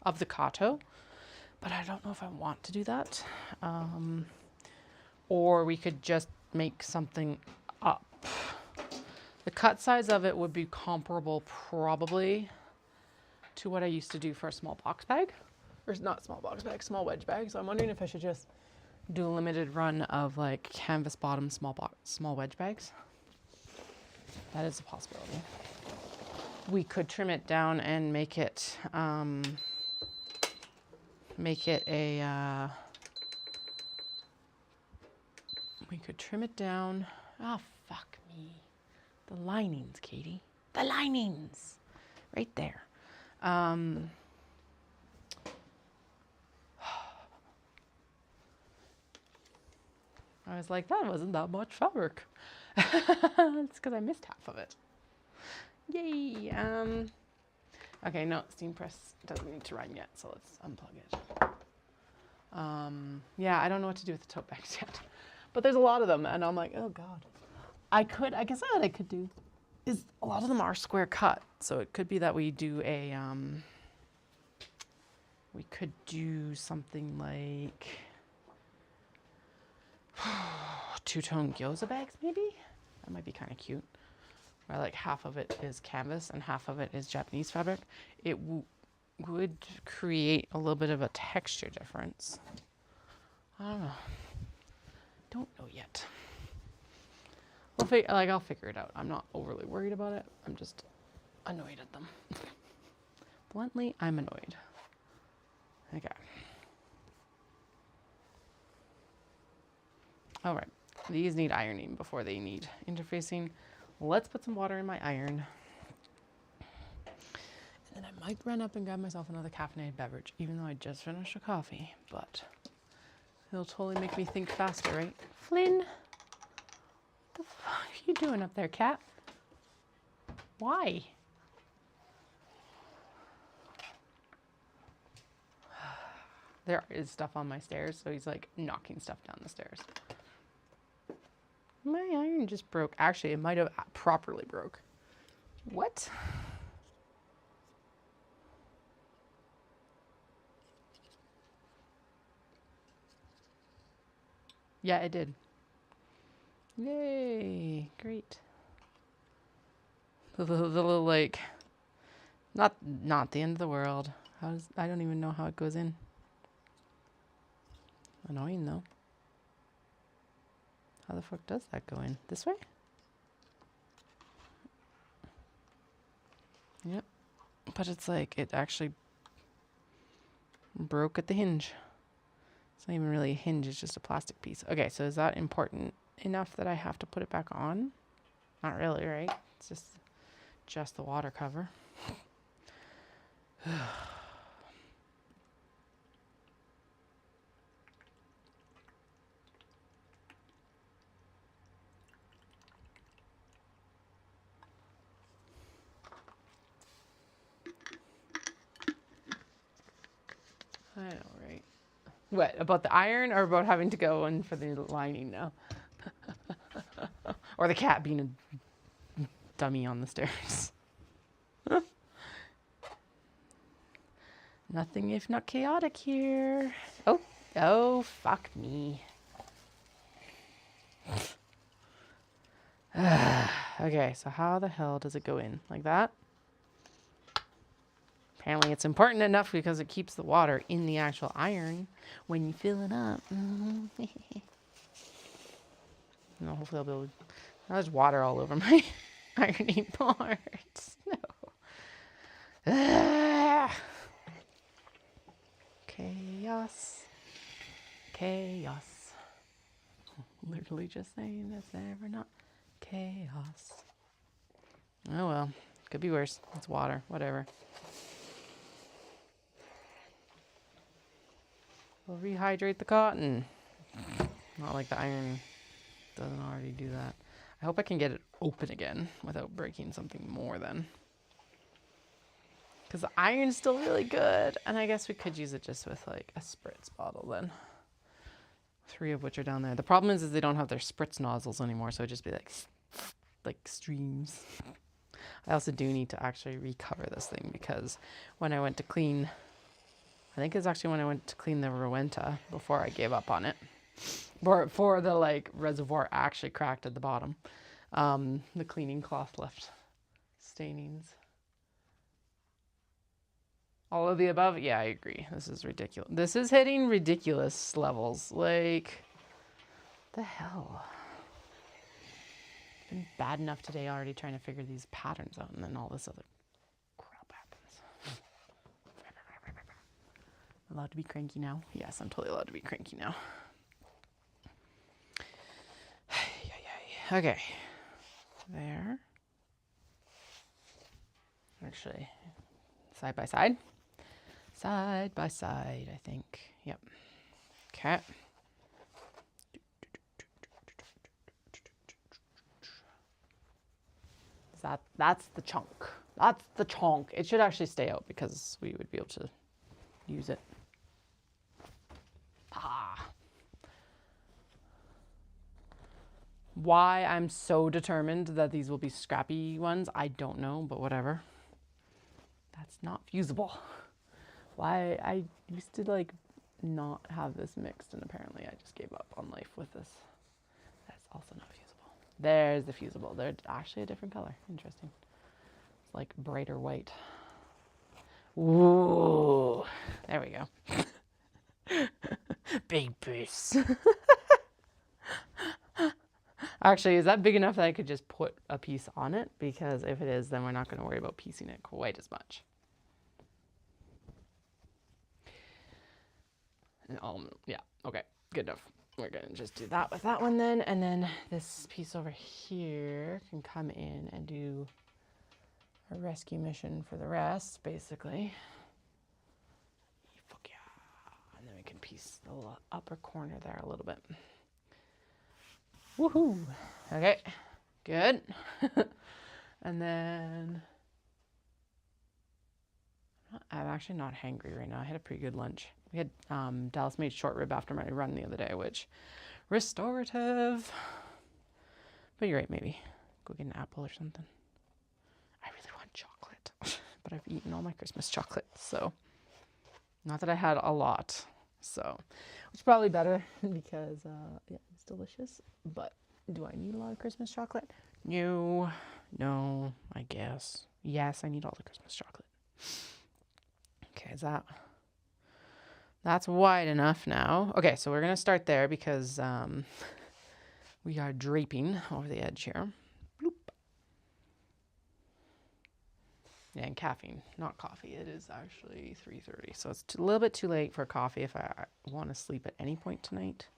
Kato, but I don't know if I want to do that. Or we could just make something up. The cut size of it would be comparable probably to what I used to do for a small box bag. Or not small box bag, small wedge bag. So I'm wondering if I should just do a limited run of like canvas bottom small wedge bags. That is a possibility. We could trim it down and make it a we could trim it down. Oh, fuck me. The linings, Katie. The linings. Right there. I was like, that wasn't that much fabric. It's because I missed half of it. Yay. Okay, no, steam press doesn't need to run yet, so let's unplug it. Yeah, I don't know what to do with the tote bags yet. But there's a lot of them, and I'm like, oh God. I guess what I could do is a lot of them are square cut, so it could be that we do a, we could do something like two-tone gyoza bags, maybe? That might be kind of cute. Where like half of it is canvas and half of it is Japanese fabric. It would create a little bit of a texture difference. I don't know. Don't know yet. I'll figure it out. I'm not overly worried about it. I'm just annoyed at them. Bluntly, I'm annoyed. Okay. All right. These need ironing before they need interfacing. Let's put some water in my iron. And then I might run up and grab myself another caffeinated beverage, even though I just finished a coffee. But it'll totally make me think faster, right? Flynn, what the fuck are you doing up there, cat? Why? There is stuff on my stairs, so he's like knocking stuff down the stairs. My iron just broke. Actually, it might have properly broke. What? Yeah, it did. Yay! Great. The little like, not the end of the world. I don't even know how it goes in. Annoying though. How the fuck does that go in? This way? Yep. But it's like it actually broke at the hinge. It's not even really a hinge, it's just a plastic piece. Okay, so is that important enough that I have to put it back on? Not really, right? It's just the water cover. I know, right? What, about the iron or about having to go in for the lining now? Or the cat being a dummy on the stairs? Nothing if not chaotic here. Oh, fuck me. Okay, so how the hell does it go in? Like that? Apparently it's important enough because it keeps the water in the actual iron when you fill it up. No, hopefully I'll be able to... Now there's water all over my ironing boards. No. Chaos. Chaos. Literally just saying that's never not chaos. Oh well. Could be worse. It's water. Whatever. We'll rehydrate the cotton. Not like the iron doesn't already do that. I hope I can get it open again without breaking something more then. Because the iron's still really good. And I guess we could use it just with like a spritz bottle then. 3 of which are down there. The problem is they don't have their spritz nozzles anymore. So it'd just be like streams. I also do need to actually recover this thing because when I went to clean... I think it's actually when I went to clean the Rowenta before I gave up on it. Before the like reservoir actually cracked at the bottom. The cleaning cloth left stainings. All of the above? Yeah, I agree. This is ridiculous. This is hitting ridiculous levels. Like, the hell? It's been bad enough today already trying to figure these patterns out and then all this other crap happens. Allowed to be cranky now? Yes, I'm totally allowed to be cranky now. Okay. There. Actually, side by side. Side by side, I think. Yep. Okay. That's the chunk. That's the chunk. It should actually stay out because we would be able to use it. Why I'm so determined that these will be scrappy ones, I don't know, but whatever. That's not fusible. Why I used to like not have this mixed and apparently I just gave up on life with this. That's also not fusible. There's the fusible. They're actually a different color. Interesting. It's like brighter white. Ooh, there we go. Big piece. Actually, is that big enough that I could just put a piece on it? Because if it is, then we're not going to worry about piecing it quite as much. Yeah, okay, good enough. We're going to just do that with that one then. And then this piece over here can come in and do a rescue mission for the rest, basically. Fuck yeah. And then we can piece the little upper corner there a little bit. Woohoo! Okay, good. And then I'm actually not hangry right now. I had a pretty good lunch. We had Dallas made short rib after my run the other day, which restorative. But you're right, maybe go get an apple or something. I really want chocolate, but I've eaten all my Christmas chocolate, so not that I had a lot. So, which is probably better because yeah, it's delicious. But do I need a lot of Christmas chocolate? No, I guess. Yes, I need all the Christmas chocolate. Okay, that's wide enough now. Okay, so we're gonna start there because we are draping over the edge here. Bloop. Yeah, and caffeine, not coffee. It is actually 3:30, so it's a little bit too late for coffee if I want to sleep at any point tonight.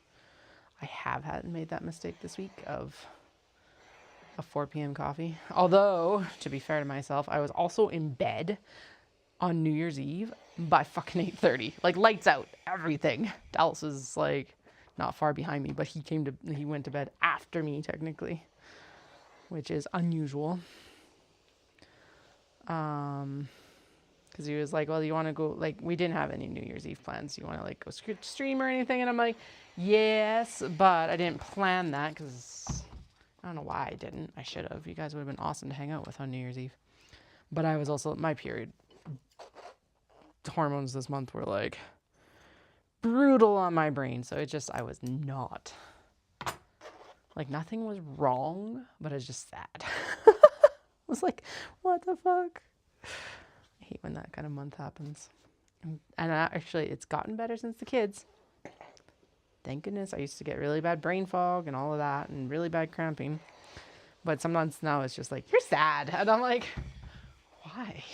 I have made that mistake this week of a 4 p.m. coffee. Although, to be fair to myself, I was also in bed on New Year's Eve by fucking 8:30. Like, lights out, everything. Dallas was like not far behind me, but he went to bed after me technically, which is unusual. Because he was like, well, you want to go, like, we didn't have any New Year's Eve plans. You want to, like, go stream or anything? And I'm like, yes, but I didn't plan that because I don't know why I didn't. I should have. You guys would have been awesome to hang out with on New Year's Eve. But I was also, my period hormones this month were, like, brutal on my brain. So I was not, like, nothing was wrong, but I was just sad. I was like, what the fuck? I hate when that kind of month happens. And actually, it's gotten better since the kids. Thank goodness. I used to get really bad brain fog and all of that and really bad cramping. But some months now it's just like, you're sad. And I'm like, why?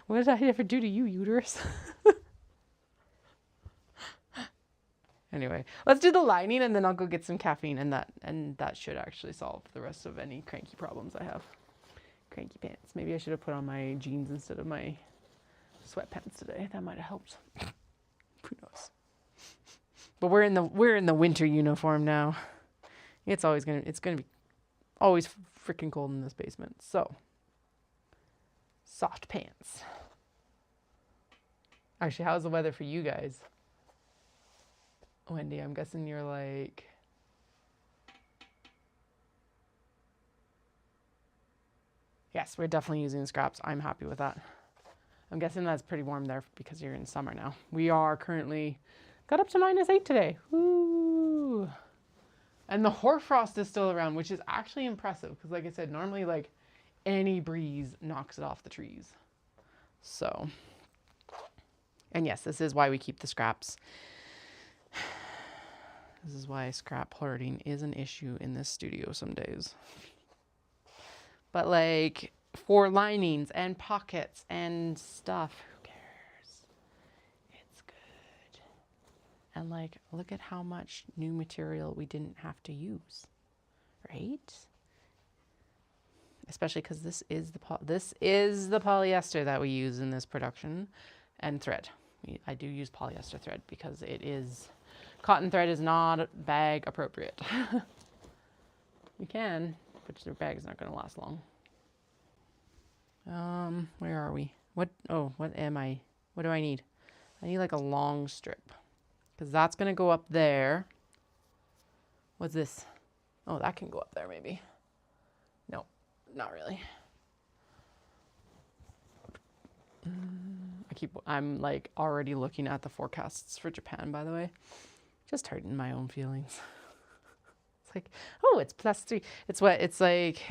What did I ever do to you, uterus? Anyway, let's do the lining and then I'll go get some caffeine and that should actually solve the rest of any cranky problems I have. Cranky pants. Maybe I should have put on my jeans instead of my sweatpants today. That might have helped. Who knows? But we're in the winter uniform now. It's gonna be always freaking cold in this basement. So soft pants. Actually, how's the weather for you guys? Wendy, I'm guessing you're like, yes, we're definitely using scraps. I'm happy with that. I'm guessing that's pretty warm there because you're in summer now. We are currently got up to -8 today. Woo! And the hoarfrost is still around, which is actually impressive because, like I said, normally like any breeze knocks it off the trees. So, and yes, this is why we keep the scraps. This is why scrap hoarding is an issue in this studio some days. But like for linings and pockets and stuff, who cares? It's good. And like, look at how much new material we didn't have to use, right? Especially because this is the polyester that we use in this production, and thread. I do use polyester thread because it is. Cotton thread is not bag appropriate. You can, but your bag is not going to last long. Where are we? What am I? What do I need? I need like a long strip because that's going to go up there. What's this? Oh, that can go up there maybe. No, not really. I'm like already looking at the forecasts for Japan, by the way. Just hurting my own feelings. It's like, oh, it's +3. It's like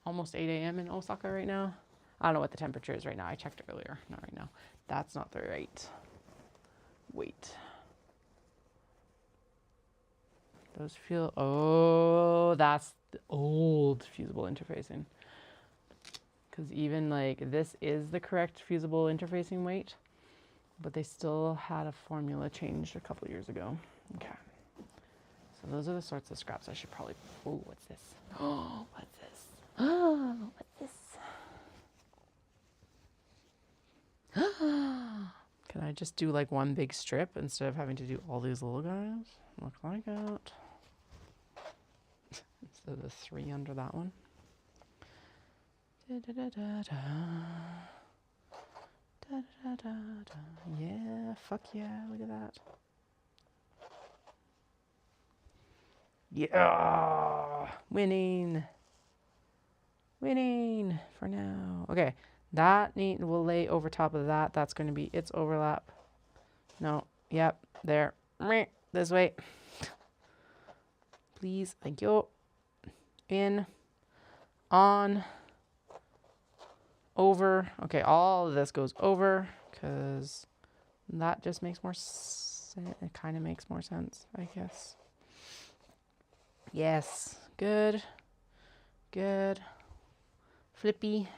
almost 8 a.m. in Osaka right now. I don't know what the temperature is right now. I checked earlier. Not right now. That's not the right weight. Those feel, oh, that's the old fusible interfacing. Because even like this is the correct fusible interfacing weight. But they still had a formula changed a couple years ago. Okay. So those are the sorts of scraps I should probably... Oh, what's this? Oh, what's this? Oh, what's this? Can I just do like one big strip instead of having to do all these little guys? Look like it. Instead of the 3 under that one. Da, da, da, da, da. Da, da, da, da. Yeah, fuck yeah, look at that. Yeah, winning. Winning for now. Okay, that will lay over top of that. That's going to be its overlap. No, yep, there. This way. Please, thank you. In, on, over. Okay, all of this goes over because that just makes more sense. It kind of makes more sense, I guess. Yes, good, good. Flippy,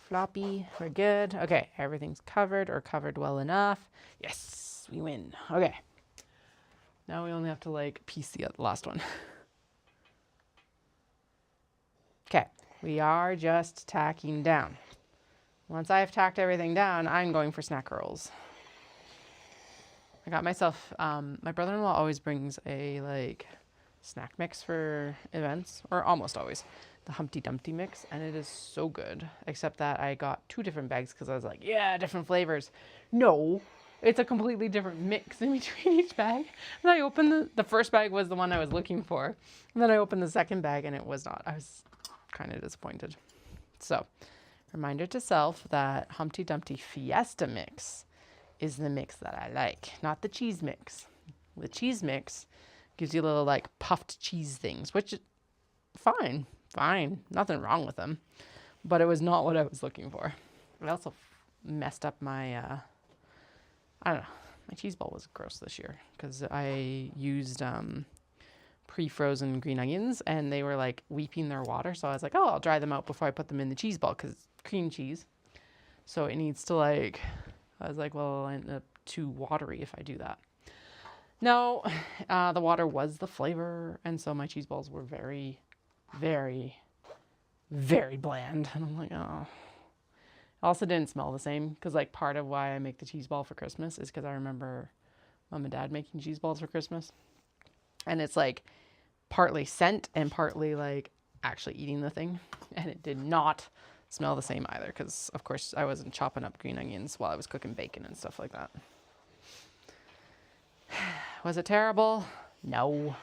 floppy, we're good. Okay, everything's covered or covered well enough. Yes, we win. Okay. Now we only have to like piece the last one. Okay, we are just tacking down. Once I've tacked everything down, I'm going for snack rolls. I got myself, my brother-in-law always brings a like snack mix for events, or almost always, the Humpty Dumpty mix, and it is so good, except that I got 2 different bags because I was like, yeah, different flavors. No, it's a completely different mix in between each bag. And I opened the first bag was the one I was looking for, and then I opened the second bag and it was not. I was kind of disappointed. So, reminder to self that Humpty Dumpty Fiesta mix is the mix that I like, not the cheese mix. The cheese mix gives you little like puffed cheese things, which fine, nothing wrong with them, but it was not what I was looking for. It also messed up my, I don't know, my cheese ball was gross this year because I used pre-frozen green onions and they were like weeping their water. So I was like, oh, I'll dry them out before I put them in the cheese ball because it's cream cheese. So it needs to like, I was like, well, I'll end up too watery if I do that. No, the water was the flavor. And so my cheese balls were very, very, very bland. And I'm like, oh. It also didn't smell the same because like part of why I make the cheese ball for Christmas is because I remember Mom and Dad making cheese balls for Christmas. And it's like partly scent and partly like actually eating the thing. And it did not smell the same either because of course I wasn't chopping up green onions while I was cooking bacon and stuff like that. Was it terrible? No.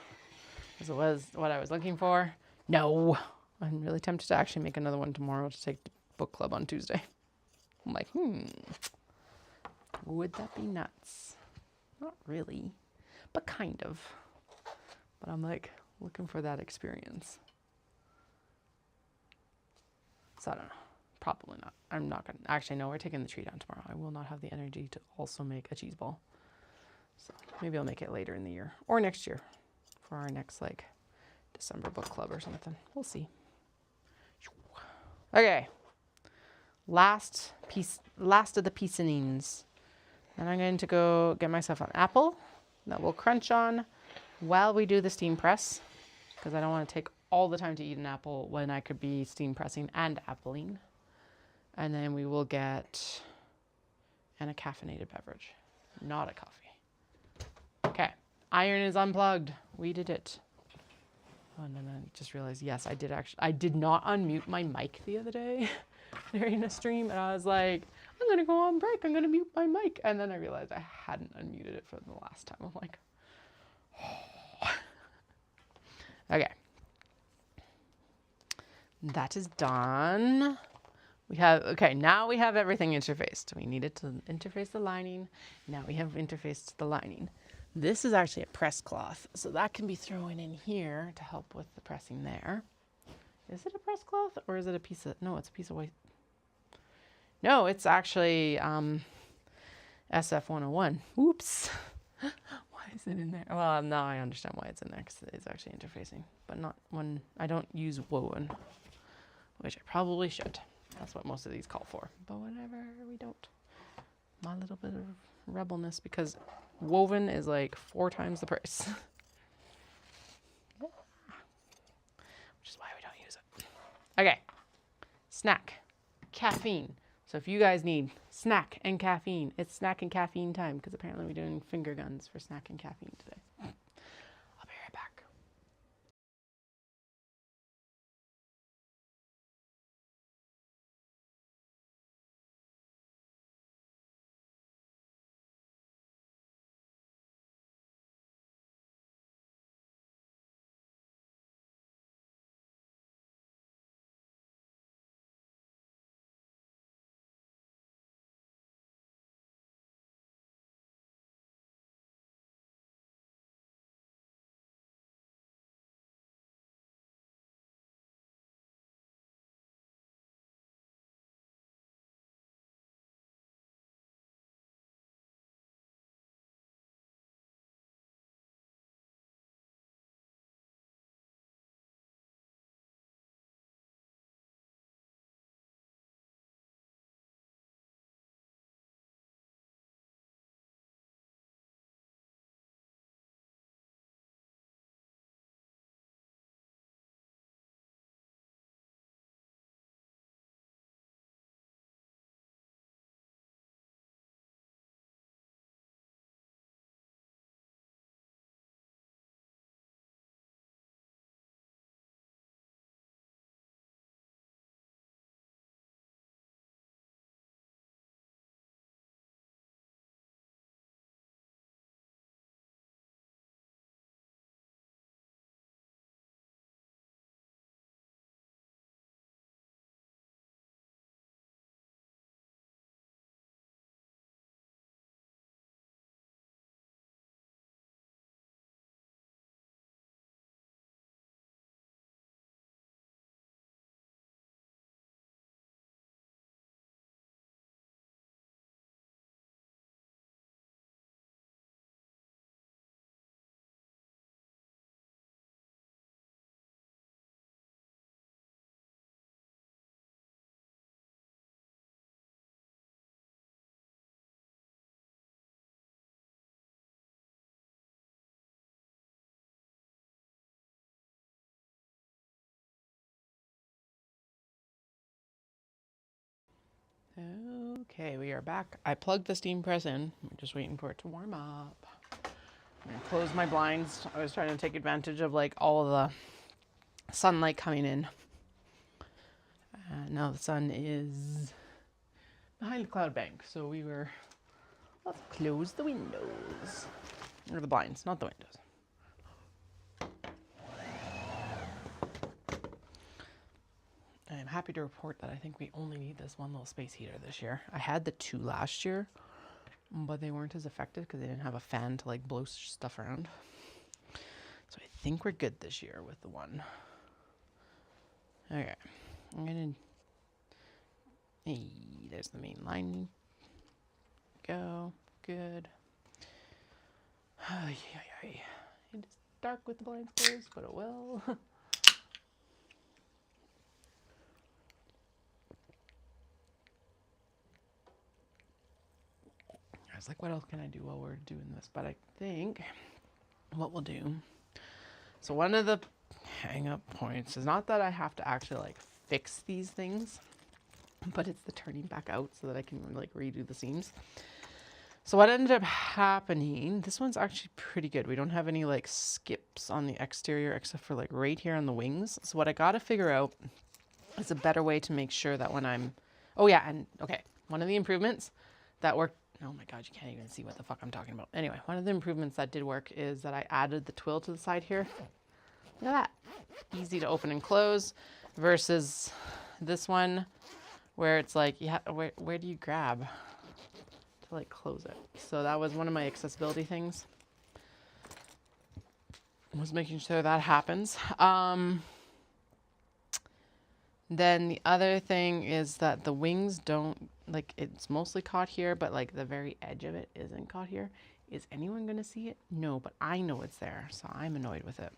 Was it what I was looking for? No. I'm really tempted to actually make another one tomorrow to take to book club on Tuesday. I'm like, would that be nuts? Not really, but kind of. But I'm like looking for that experience. So I don't know. Probably not. I'm not going to. Actually, no, we're taking the tree down tomorrow. I will not have the energy to also make a cheese ball. So maybe I'll make it later in the year or next year for our next like December book club or something. We'll see. Okay. Last of the piecings. Then I'm going to go get myself an apple that we'll crunch on while we do the steam press because I don't want to take all the time to eat an apple when I could be steam pressing and appling. And then we will get a caffeinated beverage, not a coffee. Okay, iron is unplugged. We did it. Oh, and then I just realized, yes, I did not unmute my mic the other day during a stream. And I was like, I'm going to go on break. I'm going to mute my mic. And then I realized I hadn't unmuted it for the last time. I'm like, oh. Okay. That is done. Now we have everything interfaced. We needed to interface the lining. Now we have interfaced the lining. This is actually a press cloth, so that can be thrown in here to help with the pressing there. Is it a press cloth or is it a piece of, no, it's a piece of white. No, it's actually SF101. Oops. Why is it in there? Well, now I understand why it's in there because it's actually interfacing, but not when I don't use woven, which I probably should. That's what most of these call for, but whatever, we don't. My little bit of rebelness because woven is like 4 times the price. Which is why we don't use it. Okay. Snack. Caffeine. So if you guys need snack and caffeine, it's snack and caffeine time because apparently we're doing finger guns for snack and caffeine today. Okay, we are back. I plugged the steam press in. I'm just waiting for it to warm up. I'm gonna close my blinds. I was trying to take advantage of like all of the sunlight coming in. Now the sun is behind the cloud bank, so we were. Let's close the windows. Or the blinds, not the windows. I am happy to report that I think we only need this one little space heater this year. I had the 2 last year, but they weren't as effective because they didn't have a fan to like blow stuff around. So I think we're good this year with the 1. Okay, I'm gonna. Hey, there's the main line. Go, good. It is dark with the blinds closed, but it will. I was like, what else can I do while we're doing this? But I think what we'll do. So one of the hang up points is not that I have to actually like fix these things, but it's the turning back out so that I can like redo the seams. So what ended up happening, this one's actually pretty good. We don't have any like skips on the exterior except for like right here on the wings. So what I got to figure out is a better way to make sure that when I'm, oh yeah, and okay, one of the improvements that worked, oh my God, you can't even see what the fuck I'm talking about. Anyway, one of the improvements that did work is that I added the twill to the side here. Look at that, easy to open and close versus this one where it's like, yeah, where do you grab to like close it? So that was one of my accessibility things, was making sure that happens. Then the other thing is that the wings don't, like it's mostly caught here, but like the very edge of it isn't caught here. Is anyone gonna see it? No, but I know it's there, so I'm annoyed with it.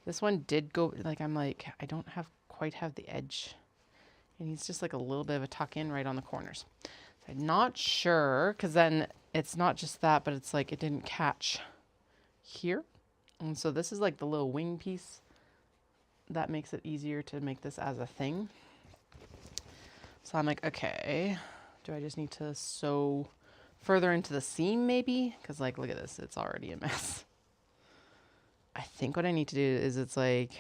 This one did go, like I'm like, I don't quite have the edge. It needs just like a little bit of a tuck in right on the corners. So I'm not sure, because then it's not just that, but it's like it didn't catch here. And so this is like the little wing piece that makes it easier to make this as a thing. So I'm like, okay, do I just need to sew further into the seam maybe? Because like, look at this, it's already a mess. I think what I need to do is it's like,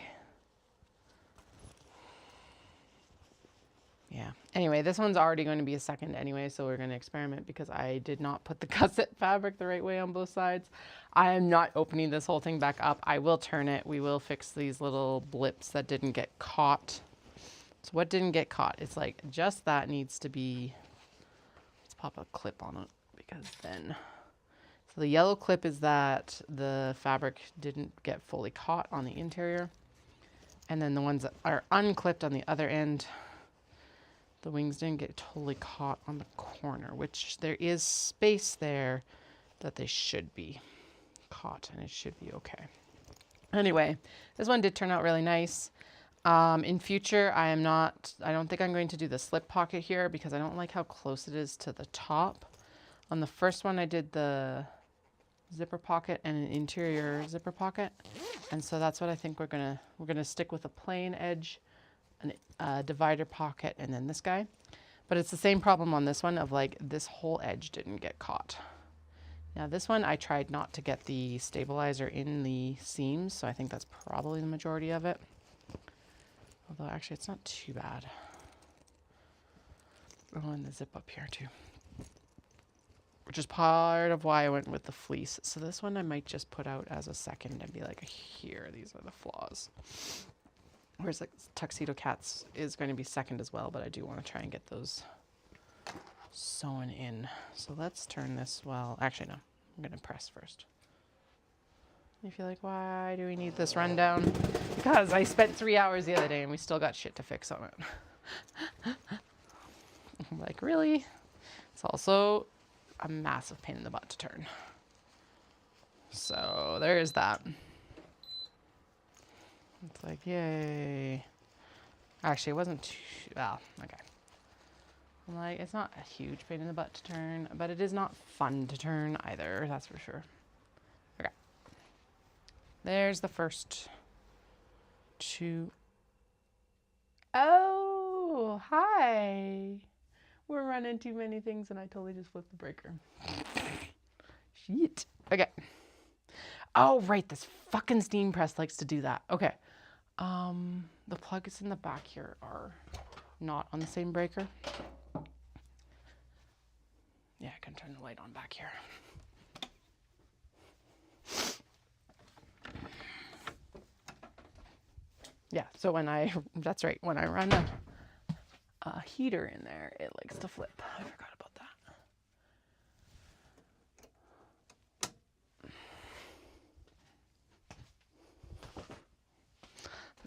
yeah. Anyway, this one's already going to be a second anyway, so we're going to experiment because I did not put the gusset fabric the right way on both sides. I am not opening this whole thing back up. I will turn it. We will fix these little blips that didn't get caught. So what didn't get caught? It's like just that needs to be, let's pop a clip on it because then, so the yellow clip is that the fabric didn't get fully caught on the interior. And then the ones that are unclipped on the other end, the wings didn't get totally caught on the corner, which there is space there that they should be caught and it should be okay. Anyway, this one did turn out really nice. In future, I don't think I'm going to do the slip pocket here because I don't like how close it is to the top. On the first one, I did the zipper pocket and an interior zipper pocket. And so that's what I think we're gonna stick with a plain edge, a divider pocket, and then this guy. But it's the same problem on this one of like this whole edge didn't get caught. Now this one I tried not to get the stabilizer in the seams, so I think that's probably the majority of it. Although actually it's not too bad. Oh, and the zip up here too. Which is part of why I went with the fleece. So this one I might just put out as a second and be like, here, these are the flaws. Whereas like Tuxedo Cats is going to be second as well, but I do want to try and get those sewn in. So let's turn this, well, actually no, I'm going to press first. If you're like, why do we need this rundown? Because I spent 3 hours the other day and we still got shit to fix on it. I'm like, really? It's also a massive pain in the butt to turn. So there is that. It's like, yay. Actually, it wasn't too, well, okay. I'm like, it's not a huge pain in the butt to turn, but it is not fun to turn either, that's for sure. Okay. There's the first 2. Oh, hi. We're running too many things and I totally just flipped the breaker. Shit. Okay. Oh, right. This fucking steam press likes to do that. Okay. The plugs in the back here are not on the same breaker. Yeah, I can turn the light on back here. Yeah, so that's right, when I run a heater in there, it likes to flip. I forgot about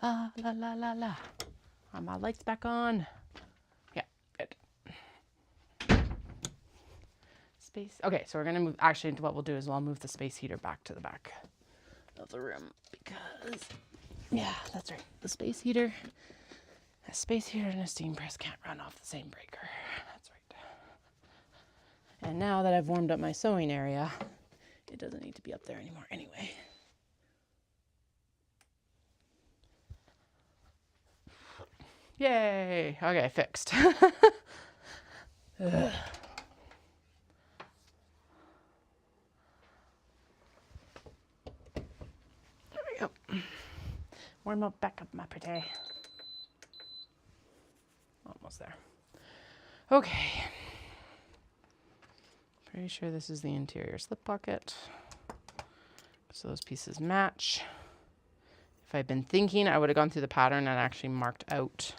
that. La, la, la, la, la. Are my lights back on? Yeah, good. Space. Okay, so we're gonna move, actually what we'll do is I'll move the space heater back to the back of the room because, yeah, that's right. The space heater, a space heater and a steam press can't run off the same breaker. That's right. And now that I've warmed up my sewing area, it doesn't need to be up there anymore anyway. Yay! Okay, fixed. There we go. Warm up, back up my pretty. Almost there. Okay. Pretty sure this is the interior slip pocket. So those pieces match. If I'd been thinking, I would have gone through the pattern and actually marked out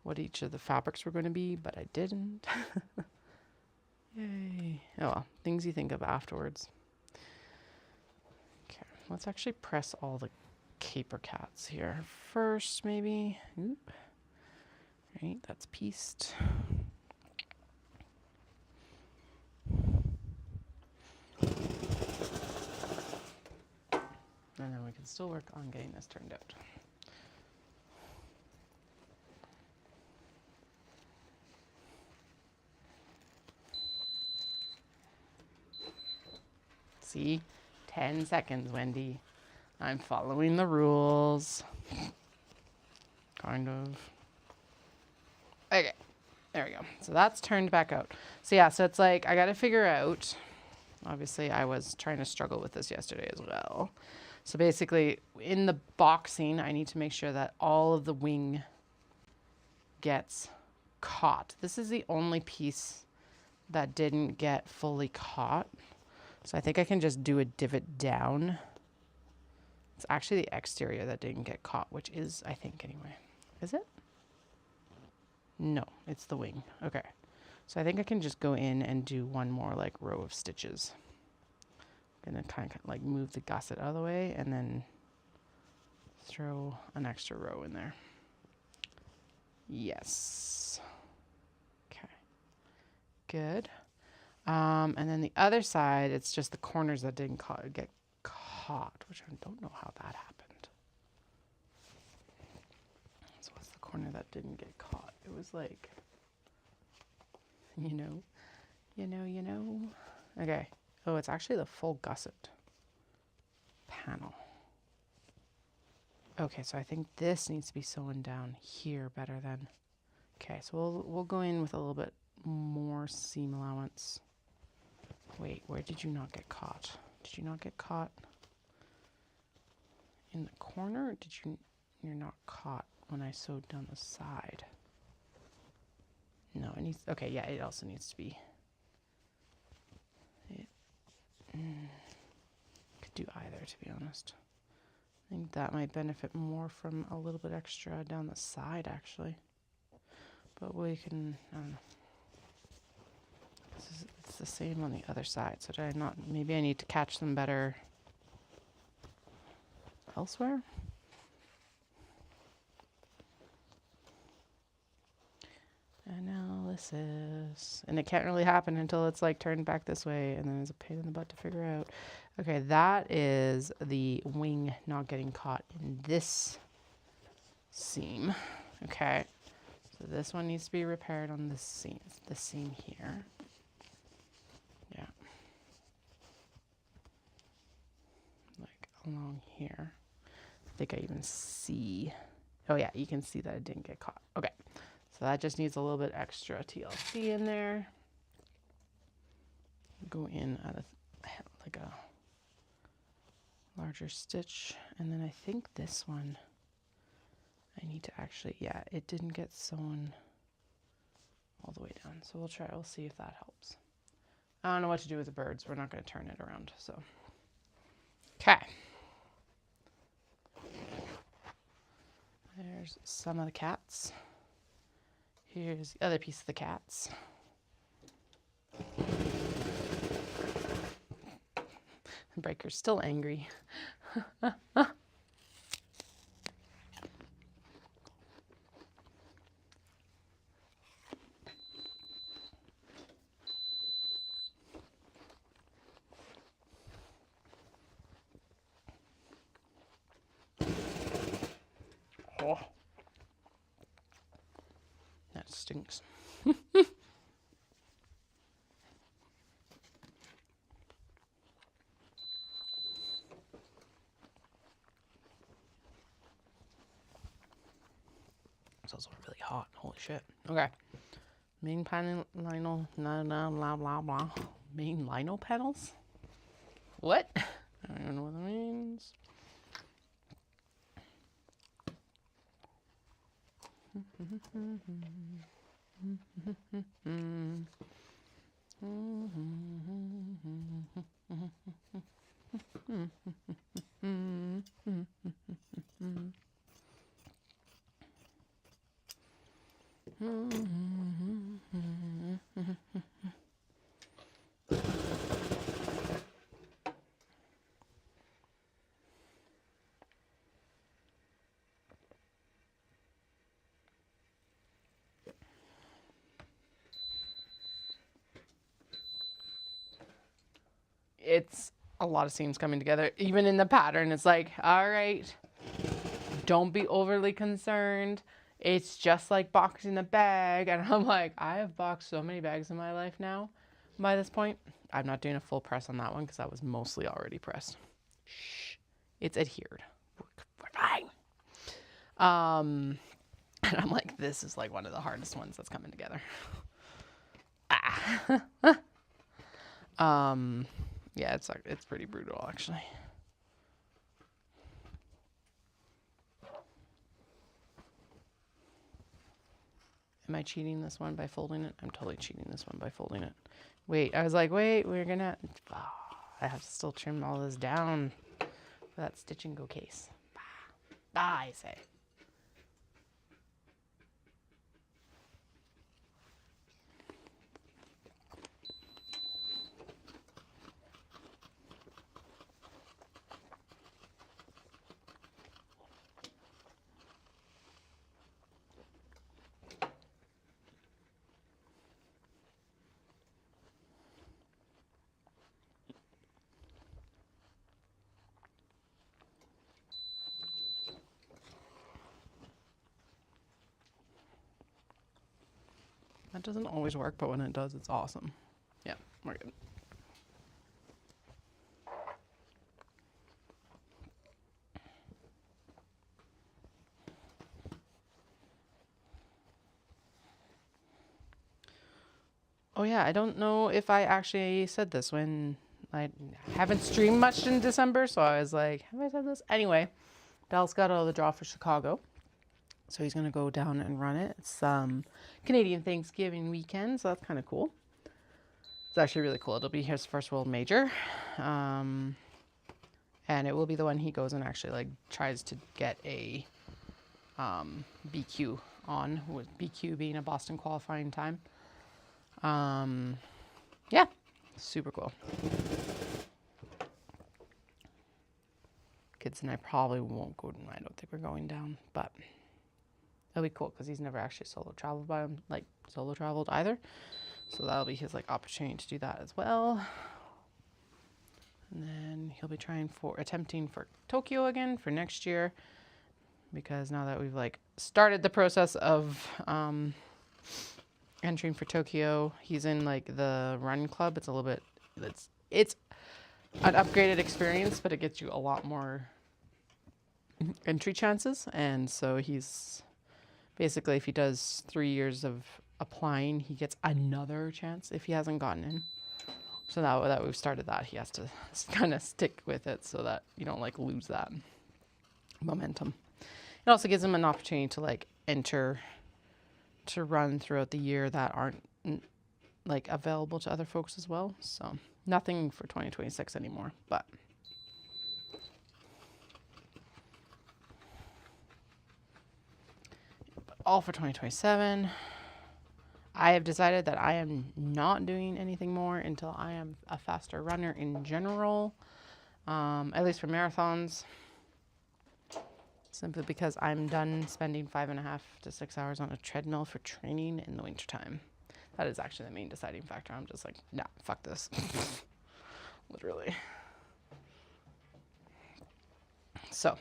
what each of the fabrics were going to be, but I didn't. Yay. Oh well, things you think of afterwards. Okay, let's actually press all the caper cats here first, maybe. Oop. Right, that's pieced. And then we can still work on getting this turned out. See? 10 seconds, Wendy. I'm following the rules. Kind of. Okay. There we go. So that's turned back out. So yeah, so it's like I got to figure out. Obviously, I was trying to struggle with this yesterday as well. So basically, in the boxing, I need to make sure that all of the wing gets caught. This is the only piece that didn't get fully caught. So I think I can just do a divot down. It's actually the exterior that didn't get caught, which is, I think anyway. Is it? No, it's the wing. Okay. So I think I can just go in and do one more like row of stitches. I'm gonna kind of like move the gusset out of the way and then throw an extra row in there. Yes. Okay. Good. And then the other side, it's just the corners that didn't get caught, which I don't know how that happened. So what's the corner that didn't get caught? It was like, you know. Okay. Oh, it's actually the full gusset panel. Okay, so I think this needs to be sewn down here better than. Okay, so we'll go in with a little bit more seam allowance. Wait, where did you not get caught? Did you not get caught in the corner? Or you're not caught when I sewed down the side? No, it needs, okay, yeah, it also needs to be. Could do either, to be honest. I think that might benefit more from a little bit extra down the side, actually. But we can, I don't know. It's the same on the other side, so did I not, maybe I need to catch them better elsewhere? Analysis. And it can't really happen until it's like turned back this way, and then it's a pain in the butt to figure out. Okay, that is the wing not getting caught in this seam. Okay, so this one needs to be repaired on this seam here. Yeah. Like along here. I think I even see Oh yeah, you can see that it didn't get caught. Okay, so that just needs a little bit extra TLC in there. Go in at like a larger stitch, and then I think this one I need to actually, yeah, it didn't get sewn all the way down, so we'll see if that helps. I don't know what to do with the birds. We're not going to turn it around, so. Okay. There's some of the cats. Here's the other piece of the cats. Breaker's still angry. Oh, that stinks. It's also really hot. Holy shit. Okay. Main panel, lino, blah, blah, blah, blah. Main lino panels? What? I don't even know what that means. It's a lot of seams coming together. Even in the pattern, it's like, all right, don't be overly concerned. It's just like boxing a bag. And I'm like, I have boxed so many bags in my life now by this point. I'm not doing a full press on that one because that was mostly already pressed. Shh. It's adhered. We're fine. And I'm like, this is like one of the hardest ones that's coming together. Yeah, it's pretty brutal actually. Am I cheating this one by folding it? I'm totally cheating this one by folding it. Wait, I was like, wait, we're gonna, I have to still trim all this down for that stitch and go case. I say. That doesn't always work, but when it does, it's awesome. Yeah, we're good. Oh yeah, I don't know if I actually said this when I haven't streamed much in December, so I was like, have I said this? Anyway, Dallas got out of the draw for Chicago. So he's going to go down and run it. It's Canadian Thanksgiving weekend, so that's kind of cool. It's actually really cool. It'll be his first World Major. And it will be the one he goes and actually like tries to get a BQ on, with BQ being a Boston qualifying time. Yeah, super cool. Kids and I probably won't go, I don't think we're going down, but it'll be cool because he's never actually solo traveled either. So that'll be his like opportunity to do that as well. And then he'll be attempting for Tokyo again for next year, because now that we've like started the process of entering for Tokyo, he's in like the run club. It's a little bit, it's an upgraded experience, but it gets you a lot more entry chances. And so he's basically, if he does 3 years of applying, he gets another chance if he hasn't gotten in. So now that we've started that, he has to kind of stick with it so that you don't like lose that momentum. It also gives him an opportunity to like enter to run throughout the year that aren't like available to other folks as well. So nothing for 2026 anymore, but all for 2027. I have decided that I am not doing anything more until I am a faster runner in general, at least for marathons. Simply because I'm done spending 5.5 to 6 hours on a treadmill for training in the wintertime. That is actually the main deciding factor. I'm just like, nah, fuck this. Literally. So,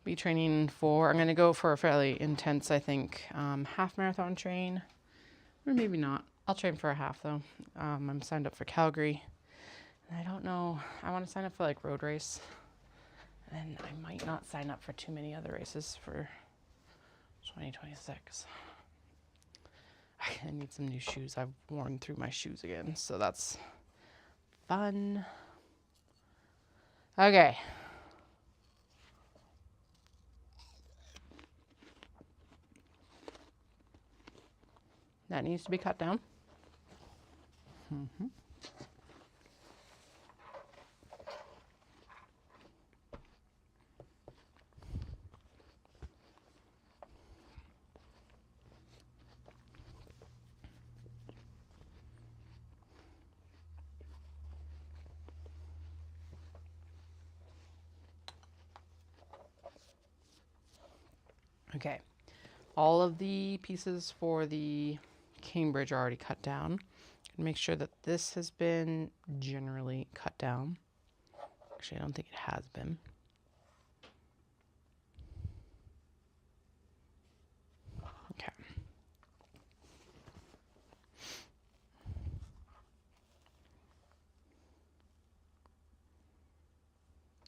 be training for, I'm going to go for a fairly intense, I think, half marathon train. Or maybe not. I'll train for a half though. I'm signed up for Calgary. And I don't know. I want to sign up for like road race. And I might not sign up for too many other races for 2026. I need some new shoes. I've worn through my shoes again, so that's fun. Okay. That needs to be cut down. Mm-hmm. Okay, all of the pieces for the Cambridge are already cut down. Make sure that this has been generally cut down. Actually, I don't think it has been. Okay.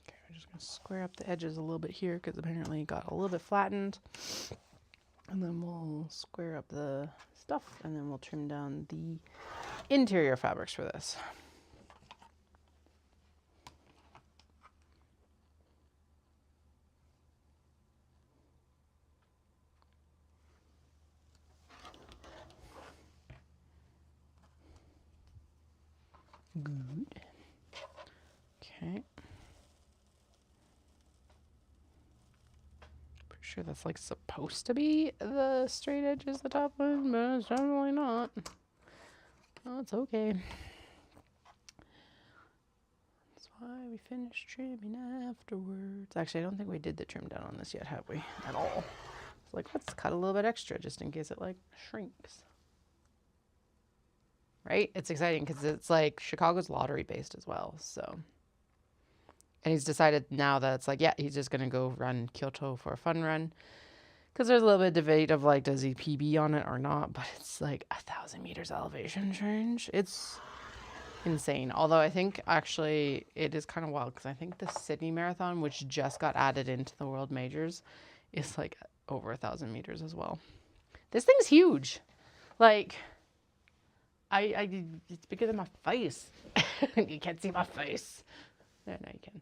Okay, we're just going to square up the edges a little bit here because apparently it got a little bit flattened. And then we'll square up the stuff and then we'll trim down the interior fabrics for this. Good. Okay. Pretty sure that's like supposed to be the straight edge is the top one, but it's definitely not. Oh, it's okay. That's why we finished trimming afterwards. Actually, I don't think we did the trim down on this yet, have we? At all. It's like, let's cut a little bit extra just in case it like shrinks. Right? It's exciting because it's like Chicago's lottery based as well. So, and he's decided now that it's like, yeah, he's just going to go run Kyoto for a fun run. Because there's a little bit of debate of like, does he PB on it or not? But it's like 1,000 meters elevation change. It's insane. Although I think actually it is kind of wild because I think the Sydney Marathon, which just got added into the World Majors, is like over 1,000 meters as well. This thing's huge. Like, it's bigger than my face. You can't see my face. Yeah, no, you can.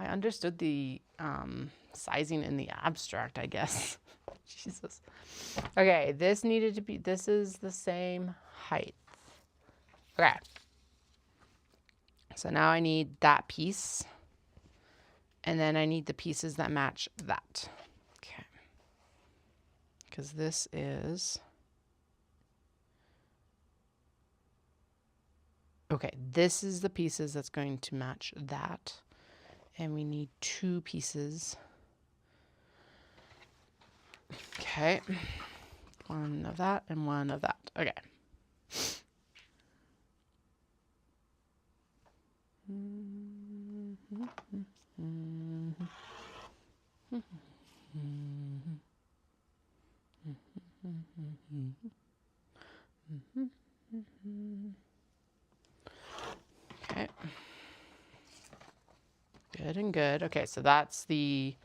I understood the sizing in the abstract, I guess. Jesus. Okay, this is the same height. Okay. So now I need that piece. And then I need the pieces that match that. Okay. Because this is... Okay, this is the pieces that's going to match that. And we need 2 pieces. Okay. 1 of that and 1 of that. Okay. Okay. Good and good. Okay, so that's this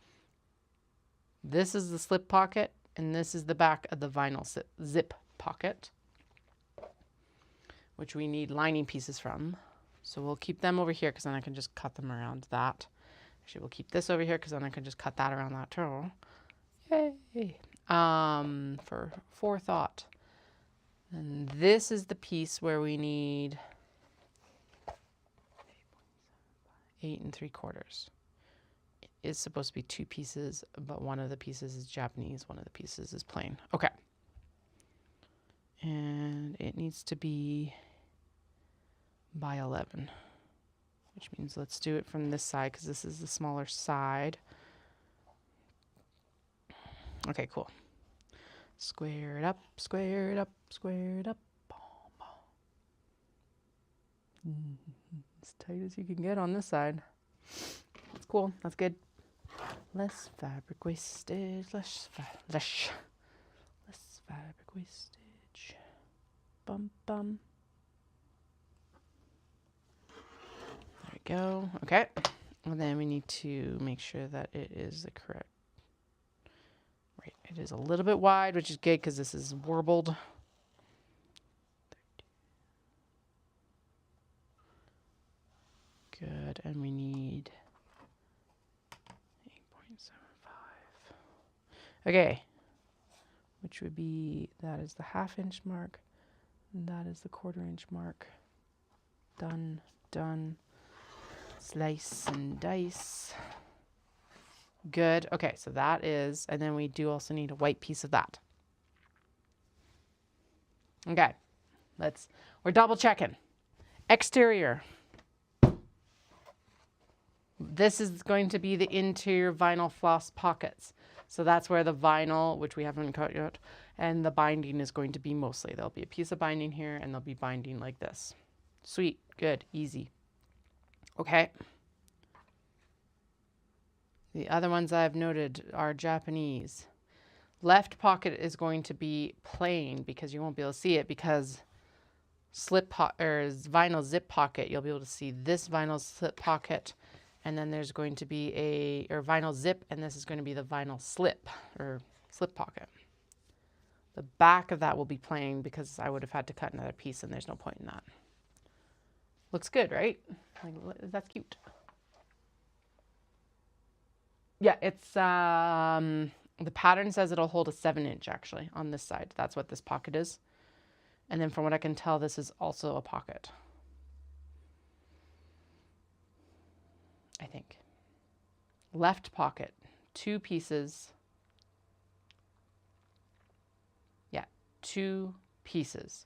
is the slip pocket, and this is the back of the vinyl zip pocket, which we need lining pieces from. So we'll keep them over here because then I can just cut them around that. Actually, we'll keep this over here because then I can just cut that around that too. Yay! For forethought. And this is the piece where we need 8 3/4. It is supposed to be 2 pieces, but one of the pieces is Japanese, one of the pieces is plain. Okay. And it needs to be by 11, which means let's do it from this side because this is the smaller side. Okay, cool. Square it up, square it up, square it up. As tight as you can get on this side. That's cool. That's good. Less fabric wastage. Less fabric wastage. Bum bum. There we go. Okay. And then we need to make sure that it is the correct. Right. It is a little bit wide, which is good because this is warbled. Good. And we need 8.75. Okay. Which would be, that is the 1/2 inch mark. And that is the 1/4 inch mark. Done. Done. Slice and dice. Good. Okay, so that is, and then we do also need a white piece of that. Okay, we're double checking. Exterior. This is going to be the interior vinyl floss pockets. So that's where the vinyl, which we haven't cut yet, and the binding is going to be mostly. There'll be a piece of binding here, and there'll be binding like this. Sweet. Good. Easy. Okay. The other ones I've noted are Japanese. Left pocket is going to be plain because you won't be able to see it because vinyl zip pocket, you'll be able to see this vinyl slip pocket, and then there's going to be a vinyl zip, and this is going to be the vinyl slip or slip pocket. The back of that will be plain because I would have had to cut another piece, and there's no point in that. Looks good, right? Like, that's cute. Yeah, it's, the pattern says it'll hold a 7 inch actually on this side. That's what this pocket is. And then from what I can tell, this is also a pocket. I think. Left pocket, 2 pieces. Yeah, 2 pieces.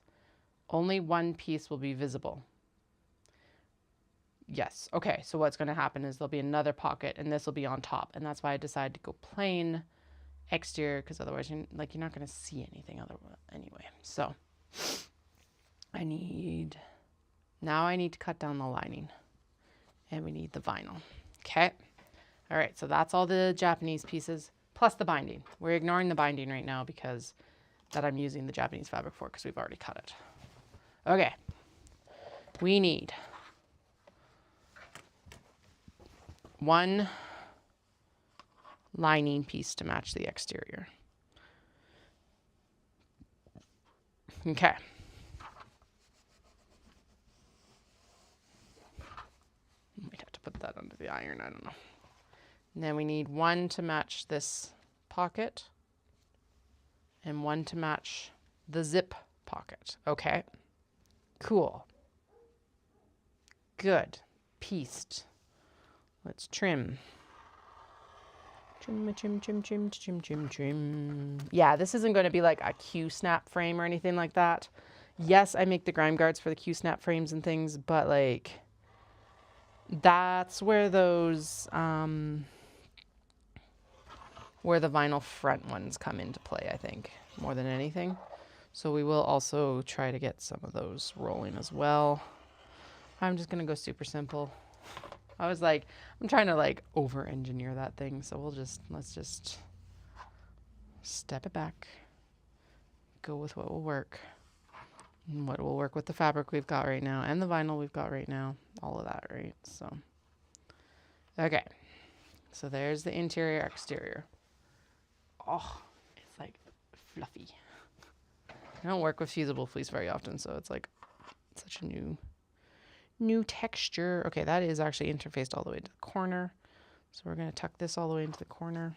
Only 1 piece will be visible. Yes. Okay. So what's going to happen is there'll be another pocket and this will be on top. And that's why I decided to go plain exterior because otherwise you're not going to see anything anyway. So now I need to cut down the lining and we need the vinyl. Okay. All right. So that's all the Japanese pieces plus the binding. We're ignoring the binding right now because that I'm using the Japanese fabric for because we've already cut it. Okay. We need 1 lining piece to match the exterior. Okay. Might have to put that under the iron, I don't know. And then we need 1 to match this pocket and 1 to match the zip pocket. Okay. Cool. Good. Pieced. Let's trim. Trim. Yeah, this isn't going to be like a Q-snap frame or anything like that. Yes, I make the grime guards for the Q-snap frames and things, but like that's where those where the vinyl front ones come into play, I think, more than anything. So we will also try to get some of those rolling as well. I'm just going to go super simple. I was like, I'm trying to like over-engineer that thing. So let's just step it back, go with what will work and what will work with the fabric we've got right now and the vinyl we've got right now, all of that, right? So, Okay. So there's the interior, exterior. Oh, it's like fluffy. I don't work with fusible fleece very often, so it's like such a new texture. Okay, that is actually interfaced all the way to the corner. So we're going to tuck this all the way into the corner.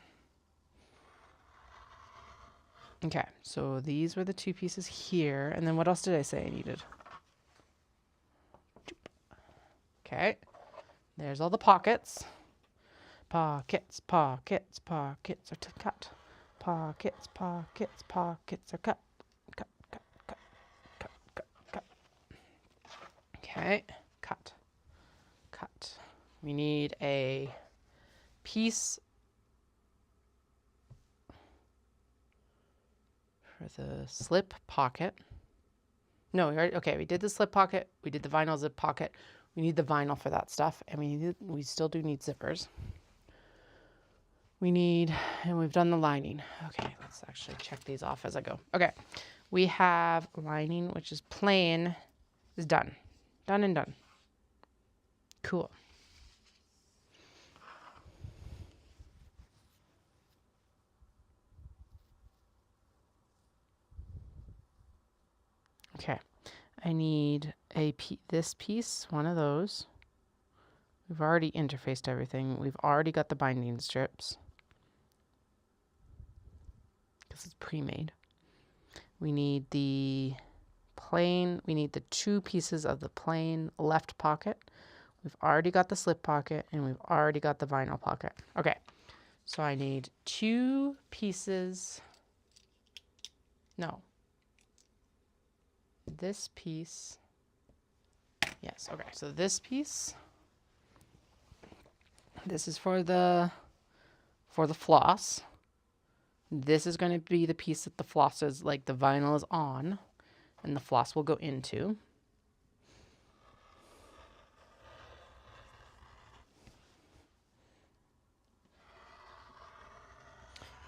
Okay, so these were the two pieces here. And then what else did I say I needed? Okay, there's all the pockets. Pockets, pockets, pockets are to cut. Pockets, pockets, pockets are cut. Cut, cut, cut, cut, cut, cut. Okay, cut, cut. We need a piece for the slip pocket. No, we did the slip pocket. We did the vinyl zip pocket. We need the vinyl for that stuff, and we still do need zippers. And we've done the lining. Okay, let's actually check these off as I go. Okay, we have lining, which is plain, is done. Done and done. Cool. Okay, I need this piece, one of those. We've already interfaced everything. We've already got the binding strips because it's pre-made. We need the two pieces of the plain left pocket. We've already got the slip pocket and we've already got the vinyl pocket. Okay, so I need two pieces. No. This piece. Yes, okay, so this piece. This is for the floss. This is going to be the piece that the floss is, like the vinyl is on, and the floss will go into.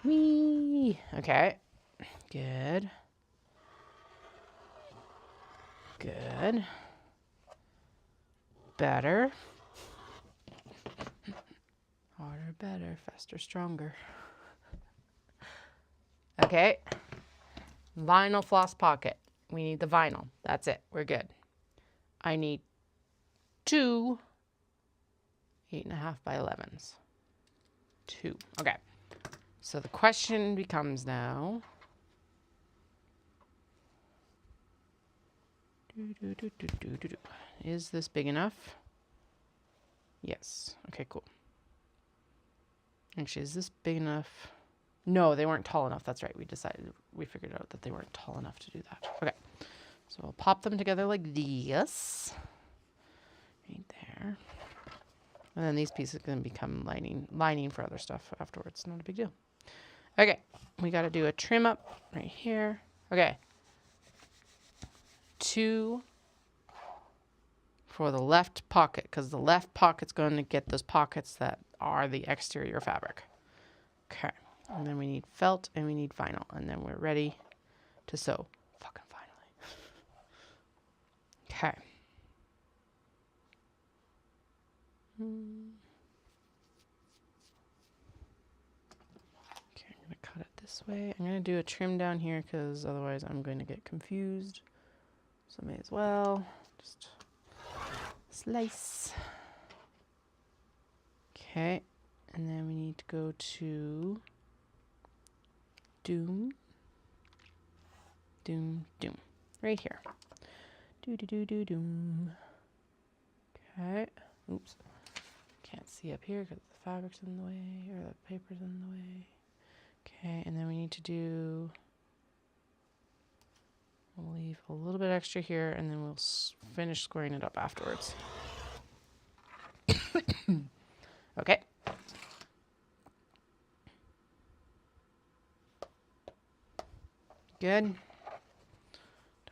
Whee! Okay. Good. Good. Better. Harder, better, faster, stronger. Okay. Vinyl floss pocket. We need the vinyl. That's it. We're good. I need two 8.5 by 11s. Two. Okay. So the question becomes now. Is this big enough? Yes. Okay, cool. Actually, is this big enough? No, they weren't tall enough. That's right. We figured out that they weren't tall enough to do that. Okay. So we'll pop them together like this. Right there. And then these pieces are going to become lining for other stuff afterwards. Not a big deal. Okay. We got to do a trim up right here. Okay. 2 for the left pocket, because the left pocket's going to get those pockets that are the exterior fabric. Okay. And then we need felt and we need vinyl. And then we're ready to sew. Fucking finally. Okay. Okay, I'm going to cut it this way. I'm going to do a trim down here because otherwise I'm going to get confused. So I may as well just slice. Okay, and then we need to go to doom, doom, doom, right here. Doom. Okay, oops, can't see up here because the fabric's in the way, or the paper's in the way. Okay, and then we need to do, we'll leave a little bit extra here, and then we'll finish squaring it up afterwards. Okay. Good. Don't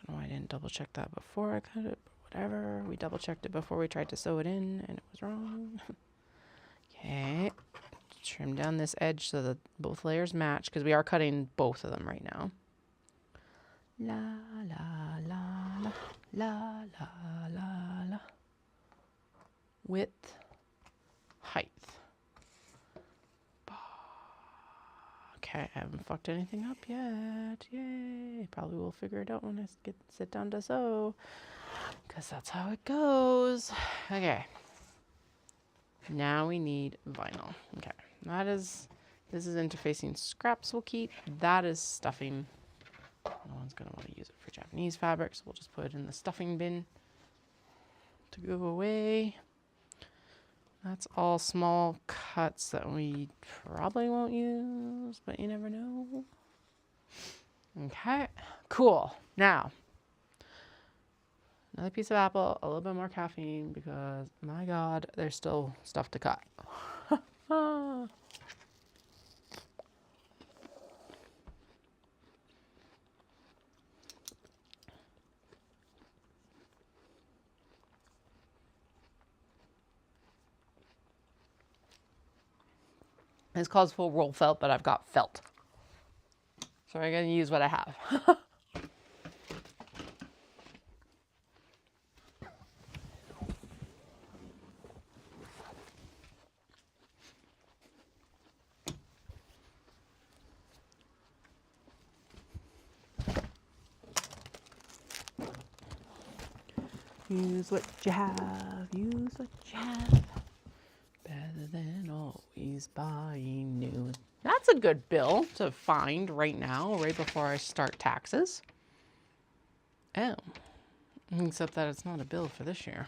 know why I didn't double check that before I cut it, but whatever. We double checked it before we tried to sew it in, and it was wrong. Okay. Trim down this edge so that both layers match, because we are cutting both of them right now. La la la la la la la la. Width, height. Okay, I haven't fucked anything up yet. Yay. Probably will figure it out when I sit down to sew. Because that's how it goes. Okay. Now we need vinyl. Okay. This is interfacing scraps we'll keep. That is stuffing. No one's going to want to use it for Japanese fabric, so we'll just put it in the stuffing bin to go away. That's all small cuts that we probably won't use, but you never know. Okay, cool. Now, another piece of apple, a little bit more caffeine because, my God, there's still stuff to cut. This calls for roll felt, but I've got felt. So I'm going to use what I have. Use what you have, use what you have. Better than always buying new. That's a good bill to find right now, right before I start taxes. Oh, except that it's not a bill for this year.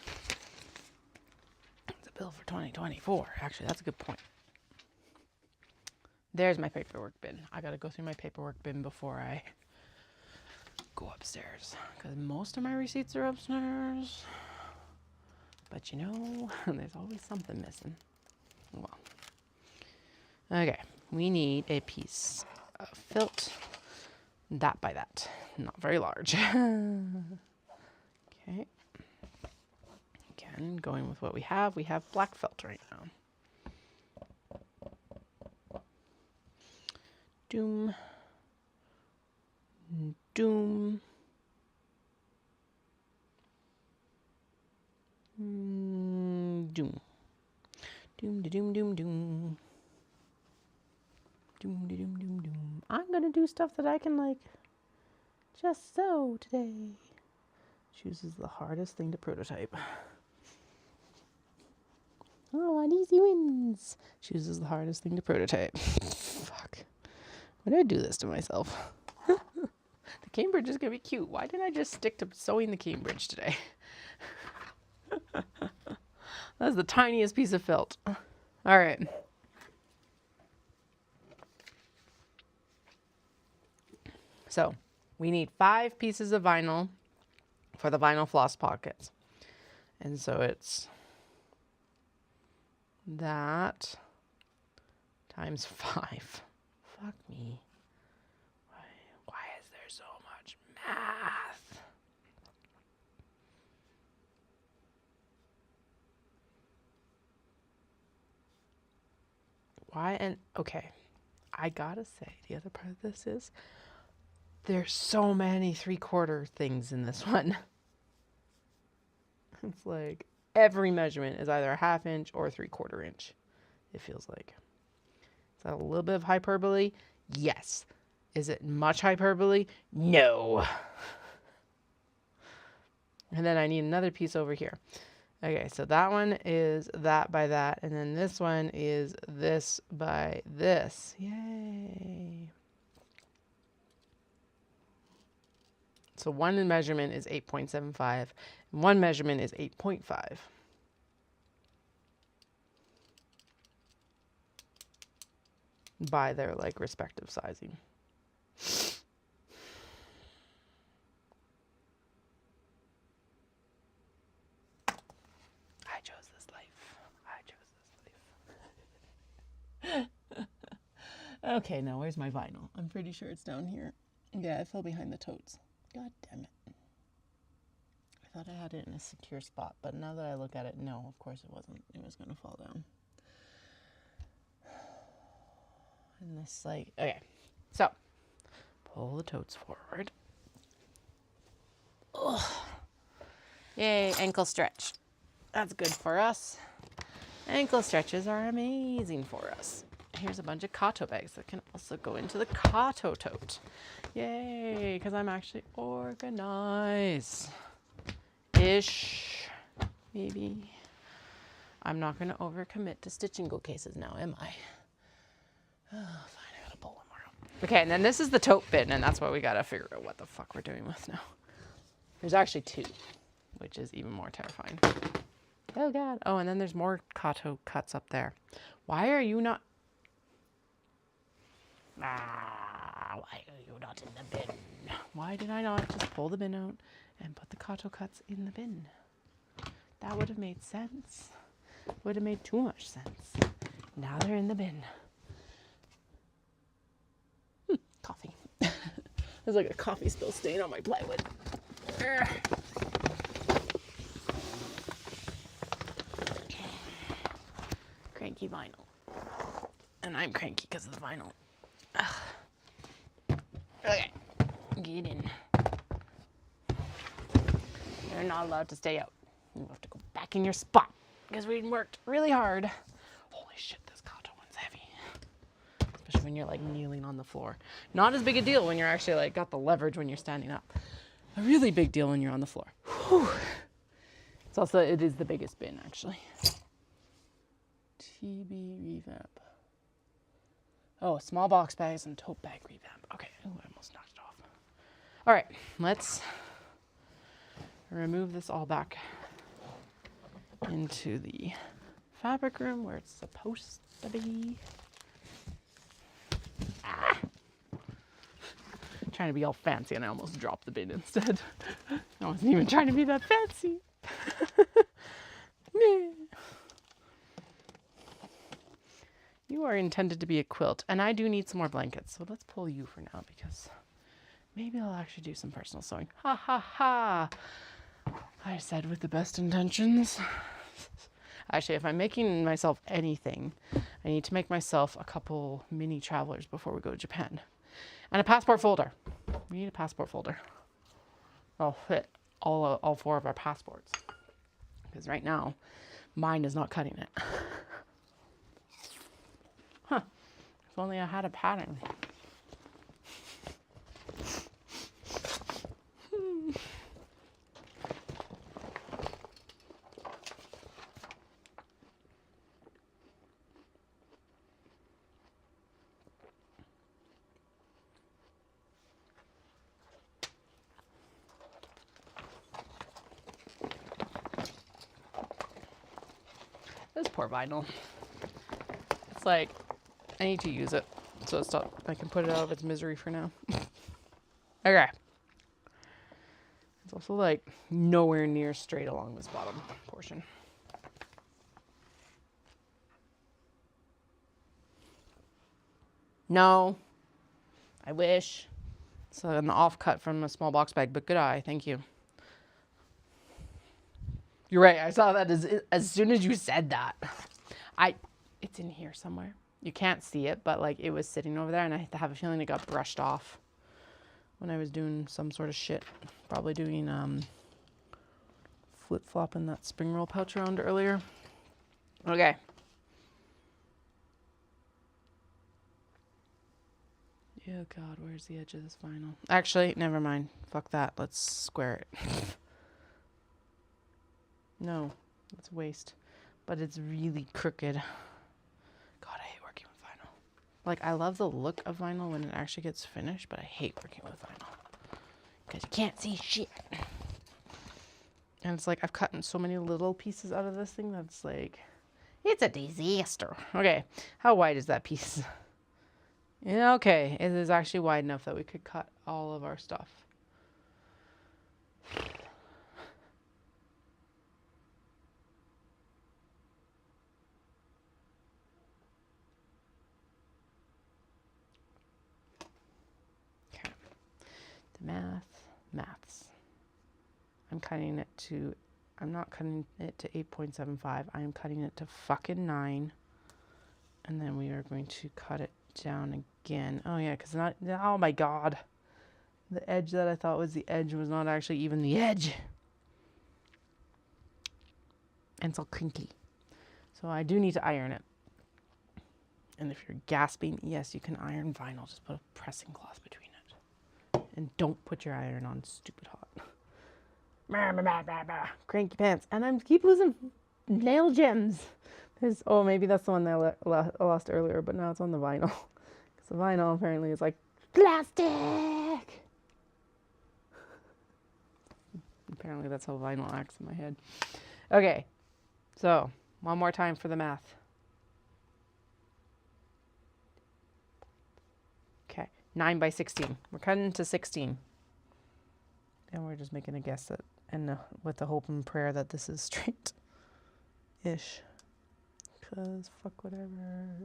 It's a bill for 2024. Actually, that's a good point. There's my paperwork bin. I gotta go through my paperwork bin before I go upstairs, because most of my receipts are upstairs. But you know, there's always something missing. Well, okay, we need a piece of felt. That by that, not very large. Okay. Again, going with what we have black felt right now. Doom. Doom. Doom. Doom, doom, doom, doom. Doom, doom, doom, doom. I'm gonna do stuff that I can like just sew today. Chooses the hardest thing to prototype. Oh, an easy wins. Chooses the hardest thing to prototype. Fuck. Why did I do this to myself? The Cambridge is gonna be cute. Why didn't I just stick to sewing the Cambridge today? That's the tiniest piece of felt. All right. So we need 5 pieces of vinyl for the vinyl floss pockets. And so it's that times 5. Fuck me. Why is there so much math? Why? And okay, I gotta say, the other part of this is there's so many 3/4 things in this one. It's like every measurement is either a 1/2 inch or 3/4 inch. It feels like. Is that a little bit of hyperbole? Yes. Is it much hyperbole? No. And then I need another piece over here. Okay, so that one is that by that, and then this one is this by this. Yay. So one measurement is 8.75, and one measurement is 8.5. By their like respective sizing. I chose this life. Okay, now where's my vinyl? I'm pretty sure it's down here. Yeah, it fell behind the totes. God damn it. I thought I had it in a secure spot, but now that I look at it, no, of course it wasn't. It was going to fall down. And this, like, okay. So, pull the totes forward. Ugh. Yay, ankle stretch. That's good for us. Ankle stretches are amazing for us. here's a bunch of Kato bags that can also go into the Kato tote. Yay, because I'm actually organized. Ish, maybe. I'm not going to overcommit to stitch and go cases now, am I? Oh, fine, I gotta pull one more out. Okay, and then this is the tote bin, and that's what we gotta figure out what the fuck we're doing with now. There's actually 2, which is even more terrifying. Oh god. Oh, and then there's more Kato cuts up there. Why are you not... why are you not in the bin? Why did I not just pull the bin out and put the Kato cuts in the bin? That would have made sense. Would have made too much sense. Now they're in the bin. Coffee. There's like a coffee spill stain on my plywood. Cranky vinyl. And I'm cranky because of the vinyl. Ugh. Okay, get in. You're not allowed to stay out. You have to go back in your spot because we worked really hard. Holy shit, this Kato one's heavy. Especially when you're like kneeling on the floor. Not as big a deal when you're actually like got the leverage when you're standing up. A really big deal when you're on the floor. Whew. It's also, it is the biggest bin actually. TB revamp. Oh, small box bags and tote bag revamp. Okay, ooh, I almost knocked it off. All right, let's remove this all back into the fabric room where it's supposed to be. Trying to be all fancy and I almost dropped the bin instead. I wasn't even trying to be that fancy. You are intended to be a quilt, and I do need some more blankets, so let's pull you for now because maybe I'll actually do some personal sewing. Ha ha ha! I said with the best intentions. Actually, if I'm making myself anything, I need to make myself a couple mini travelers before we go to Japan. And a passport folder. We need a passport folder. I'll fit all 4 of our passports. Because right now, mine is not cutting it. Huh. If only I had a pattern. This poor vinyl. It's like, I need to use it so it's not, I can put it out of its misery for now. Okay. It's also like nowhere near straight along this bottom portion. No. I wish. It's an offcut from a small box bag, but good eye. Thank you. You're right. I saw that as soon as you said that. It's in here somewhere. You can't see it, but like it was sitting over there and I have a feeling it got brushed off when I was doing some sort of shit. Probably doing flip-flopping that spring roll pouch around earlier. Okay. Oh God, where's the edge of this vinyl? Actually, never mind. Fuck that. Let's square it. No, it's waste. But it's really crooked. God, I hate working with vinyl. Like, I love the look of vinyl when it actually gets finished, but I hate working with vinyl. Because you can't see shit. And it's like, I've cut in so many little pieces out of this thing that's like, it's a disaster. Okay, how wide is that piece? Yeah, okay, it is actually wide enough that we could cut all of our stuff. Okay, the maths. I'm not cutting it to 8.75. I am cutting it to fucking 9. And then we are going to cut it down again. Oh yeah, because oh my God. The edge that I thought was the edge was not actually even the edge. And it's all crinkly. So I do need to iron it. And if you're gasping, yes, you can iron vinyl. Just put a pressing cloth between it. And don't put your iron on stupid hot. Cranky pants. And I keep losing nail gems. Oh, maybe that's the one that I lost earlier, but now it's on the vinyl. Because the vinyl apparently is like plastic. Apparently that's how vinyl acts in my head. Okay, so one more time for the math. Okay, 9 by 16. We're cutting to 16. And we're just making a guess that, and with the hope and prayer that this is straight-ish. Because fuck whatever.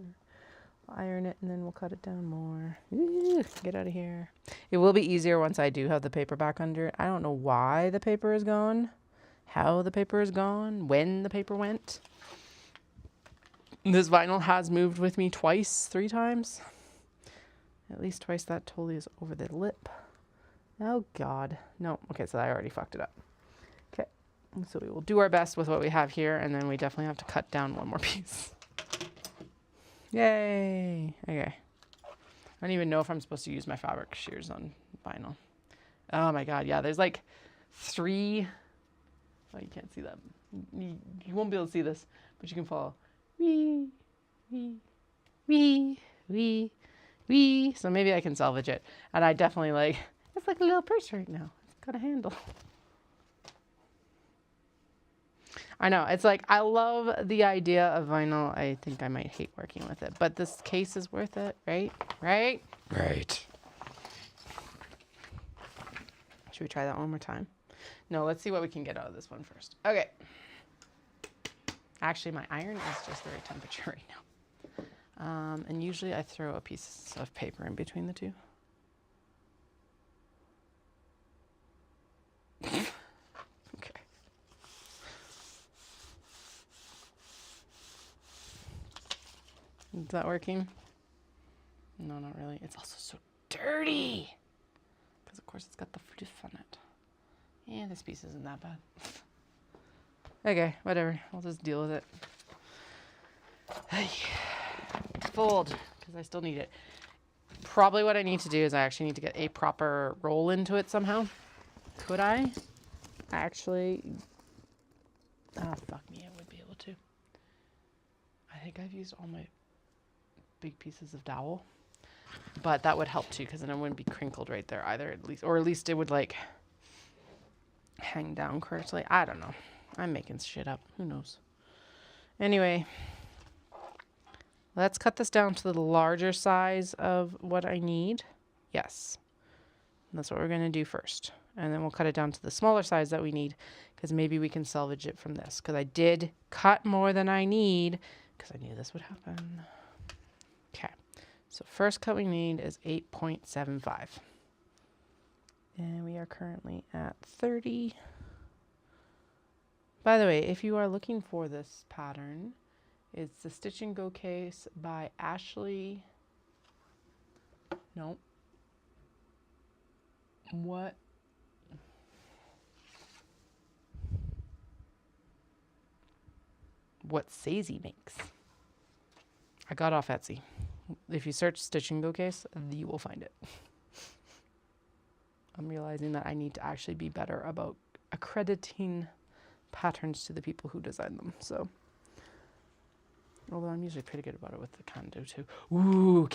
I'll iron it and then we'll cut it down more. Ooh, get out of here. It will be easier once I do have the paper back under it. I don't know why the paper is gone, how the paper is gone, when the paper went. This vinyl has moved with me twice, 3 times. At least twice that totally is over the lip. Oh God. No. Okay, so I already fucked it up. Okay. So we will do our best with what we have here, and then we definitely have to cut down one more piece. Yay. Okay. I don't even know if I'm supposed to use my fabric shears on vinyl. Oh my God. Yeah, there's like 3. Oh, you can't see that. You won't be able to see this, but you can follow. Wee, wee, wee, wee, wee. So maybe I can salvage it. And I definitely like, it's like a little purse right now. It's got a handle. I know. It's like, I love the idea of vinyl. I think I might hate working with it, but this case is worth it, right? Right? Right. Should we try that one more time? No, let's see what we can get out of this one first. Okay. Actually, my iron is just the right temperature right now. And usually I throw a piece of paper in between the two. Okay. Is that working? No, not really. It's also so dirty. Because, of course, it's got the fluff on it. Yeah, this piece isn't that bad. Okay, whatever. I'll just deal with it. Fold, because I still need it. Probably what I need to do is I actually need to get a proper roll into it somehow. Could I? Actually, fuck me, I would be able to. I think I've used all my big pieces of dowel, but that would help too, because then it wouldn't be crinkled right there either, or at least it would like hang down correctly. I don't know. I'm making shit up. Who knows? Anyway, let's cut this down to the larger size of what I need. Yes. That's what we're going to do first. And then we'll cut it down to the smaller size that we need, because maybe we can salvage it from this. Because I did cut more than I need, because I knew this would happen. Okay. So first cut we need is 8.75. And we are currently at 30. By the way, if you are looking for this pattern, it's the Stitch and Go case by Ashley. Nope. What? What Sazy makes. I got off Etsy. If you search Stitch and Go case, you will find it. I'm realizing that I need to actually be better about accrediting patterns to the people who design them. So, although I'm usually pretty good about it with the Can-Do too. Ooh,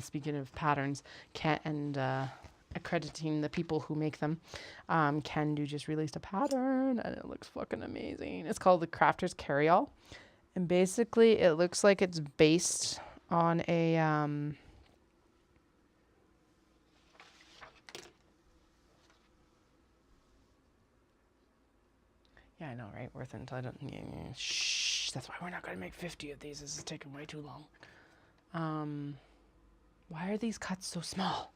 speaking of patterns, accrediting the people who make them. Can-Do just released a pattern and it looks fucking amazing. It's called the Crafter's Carryall. And basically it looks like it's based on a yeah, I know, right? Worth it until I don't. Shh. That's why we're not going to make 50 of these. This is taking way too long. Why are these cuts so small?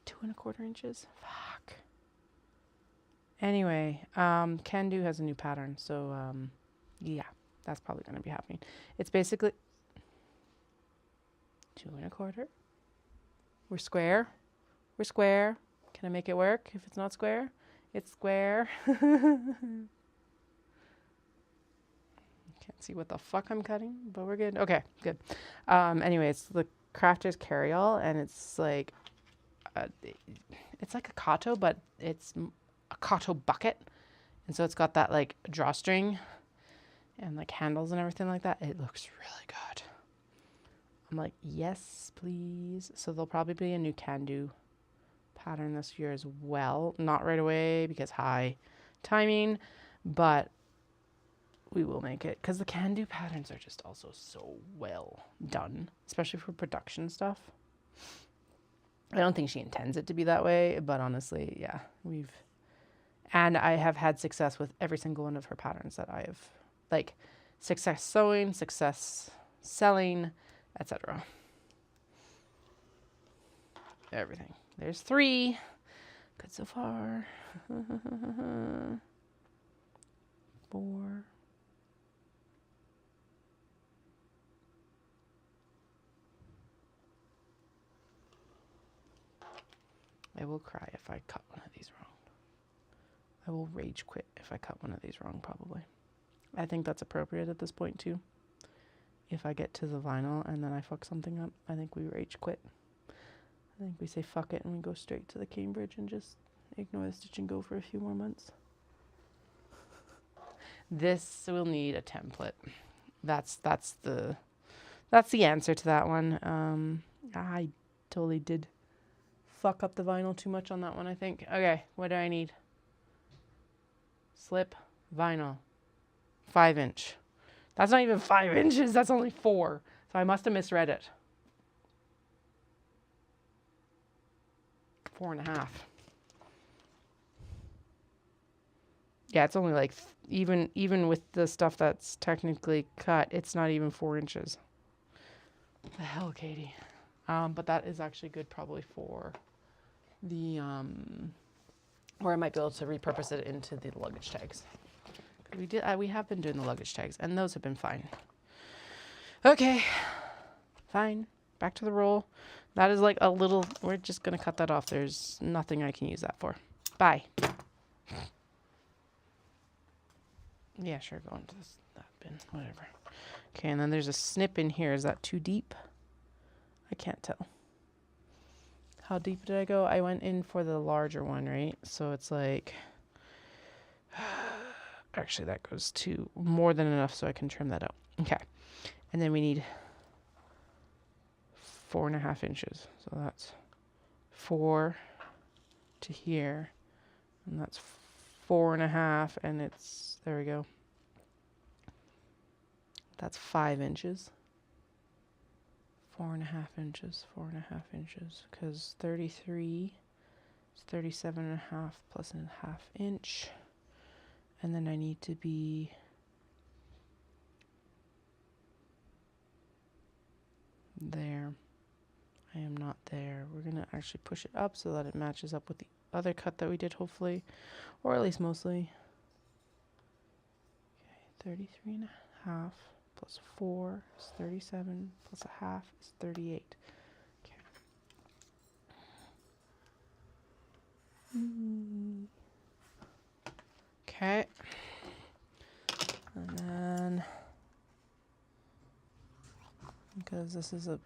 2 1/4 inches? Fuck. Anyway, Can-Do has a new pattern, so yeah, that's probably going to be happening. It's basically 2 1/4. We're square. We're square. Can I make it work if it's not square? It's square. Okay, Can't see what the fuck I'm cutting, but we're good. Okay, good. Anyway, it's the Crafter's Carryall, and it's like it's like a Kato, but it's a Kato bucket, and so it's got that like drawstring and like handles and everything like that. It looks really good. I'm like, yes, please. So there'll probably be a new can-do pattern this year as well. Not right away because high timing, but we will make it because the can-do patterns are just also so well done, especially for production stuff. I don't think she intends it to be that way, but honestly, yeah, and I have had success with every single one of her patterns that I have, like success sewing, success selling, etc. Everything. There's 3. Good so far. 4. I will cry if I cut one of these wrong. I will rage quit if I cut one of these wrong, probably. I think that's appropriate at this point, too. If I get to the vinyl and then I fuck something up, I think we rage quit. I think we say fuck it and we go straight to the Cambridge and just ignore the stitch and go for a few more months. This will need a template. That's the answer to that one. I totally did fuck up the vinyl too much on that one, I think. Okay, what do I need? Slip vinyl. 5-inch. That's not even 5 inches. That's only 4. So I must have misread it. 4.5. Yeah, it's only like even with the stuff that's technically cut, it's not even 4 inches. What the hell, Katie? But that is actually good probably for the or I might be able to repurpose it into the luggage tags. We have been doing the luggage tags, and those have been fine. Okay, fine. Back to the roll. That is like a little. We're just gonna cut that off. There's nothing I can use that for. Bye. Yeah, sure. Go into that bin. Whatever. Okay, and then there's a snip in here. Is that too deep? I can't tell. How deep did I go? I went in for the larger one, right? So it's like. Actually, that goes to more than enough so I can trim that out. Okay. And then we need 4.5 inches. So that's 4 to here. And that's 4.5. And it's, there we go. That's 5 inches. 4.5 inches. 4.5 inches. Because 33 is 37.5 plus a half inch. And then I need to be there. I am not there. We're going to actually push it up so that it matches up with the other cut that we did, hopefully. Or at least mostly. Okay, 33.5 plus 4 is 37 plus a half is 38. Okay. Okay. And then, because this is a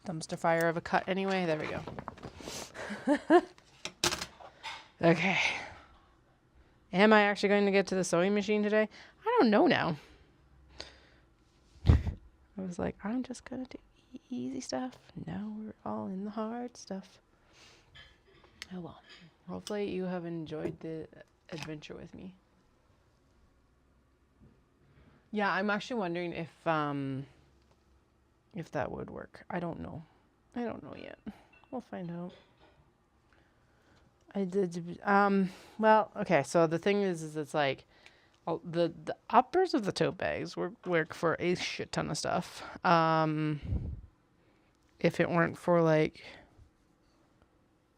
dumpster fire of a cut anyway, there we go. Okay. Am I actually going to get to the sewing machine today? I don't know now. I was like, I'm just going to do easy stuff. Now we're all in the hard stuff. Oh well. Hopefully you have enjoyed the adventure with me. Yeah, I'm actually wondering if that would work. I don't know. I don't know yet. We'll find out. I did well, okay, so the thing is it's like the uppers of the tote bags work for a shit ton of stuff. If it weren't for like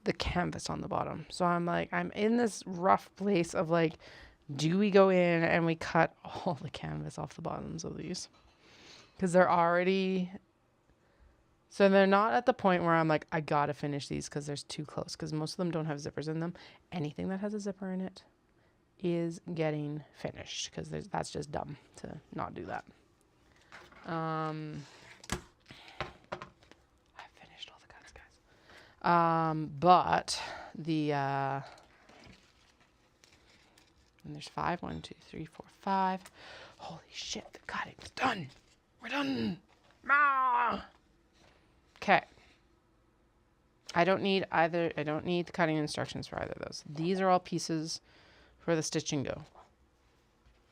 the canvas on the bottom. So I'm like, I'm in this rough place of like, do we go in and we cut all the canvas off the bottoms of these? Because they're already, so they're not at the point where I'm like, I gotta finish these because they're too close. Because most of them don't have zippers in them. Anything that has a zipper in it is getting finished because that's just dumb to not do that. I finished all the cuts, guys. But the and there's 5. 1, 2, 3, 4, 5. Holy shit! The cutting's done. We're done. Okay. I don't need the cutting instructions for either of those. These are all pieces for the stitch and go.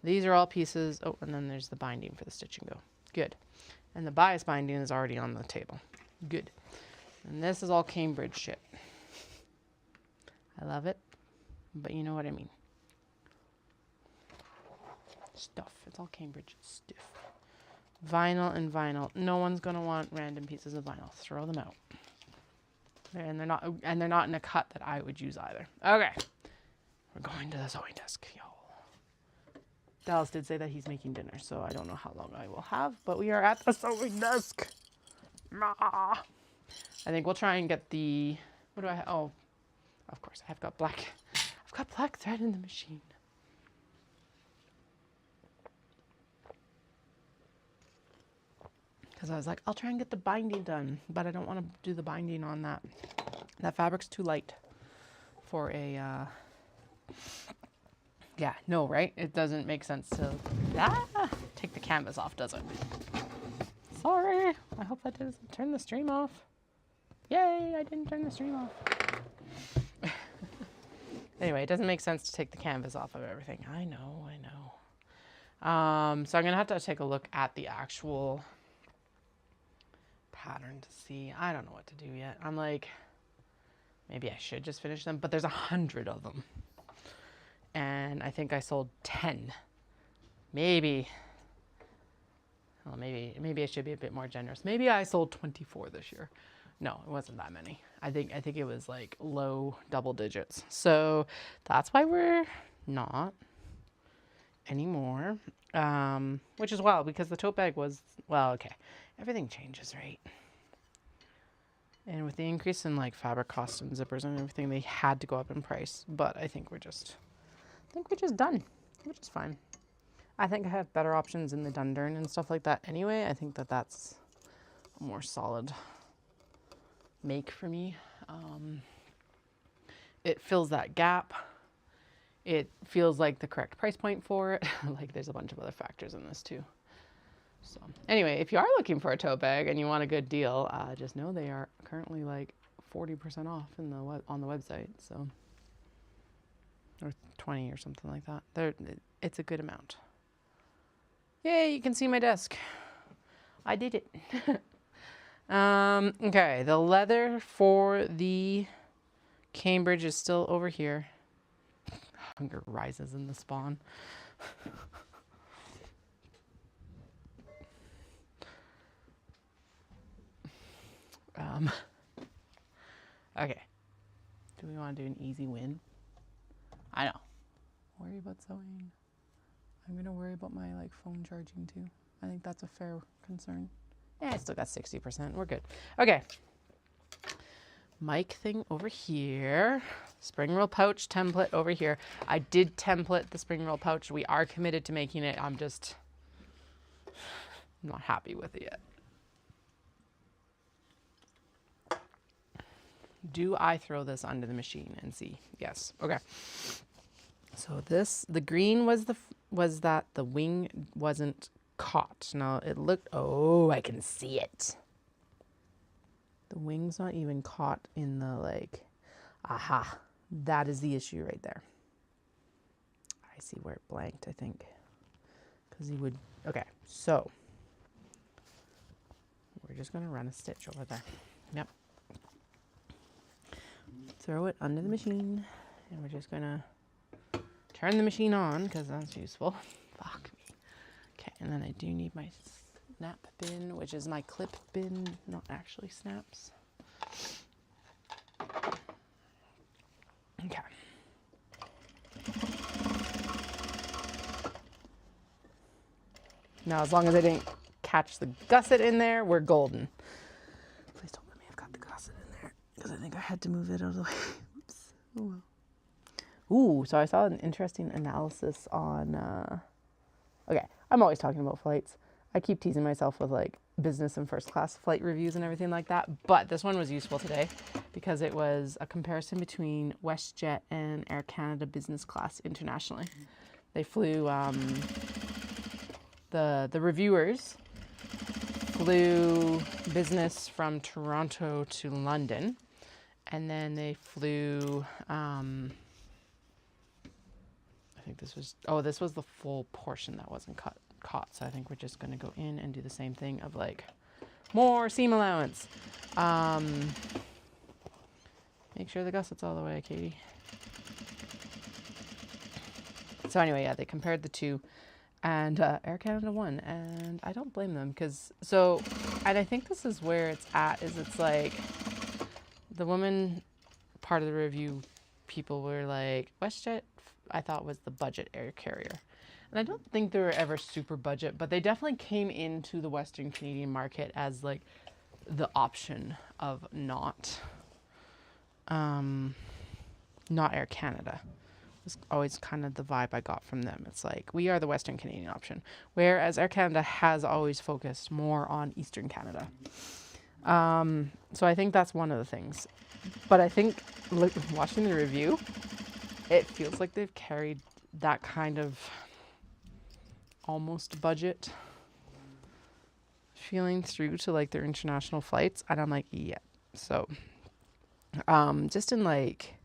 These are all pieces. Oh, and then there's the binding for the stitch and go. Good. And the bias binding is already on the table. Good. And this is all Cambridge shit. I love it, but you know what I mean. Stuff. It's all Cambridge stuff. Vinyl and vinyl. No one's gonna want random pieces of vinyl. Throw them out. And they're not in a cut that I would use either. Okay. We're going to the sewing desk, y'all. Dallas did say that he's making dinner, so I don't know how long I will have, but we are at the sewing desk. I think we'll try and get the, what do I have? Oh, of course, I've got black thread in the machine. Because I was like, I'll try and get the binding done, but I don't want to do the binding on that. That fabric's too light for a, yeah, no, right? It doesn't make sense to take the canvas off, does it? Sorry. I hope that doesn't turn the stream off. Yay, I didn't turn the stream off. Anyway, it doesn't make sense to take the canvas off of everything. I know. So I'm going to have to take a look at the actual pattern to see. I don't know what to do yet. I'm like, maybe I should just finish them, but there's 100 of them. And I think I sold 10. Maybe I should be a bit more generous. Maybe I sold 24 this year. No, it wasn't that many. I think it was like low double digits. So that's why we're not anymore. Which is wild because the tote bag was, well, okay. Everything changes, right? And with the increase in like fabric costs and zippers and everything, they had to go up in price. But I think we're just done, which is fine. I think I have better options in the Dundurn and stuff like that anyway. I think that's a more solid make for me. It fills that gap. It feels like the correct price point for it. Like there's a bunch of other factors in this too. So anyway, if you are looking for a tote bag and you want a good deal, just know they are currently like 40% off on the website. So, or 20 or something like that. It's a good amount. Yay, you can see my desk. I did it. Okay, the leather for the Cambridge is still over here. Hunger rises in the spawn. Okay. Do we want to do an easy win? I know. Worry about sewing. I'm going to worry about my phone charging too. I think that's a fair concern. Yeah, I still got 60%. We're good. Okay. Mic thing over here. Spring roll pouch template over here. I did template the spring roll pouch. We are committed to making it. I'm just not happy with it yet. Do I throw this under the machine and see? Yes. Okay. So the green was that the wing wasn't caught. Now it looked, oh, I can see it. The wing's not even caught in the aha. That is the issue right there. I see where it blanked, I think. Because he would, okay, so we're just going to run a stitch over there. Yep. Throw it under the machine, and we're just going to turn the machine on because that's useful. Fuck me. Okay, and then I do need my snap bin, which is my clip bin, not actually snaps. Okay. Now, as long as I didn't catch the gusset in there, we're golden. Please don't let me have got the gusset in there, because I think I had to move it out of the way. Oops. Oh well. Ooh, so I saw an interesting analysis on, okay, I'm always talking about flights. I keep teasing myself with like business and first class flight reviews and everything like that. But this one was useful today because it was a comparison between WestJet and Air Canada business class internationally. They flew, the reviewers flew business from Toronto to London. And then they flew, I think this was the full portion that wasn't caught. So I think we're just going to go in and do the same thing of like more seam allowance. Make sure the gusset's all the way, Katie. So anyway, yeah, they compared the two and Air Canada won. And I don't blame them and I think this is where it's at, is it's like the woman part of the review people were like, WestJet I thought was the budget air carrier. And I don't think they were ever super budget, but they definitely came into the Western Canadian market as like the option of not Air Canada. It was always kind of the vibe I got from them. It's like, we are the Western Canadian option. Whereas Air Canada has always focused more on Eastern Canada. So I think that's one of the things. But I think watching the review, it feels like they've carried that kind of almost budget feeling through to like their international flights. And I'm like, yeah. So, just in like,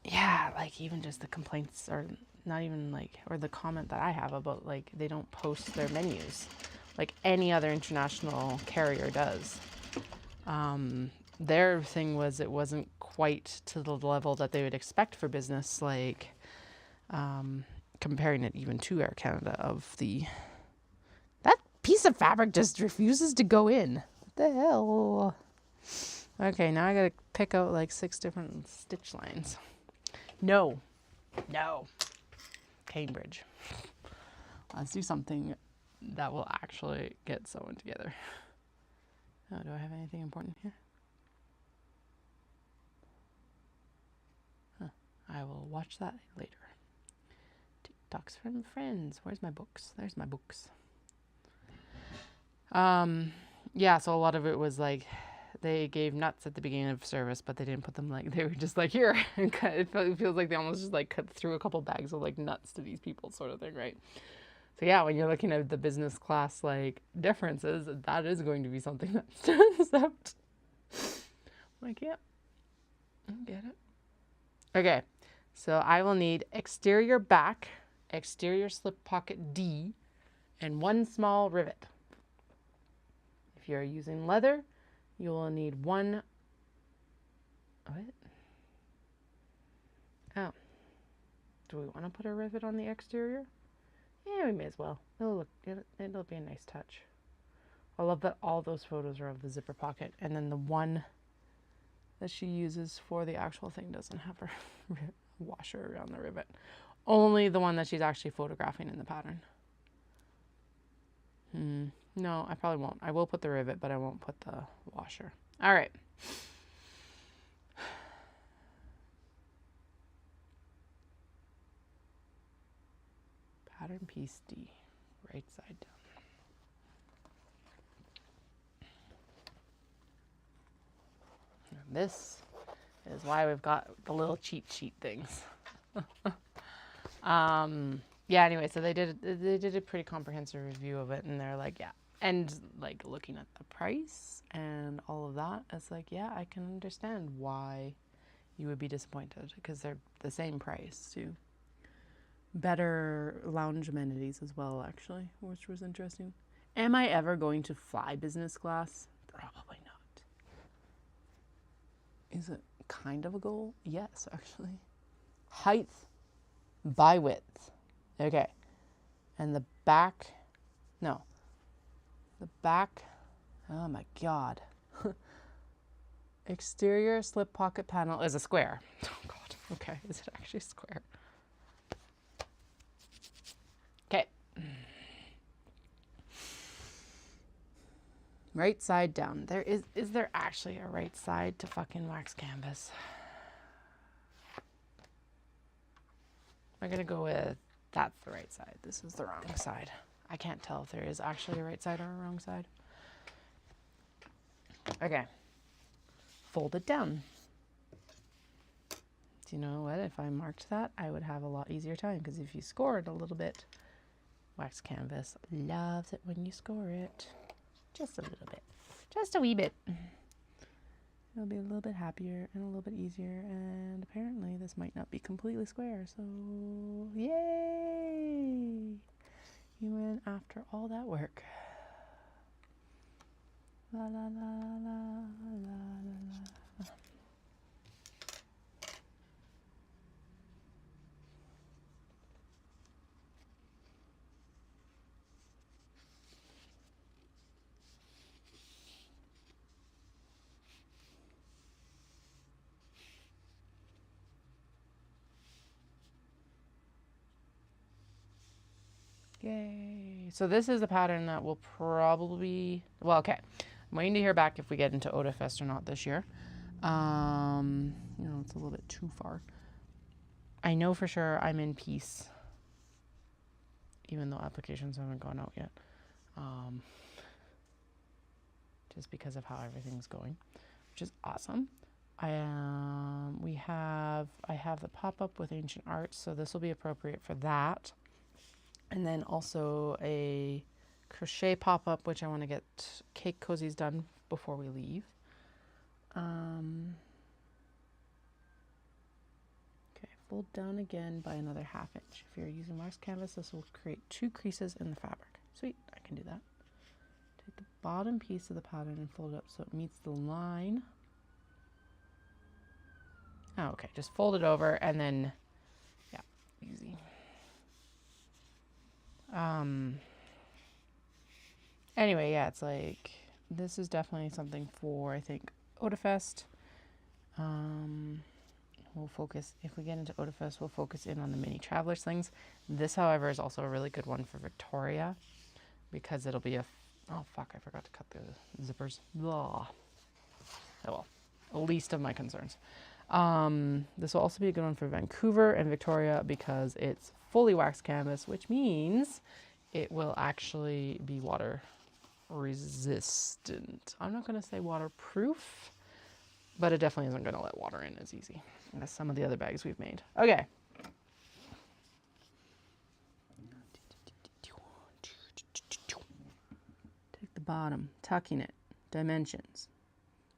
yeah, like even just the complaints or not even like, or the comment that I have about like, they don't post their menus like any other international carrier does. Their thing was it wasn't quite to the level that they would expect for business, like comparing it even to Air Canada that piece of fabric just refuses to go in. What the hell? Okay, now I gotta pick out like 6 different stitch lines. No. Cambridge. Let's do something that will actually get sewn together. Oh, do I have anything important here? Huh. I will watch that later. TikToks from friends. Where's my books? There's my books. Yeah, so a lot of it was like they gave nuts at the beginning of service, but they didn't put them like, they were just like, here. It feels like they almost just like cut through a couple bags of like nuts to these people sort of thing, right? So yeah, when you're looking at the business class like differences, that is going to be something that stands out. Like, yeah, I get it. Okay, so I will need exterior back, exterior slip pocket D, and 1 small rivet. If you're using leather, you will need 1. What? Oh. Do we want to put a rivet on the exterior? Yeah, we may as well. It'll be a nice touch. I love that all those photos are of the zipper pocket, and then the one that she uses for the actual thing doesn't have her washer around the rivet. Only the one that she's actually photographing in the pattern. No, I probably won't. I will put the rivet, but I won't put the washer. All right. Pattern piece D, right side down. And this is why we've got the little cheat sheet things. Yeah, anyway, so they did a pretty comprehensive review of it, and they're like, yeah. And like looking at the price and all of that, it's like, yeah, I can understand why you would be disappointed, because they're the same price too. Better lounge amenities as well, actually, which was interesting. Am I ever going to fly business class? Probably not. Is it kind of a goal? Yes, actually. Height by width. Okay. And the back, no. The back, oh my God. Exterior slip pocket panel is a square. Oh God, okay, is it actually a square? Okay. Right side down. Is there actually a right side to fucking wax canvas? I'm going to go with, that's the right side. This is the wrong side. I can't tell if there is actually a right side or a wrong side. Okay. Fold it down. Do you know what? If I marked that, I would have a lot easier time, because if you score it a little bit, wax canvas loves it when you score it. Just a little bit. Just a wee bit. It'll be a little bit happier and a little bit easier, and apparently this might not be completely square, so yay! You win after all that work. La la la la la la la. Yay. So this is the pattern that will probably, well, okay. I'm waiting to hear back if we get into Odafest or not this year. It's a little bit too far. I know for sure I'm in Peace, even though applications haven't gone out yet. Just because of how everything's going, which is awesome. I have the pop-up with Ancient Arts, so this will be appropriate for that. And then also a crochet pop-up, which I want to get cake cozies done before we leave. Okay, fold down again by another 1/2 inch. If you're using wax canvas, this will create 2 creases in the fabric. Sweet, I can do that. Take the bottom piece of the pattern and fold it up so it meets the line. Oh, okay, just fold it over and then, yeah, easy. Anyway, yeah, it's like, this is definitely something for, I think, Odafest. We'll focus, if we get into Odafest, we'll focus in on the mini traveler slings. This, however, is also a really good one for Victoria, because it'll be oh fuck, I forgot to cut the zippers. Blah. Oh well, least of my concerns. This will also be a good one for Vancouver and Victoria, because it's fully wax canvas, which means it will actually be water resistant. I'm not going to say waterproof, but it definitely isn't going to let water in as easy as some of the other bags we've made. Okay. Take the bottom, tucking it, dimensions.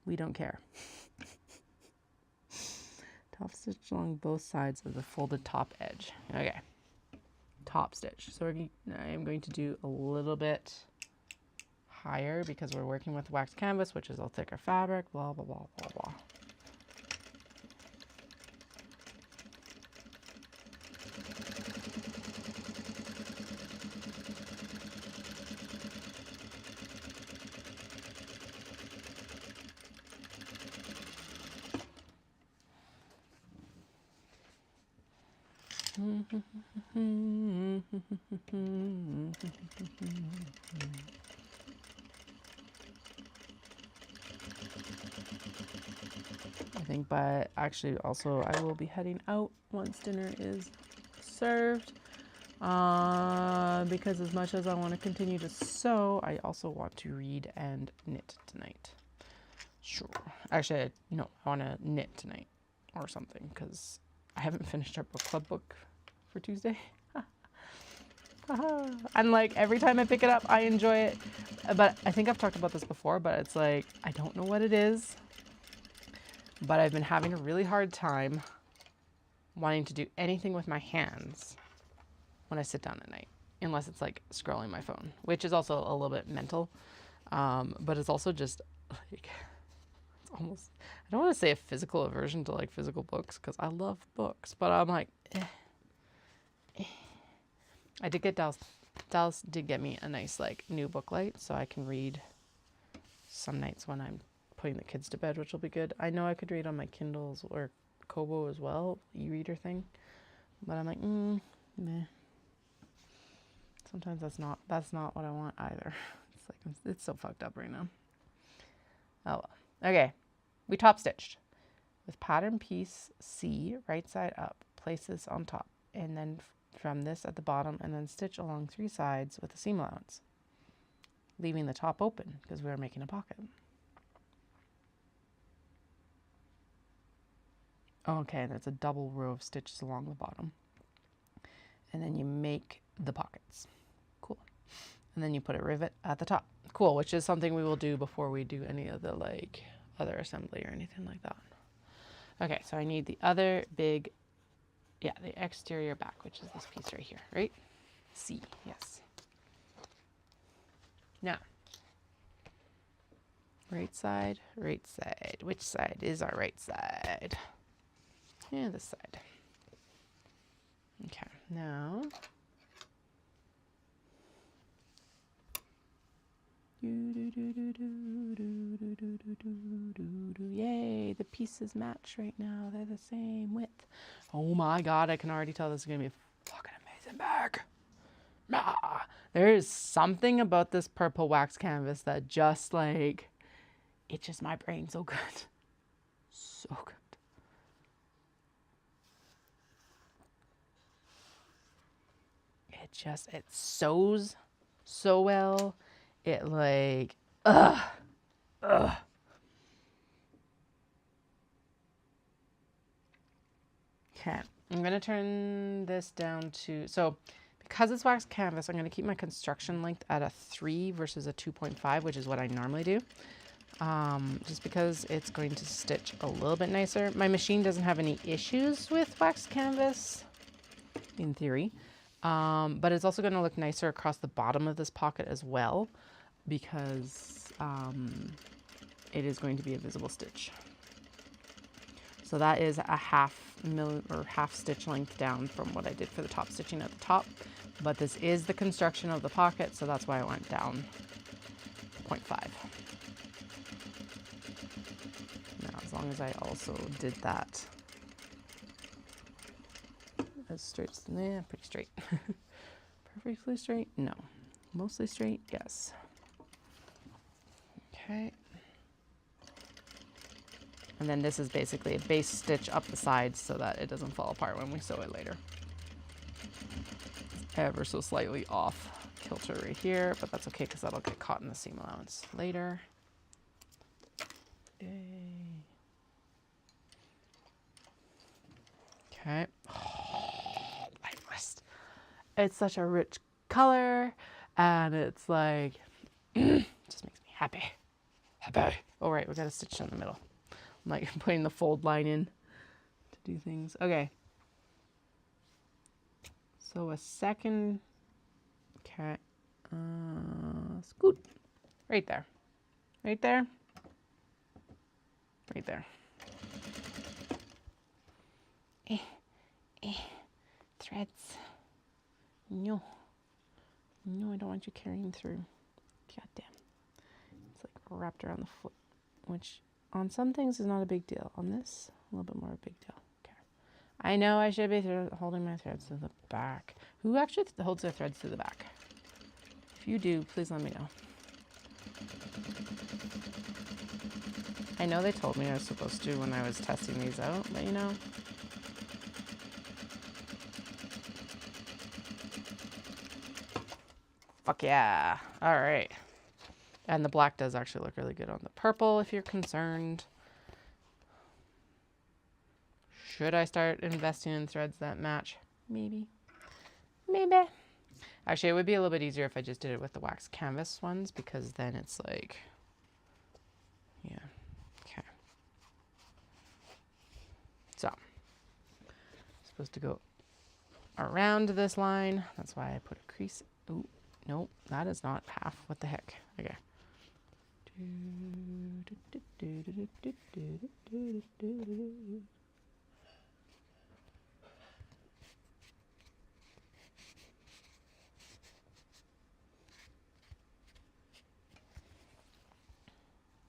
We don't care. Top stitch along both sides of the folded top edge. Okay. Top stitch. So I am going to do a little bit higher because we're working with wax canvas, which is a thicker fabric, blah, blah, blah, blah, blah. I think, but actually also I will be heading out once dinner is served, because as much as I want to continue to sew, I also want to read and knit tonight. Sure. Actually, I want to knit tonight or something, because I haven't finished our book club book for Tuesday. And like every time I pick it up, I enjoy it. But I think I've talked about this before, but it's like, I don't know what it is, but I've been having a really hard time wanting to do anything with my hands when I sit down at night, unless it's like scrolling my phone, which is also a little bit mental. But it's also just like, it's almost, I don't want to say a physical aversion to like physical books, because I love books, but I'm like, I did get Dallas did get me a nice like new book light, so I can read some nights when I'm putting the kids to bed, which will be good. I know I could read on my Kindles or Kobo as well, e-reader thing, but I'm like, meh. Sometimes that's not what I want either. It's like, it's so fucked up right now. Oh well. Okay, we top stitched with pattern piece C, right side up. Place this on top. and then from this at the bottom, and then stitch along 3 sides with a seam allowance, leaving the top open because we are making a pocket. Okay, that's a double row of stitches along the bottom. And then you make the pockets. Cool. And then you put a rivet at the top. Cool, which is something we will do before we do any of the like other assembly or anything like that. Okay, so I need the other big, yeah, the exterior back, which is this piece right here, right? C, yes. Now, right side, right side. Which side is our right side? Yeah, this side. Okay, now. Yay, the pieces match right now. They're the same width. Oh my god, I can already tell this is going to be a fucking amazing bag. Ah, there is something about this purple wax canvas that just like itches my brain so good. So good. It sews so well. It like, ugh. Okay, I'm gonna turn this down to, so because it's wax canvas, I'm gonna keep my construction length at a 3 versus a 2.5, which is what I normally do. Just because it's going to stitch a little bit nicer. My machine doesn't have any issues with wax canvas, in theory. But it's also gonna look nicer across the bottom of this pocket as well, because it is going to be a visible stitch. So that is a half stitch length down from what I did for the top stitching at the top. But this is the construction of the pocket, so that's why I went down 0.5. Now, as long as I also did that as straight, yeah, pretty straight. Perfectly straight? No. Mostly straight? Yes. Okay. And then this is basically a base stitch up the sides so that it doesn't fall apart when we sew it later. It's ever so slightly off kilter right here, but that's okay because that'll get caught in the seam allowance later. Yay. Okay. Oh, my wrist. It's such a rich color, and it's like, just makes me happy. Happy. Oh, right, we got a stitch in the middle. I'm like putting the fold line in to do things. Okay. So a second, okay, scoot, right there, right there, right there. Threads. No, I don't want you carrying through. God damn. It's like wrapped around the foot, which on some things is not a big deal. On this, a little bit more of a big deal. Okay. I know I should be holding my threads to the back. Who actually holds their threads to the back? If you do, please let me know. I know they told me I was supposed to when I was testing these out, but you know. Fuck yeah. All right. And the black does actually look really good on the purple if you're concerned. Should I start investing in threads that match? Maybe. Maybe. Actually, it would be a little bit easier if I just did it with the wax canvas ones, because then it's like, yeah. Okay. So, supposed to go around this line. That's why I put a crease. Ooh, nope, that is not half. What the heck? Okay.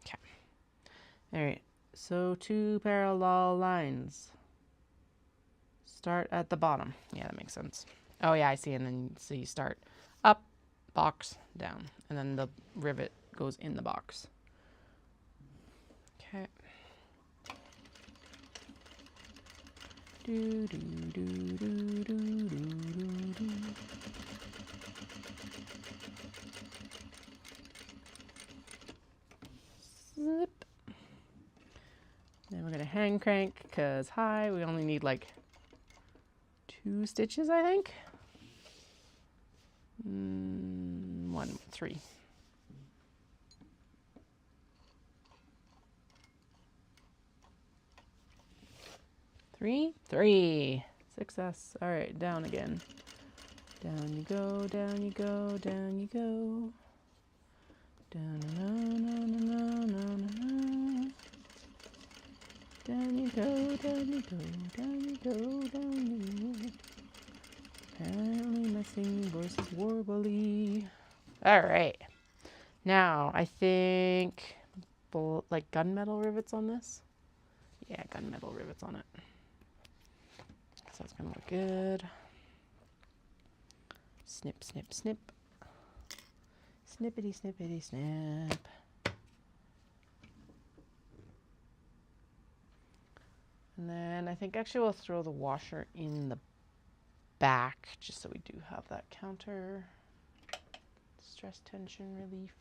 Okay. All right. So 2 parallel lines. Start at the bottom. Yeah, that makes sense. Oh yeah, I see. And then so you start up, box, down, and then the rivet goes in the box. Okay. Do, do, do, do, do, do, do. Zip. Then we're gonna hand crank because we only need like 2 stitches, I think. 3. 3. Success. All right, down again. Down you go, down you go, down you go. Down, no, no, no, no, no, no. Down you go, down you go, down you go, down you go. Apparently my singing voice is warbly. All right. Now, I think like gunmetal rivets on this. Yeah, gunmetal rivets on it. So that's gonna look good. Snip, snip, snip. Snippity, snippity, snip. And then I think actually we'll throw the washer in the back just so we do have that counter. Stress tension relief.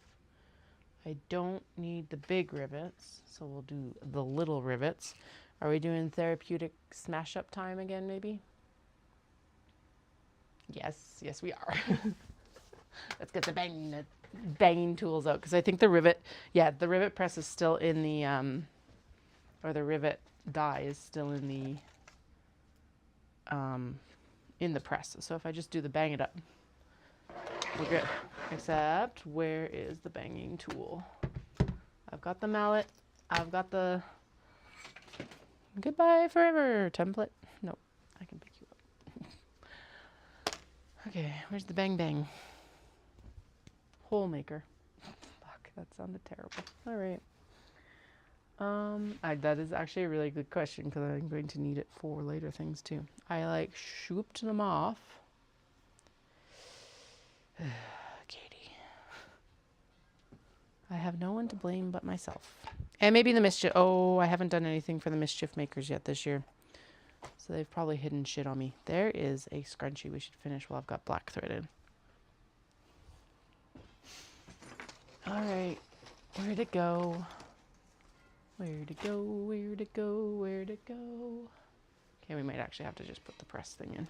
I don't need the big rivets, so we'll do the little rivets. Are we doing therapeutic smash up time again, maybe? Yes, yes we are. Let's get the banging tools out, because I think the rivet press is still in the, or the rivet die is still in the press. So if I just do the bang it up, we're good. Except, where is the banging tool? I've got the mallet. I've got the goodbye forever template. Nope, I can pick you up. Okay, where's the bang bang? Hole maker. Fuck, that sounded terrible. All right. That is actually a really good question because I'm going to need it for later things too. I like shooped them off. Katie. I have no one to blame but myself. And maybe the mischief. Oh, I haven't done anything for the mischief makers yet this year. So they've probably hidden shit on me. There is a scrunchie we should finish while I've got black thread in. All right. Where'd it go? Where'd it go? Where'd it go? Where'd it go? Okay, we might actually have to just put the press thing in.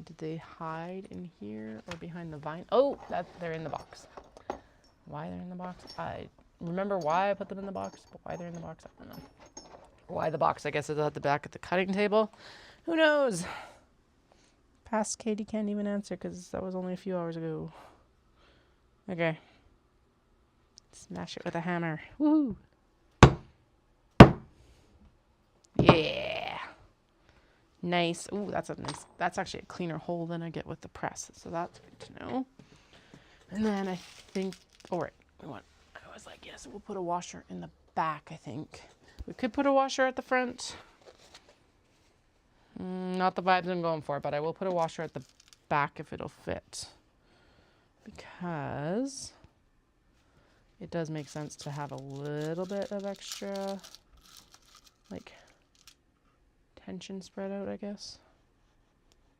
Did they hide in here or behind the vine? Oh, they're in the box. Why they're in the box? I remember why I put them in the box, but why they're in the box, I don't know. Why the box, I guess, is at the back of the cutting table. Who knows? Past Katie can't even answer because that was only a few hours ago. Okay. Smash it with a hammer. Woo! Yeah. Nice. Ooh, that's actually a cleaner hole than I get with the press. So that's good to know. And then I think, I was like, yes, we'll put a washer in the back, I think. We could put a washer at the front. Not the vibes I'm going for, but I will put a washer at the back if it'll fit. Because it does make sense to have a little bit of extra, like, tension spread out, I guess.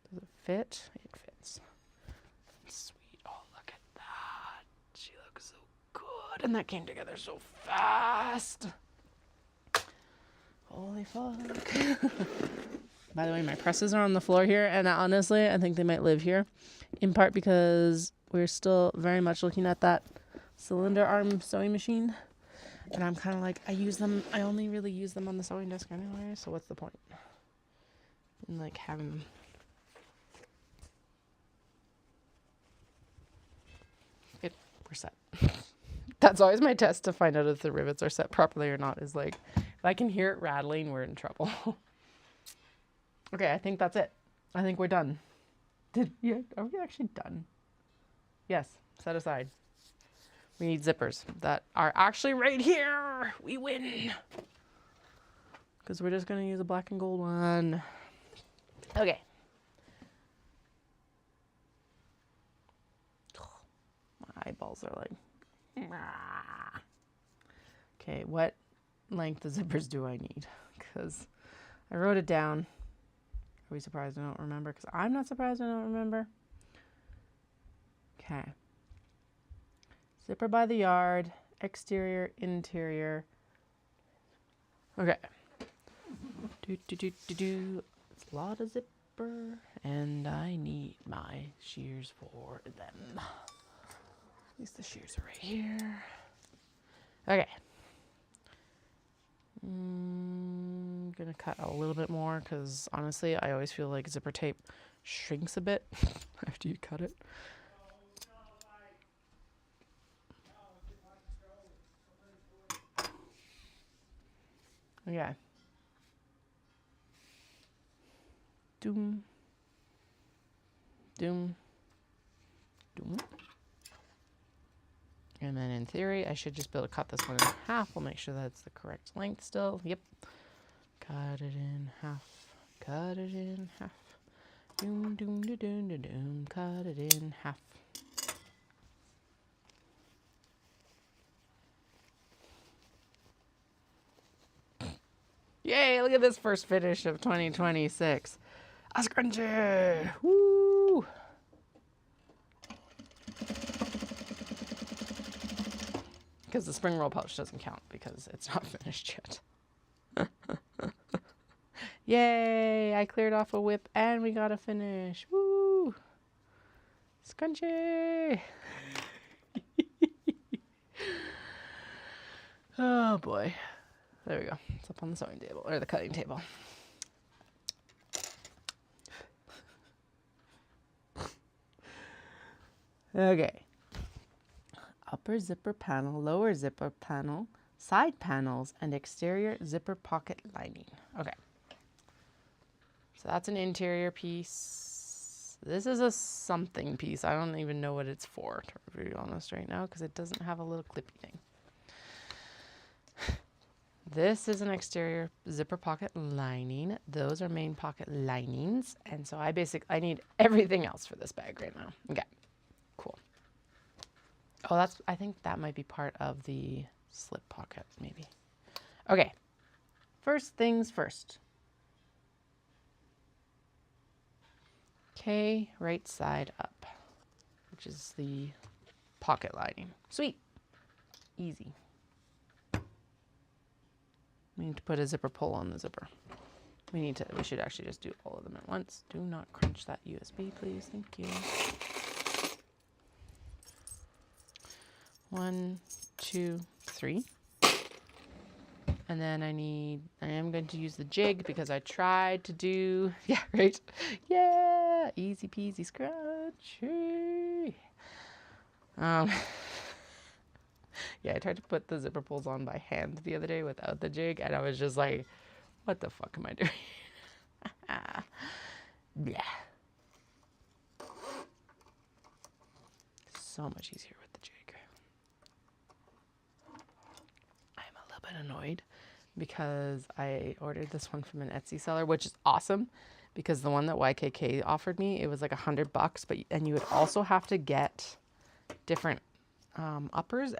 Does it fit? It fits. Sweet. Oh, look at that. She looks so good. And that came together so fast. Holy fuck. By the way, my presses are on the floor here, and honestly, I think they might live here. In part because we're still very much looking at that cylinder arm sewing machine. And I'm kind of like, I only really use them on the sewing desk anyway, so what's the point? And like having them. We're set. That's always my test to find out if the rivets are set properly or not, is like, if I can hear it rattling, we're in trouble. Okay, I think that's it. I think we're done. Are we actually done? Yes, set aside. We need zippers that are actually right here. We win. Because we're just going to use a black and gold one. Okay. My eyeballs are like... Okay, what length of zippers do I need? Because I wrote it down. Are we surprised I don't remember? Because I'm not surprised I don't remember. Okay. Zipper by the yard, exterior, interior. Okay. It's a lot of zipper, and I need my shears for them. At least the shears are right here. Okay. Gonna cut a little bit more because honestly, I always feel like zipper tape shrinks a bit after you cut it. Okay. Doom. Doom. Doom. And then in theory, I should just be able to cut this one in half. We'll make sure that's the correct length still. Yep. Cut it in half. Cut it in half. Doom, doom, doom, doom, doom, doom. Cut it in half. Yay, look at this first finish of 2026. A scrunchie! Woo! Because the spring roll pouch doesn't count because it's not finished yet. Yay! I cleared off a whip and we got a finish. Woo! Scrunchie! Oh boy. There we go. It's up on the sewing table, or the cutting table. Okay. Upper zipper panel, lower zipper panel, side panels, and exterior zipper pocket lining. Okay. So that's an interior piece. This is a something piece. I don't even know what it's for, to be honest right now, because it doesn't have a little clippy thing. This is an exterior zipper pocket lining. Those are main pocket linings. And so I need everything else for this bag right now. Okay, cool. Oh, I think that might be part of the slip pocket, maybe. Okay, first things first. Okay, right side up, which is the pocket lining. Sweet, easy. We need to put a zipper pull on the zipper. We should actually just do all of them at once. Do not crunch that USB, please. Thank you. 1, 2, 3. And then I am going to use the jig because I tried to do, yeah, right? Yeah, easy peasy scrunchy. Yeah, I tried to put the zipper pulls on by hand the other day without the jig, and I was just like, what the fuck am I doing? Yeah. So much easier with the jig. I'm a little bit annoyed because I ordered this one from an Etsy seller, which is awesome because the one that YKK offered me, it was like $100, and you would also have to get different uppers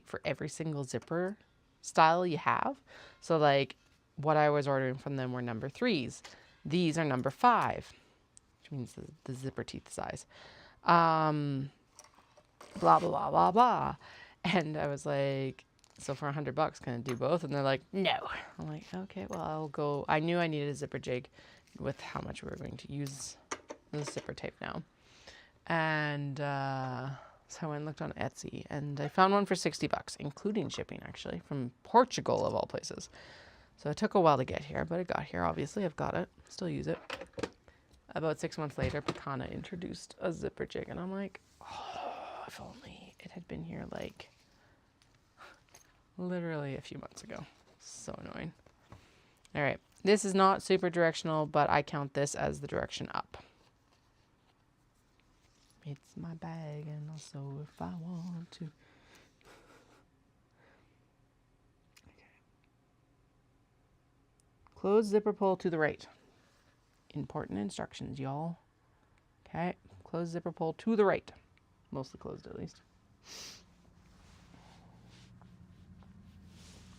for every single zipper style you have. So like what I was ordering from them were number 3s. These are number 5, which means the zipper teeth size. Blah, blah, blah, blah, blah. And I was like, so for $100, can I do both? And they're like, no. I'm like, okay, well, I'll go. I knew I needed a zipper jig with how much we were going to use the zipper tape now. And, so I went and looked on Etsy, and I found one for $60, including shipping, actually, from Portugal, of all places. So it took a while to get here, but it got here, obviously. I've got it. Still use it. About 6 months later, Pekana introduced a zipper jig, and I'm like, oh, if only it had been here, like, literally a few months ago. So annoying. All right. This is not super directional, but I count this as the direction up. It's my bag, and also if I want to. Okay. Close zipper pull to the right. Important instructions, y'all. Okay, close zipper pull to the right. Mostly closed, at least.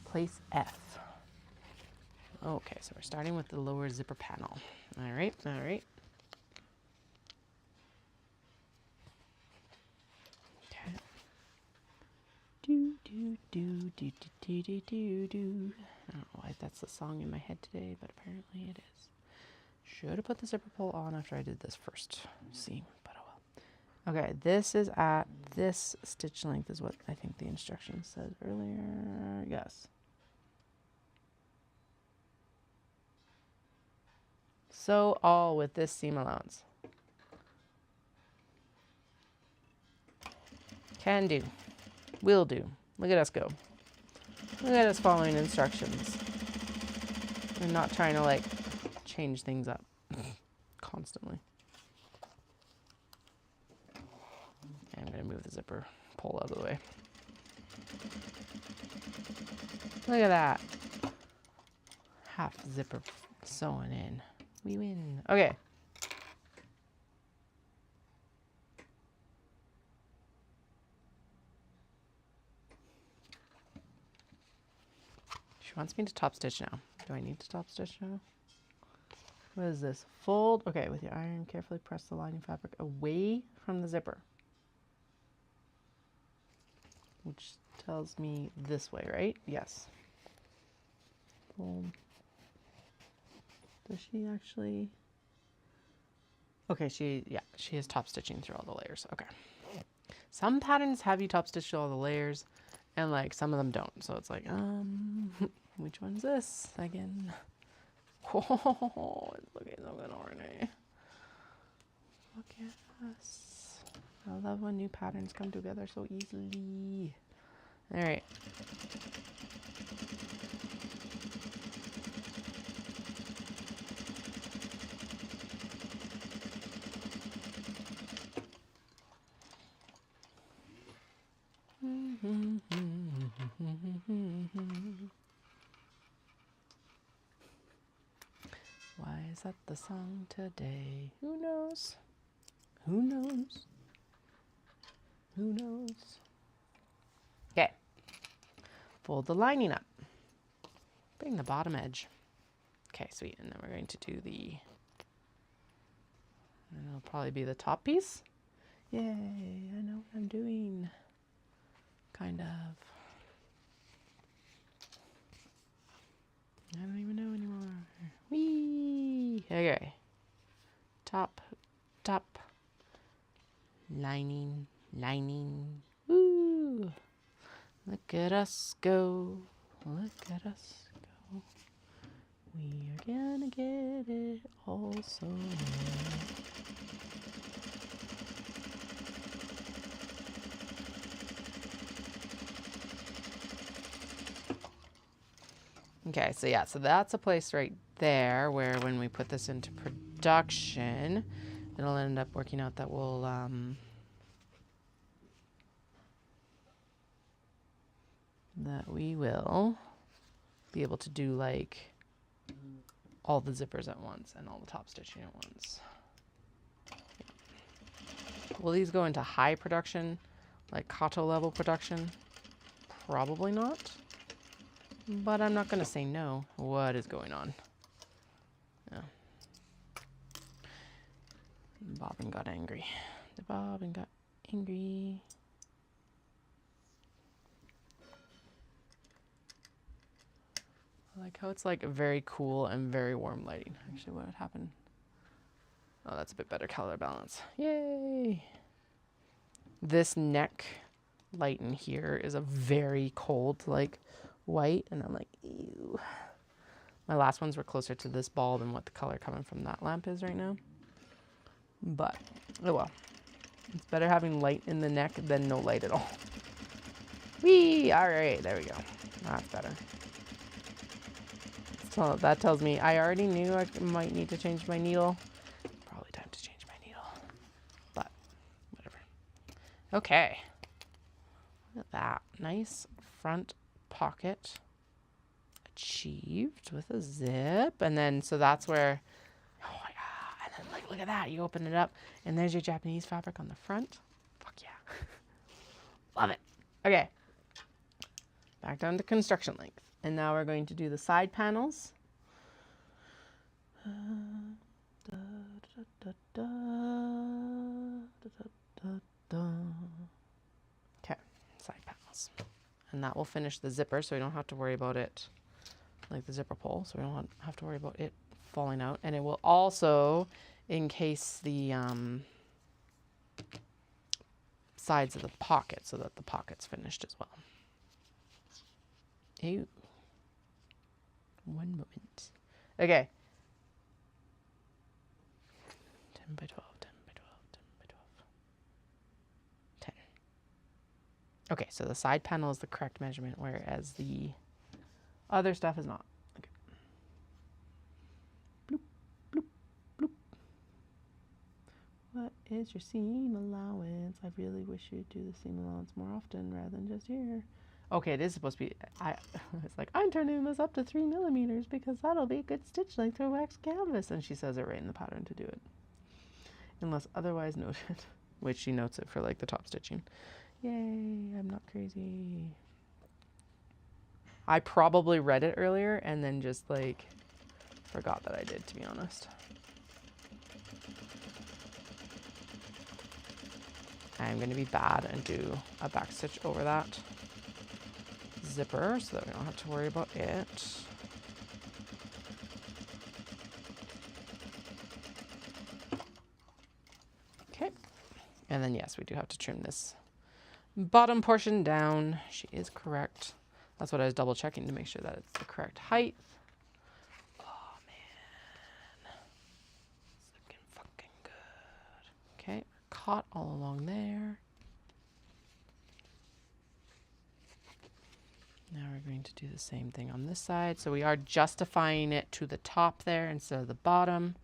Place F. Okay, so we're starting with the lower zipper panel. All right, all right. Okay. Do, do, do, do, do, do, do, do, do. I don't know why that's the song in my head today, but apparently it is. Should have put the zipper pull on after I did this first seam, but oh well. Okay, this is at this stitch length is what I think the instruction said earlier. Yes. Sew all with this seam allowance. Can do. Will do. Look at us go. Look at us following instructions. And not trying to like change things up constantly. And I'm going to move the zipper pull out of the way. Look at that. Half zipper sewing in. We win. Okay. She wants me to top stitch now. Do I need to top stitch now? What is this? Fold. Okay, with your iron, carefully press the lining fabric away from the zipper. Which tells me this way, right? Yes. Fold. Does she actually? Okay, she is top stitching through all the layers. Okay. Some patterns have you top stitch through all the layers, and like some of them don't. So it's like, which one's this again? Oh, it's looking so good already. Look at us. I love when new patterns come together so easily. All right. Why is that the song today? Who knows? Who knows? Who knows? Okay. Fold the lining up. Bring the bottom edge. Okay, sweet. And then we're going to do and it'll probably be the top piece. Yay, I know what I'm doing. Kind of. I don't even know anymore. Whee! Okay. Top. Lining. Woo! Look at us go. Look at us go. We are gonna get it all so okay, so yeah, so that's a place right there where when we put this into production, it'll end up working out that we'll that we will be able to do like all the zippers at once and all the top stitching at once. Will these go into high production, like Kato level production? Probably not. But I'm not going to say no. What is going on? Yeah. Bobbin got angry. The bobbin got angry. I like how it's like very cool and very warm lighting. Actually, what would happen? Oh, that's a bit better color balance. Yay! This neck light in here is a very cold, like, white, and I'm like, ew. My last ones were closer to this ball than what the color coming from that lamp is right now. But, oh well. It's better having light in the neck than no light at all. Whee! Alright, there we go. That's better. So that tells me I already knew I might need to change my needle. Probably time to change my needle. But, whatever. Okay. Look at that. Nice front pocket achieved with a zip. And then, so that's where, oh yeah, and then like, look at that. You open it up and there's your Japanese fabric on the front. Fuck yeah. Love it. Okay. Back down to construction length. And now we're going to do the side panels. Da, da, da, da, da, da, da. Okay, side panels. And that will finish the zipper, so we don't have to worry about it, like the zipper pull, so we don't have to worry about it falling out. And it will also encase the sides of the pocket so that the pocket's finished as well. Ew. One moment. Okay. 10 by 12, 10 by 12, 10 by 12. 10. Okay, so the side panel is the correct measurement, whereas the other stuff is not. Okay. Bloop, bloop, bloop. What is your seam allowance? I really wish you'd do the seam allowance more often rather than just here. Okay, it is supposed to be, it's like, I'm turning this up to 3 millimeters because that'll be a good stitch length for wax canvas. And she says it right in the pattern to do it. Unless otherwise noted, which she notes it for like the top stitching. Yay, I'm not crazy. I probably read it earlier and then just like forgot that I did, to be honest. I'm going to be bad and do a back stitch over that zipper so that we don't have to worry about it. Okay. And then yes, we do have to trim this bottom portion down. She is correct. That's what I was double checking to make sure that it's the correct height. Oh man. It's looking fucking good. Okay, caught all along there. Now we're going to do the same thing on this side. So we are justifying it to the top there instead of the bottom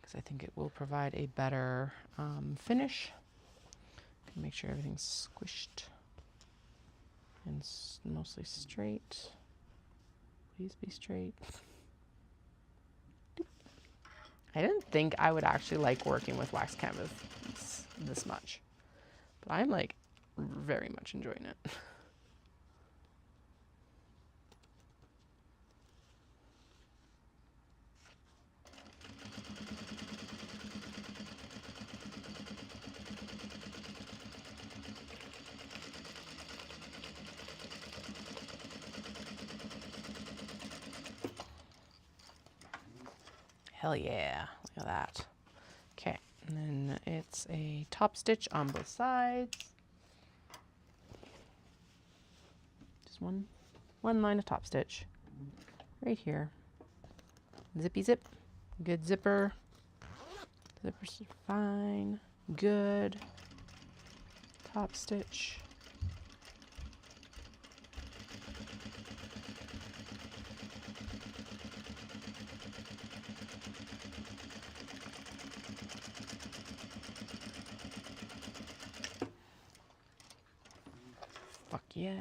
because I think it will provide a better finish. Make sure everything's squished and mostly straight. Please be straight. I didn't think I would actually like working with wax canvas this much, but I'm like very much enjoying it. Hell yeah, look at that. Okay, and then it's a top stitch on both sides. Just one line of top stitch right here. Zippy zip, good zipper. Zipper's fine, good. Top stitch. Fuck yeah.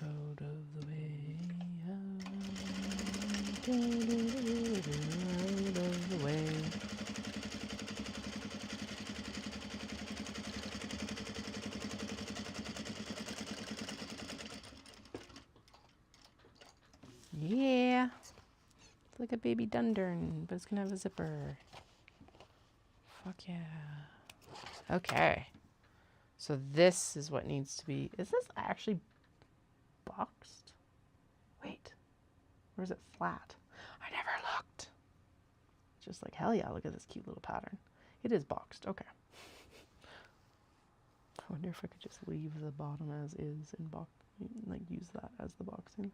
Out of the way, out of the way. Yeah, it's like a baby dundern, but it's gonna have a zipper. Fuck yeah. Okay, so this is what needs to be. Is this actually boxed? Wait, or is it flat? I never looked. Just like, hell yeah, look at this cute little pattern. It is boxed, okay. I wonder if I could just leave the bottom as is and like use that as the boxing.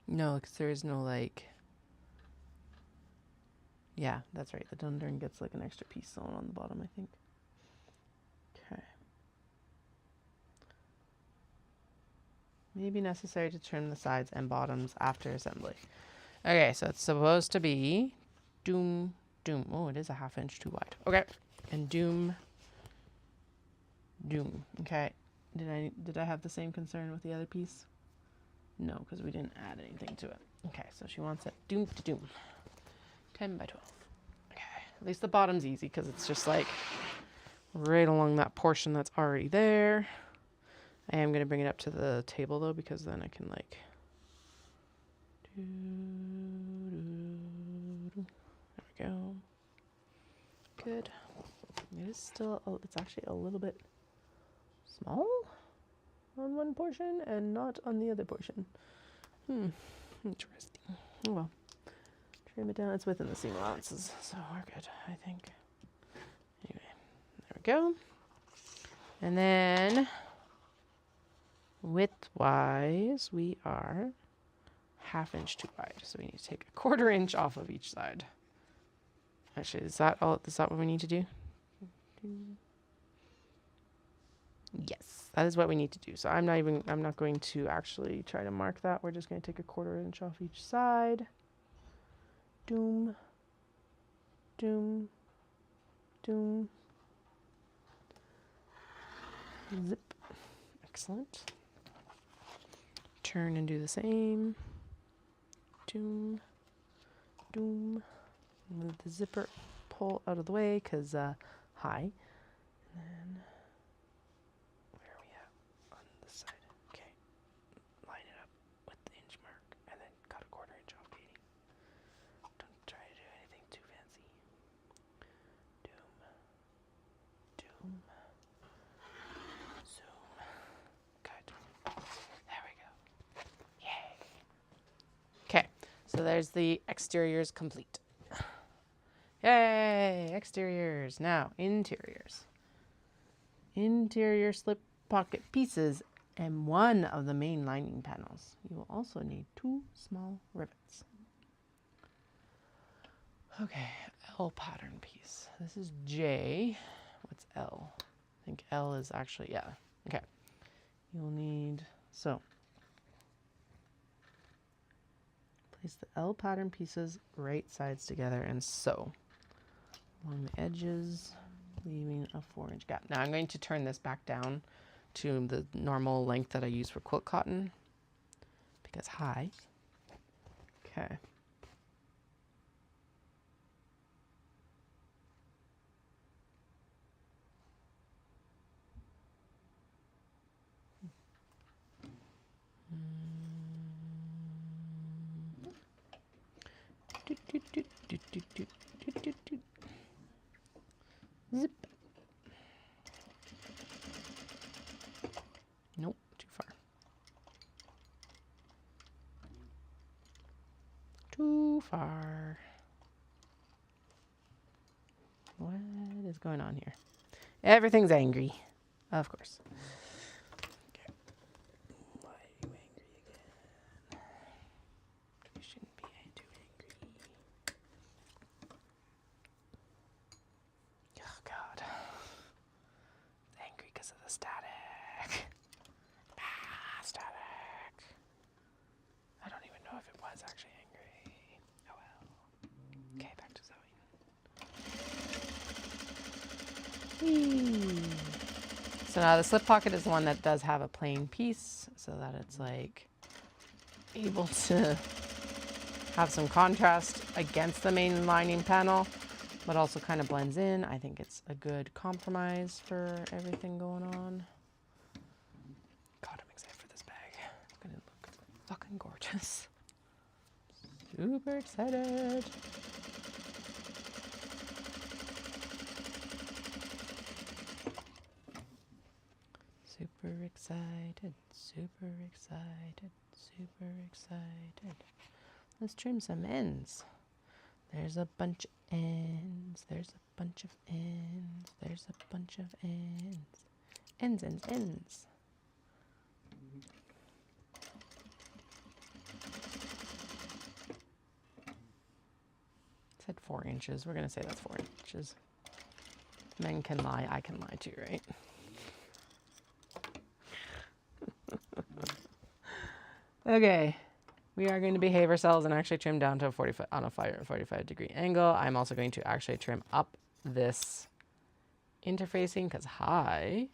No, because there is no like, yeah, that's right. The dundern gets like an extra piece sewn on the bottom, I think. Okay. May be necessary to trim the sides and bottoms after assembly. Okay, so it's supposed to be doom. Oh, it is a 1/2 inch too wide. Okay, and doom. Okay, did I have the same concern with the other piece? No, because we didn't add anything to it. Okay, so she wants it doom to doom. 10 by 12. Okay, at least the bottom's easy because it's just like right along that portion that's already there. I am going to bring it up to the table though because then I can like... There we go. Good. It is still, it's actually a little bit small on one portion and not on the other portion. Interesting. Oh well. Trim it down. It's within the seam allowances, so we're good, I think. Anyway, there we go. And then width-wise, we are 1/2 inch too wide, so we need to take 1/4 inch off of each side. Actually, is that all? Is that what we need to do? Yes, that is what we need to do. So I'm not going to actually try to mark that. We're just going to take 1/4 inch off each side. Doom, doom, doom. Zip. Excellent. Turn and do the same. Doom, doom. Move the zipper pull out of the way because high. And then where are we at on this side? Okay, line it up with the inch mark and then cut 1/4 inch off, Katie. Don't try to do anything too fancy. Doom, doom, zoom. Good. There we go. Yay. Okay, so there's the exteriors complete. Yay! Exteriors. Now, interiors. Interior slip pocket pieces and one of the main lining panels. You will also need 2 small rivets. Okay, L pattern piece. This is J. What's L? I think L is actually, yeah. Okay. You'll need, so place the L pattern pieces right sides together and sew along the edges, leaving a 4-inch gap. Now I'm going to turn this back down to the normal length that I use for quilt cotton because high. Okay. Zip. Nope, too far. Too far. What is going on here? Everything's angry. Of course. Okay. Why are you angry again? You shouldn't be too angry. Oh, God. It's angry because of the static. Static. I don't even know if it was actually angry. Oh well. Okay, back to sewing. Whee. So now the slip pocket is the one that does have a plain piece so that it's like able to have some contrast against the main lining panel, but also kind of blends in. I think it's a good compromise for everything going on. God, I'm excited for this bag. It's gonna look fucking gorgeous. Super excited. Super excited, super excited, super excited. Let's trim some ends. There's a bunch of ends. There's a bunch of ends. There's a bunch of ends. Ends, ends, ends. It said 4 inches. We're going to say that's 4 inches. Men can lie. I can lie too, right? Okay. We are going to behave ourselves and actually trim down to a 45-degree angle. I'm also going to actually trim up this interfacing because high.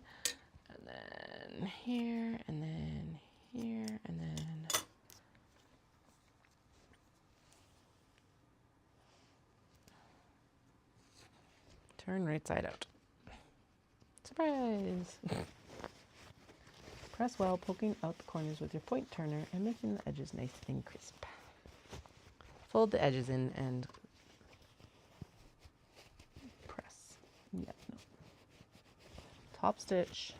And then here, and then here, and then Turn right side out. Surprise! Press well, poking out the corners with your point turner and making the edges nice and crisp. Fold the edges in and press. Yeah, no. Top stitch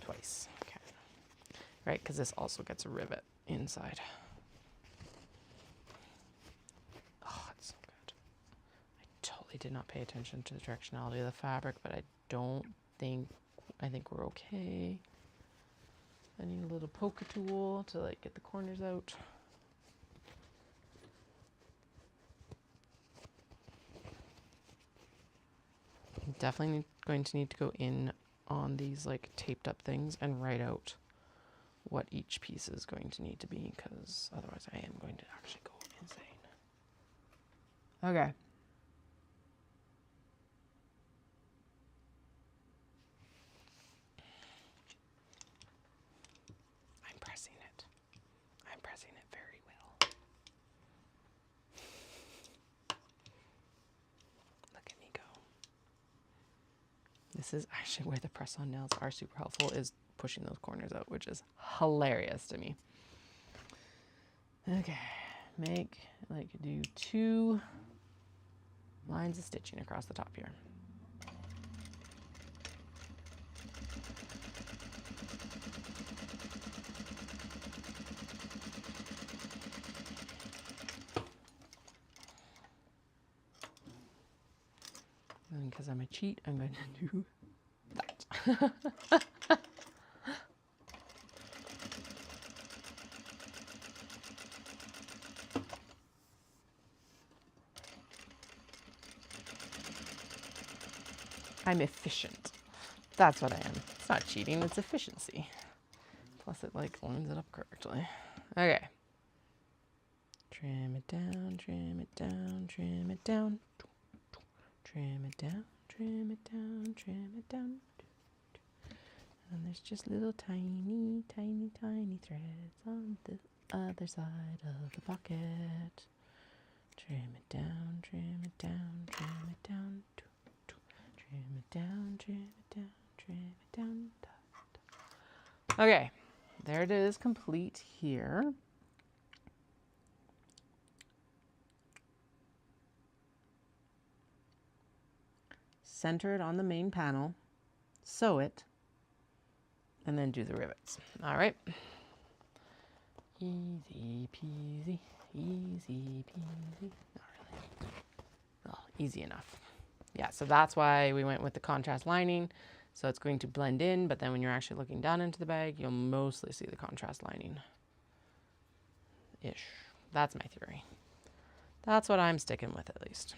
twice. Okay. Right, because this also gets a rivet inside. Oh, it's so good. I totally did not pay attention to the directionality of the fabric, but I think we're okay. I need a little poker tool to like get the corners out. I'm definitely going to need to go in on these like taped up things and write out what each piece is going to need to be, because otherwise I am going to actually go insane. Okay. I'm pressing it. I'm pressing it very well. Look at me go. This is actually where the press-on nails are super helpful, is pushing those corners out, which is hilarious to me. Okay, do 2 lines of stitching across the top here. And because I'm a cheat, I'm going to do that. I'm efficient. That's what I am. It's not cheating, it's efficiency. Plus it like lines it up correctly. Okay. Trim it down, trim it down, trim it down. Trim it down, trim it down, trim it down. And there's just little tiny, tiny, tiny threads on the other side of the pocket. Trim it down, trim it down, trim it down. Trim it down, trim it down, trim it down. Okay, there it is, complete here. Center it on the main panel, sew it, and then do the rivets. All right. Easy peasy, easy peasy. Not really. Well, easy enough. Yeah, so that's why we went with the contrast lining. So it's going to blend in, but then when you're actually looking down into the bag, you'll mostly see the contrast lining. Ish. That's my theory. That's what I'm sticking with, at least.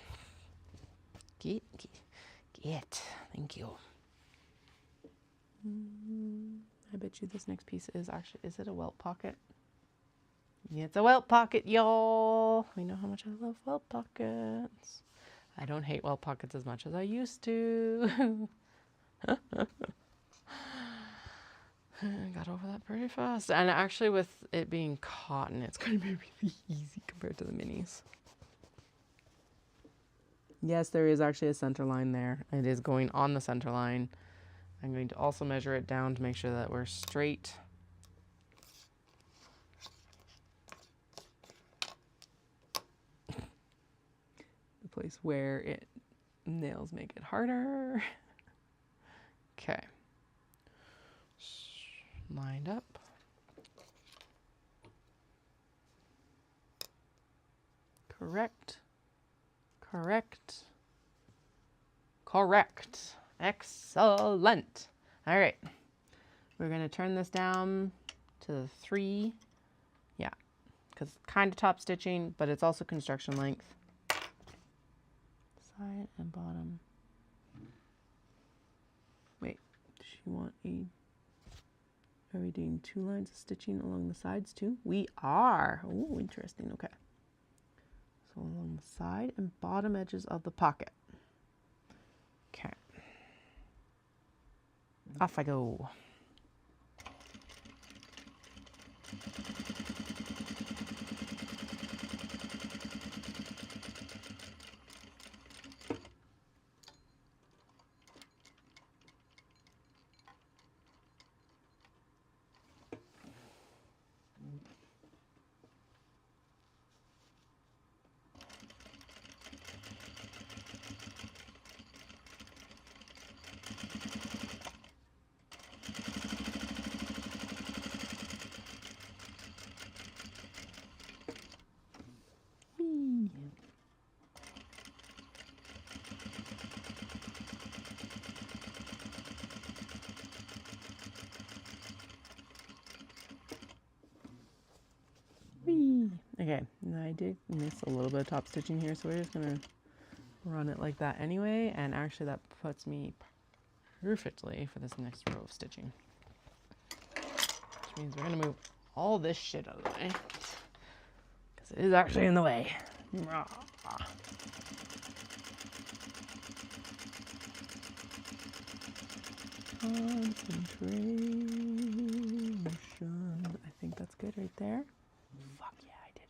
Get. Thank you. I bet you this next piece is actually, is it a welt pocket? Yeah, it's a welt pocket, y'all. We know how much I love welt pockets. I don't hate welt pockets as much as I used to. I got over that pretty fast. And actually with it being cotton, it's going to be really easy compared to the minis. Yes, there is actually a center line there. It is going on the center line. I'm going to also measure it down to make sure that we're straight. The place where nails make it harder. Okay. Lined up. Correct. Excellent. All right. We're going to turn this down to 3. Yeah, because it's kind of top stitching, but it's also construction length. Side and bottom. Wait, does she want are we doing 2 lines of stitching along the sides too? We are. Oh, interesting. Okay. So along the side and bottom edges of the pocket. Okay. Off I go. Okay, now I did miss a little bit of top stitching here, so we're just gonna run it like that anyway, and actually that puts me perfectly for this next row of stitching. Which means we're gonna move all this shit out of the way, because it is actually in the way. Concentration. I think that's good right there. Fuck yeah, I did it.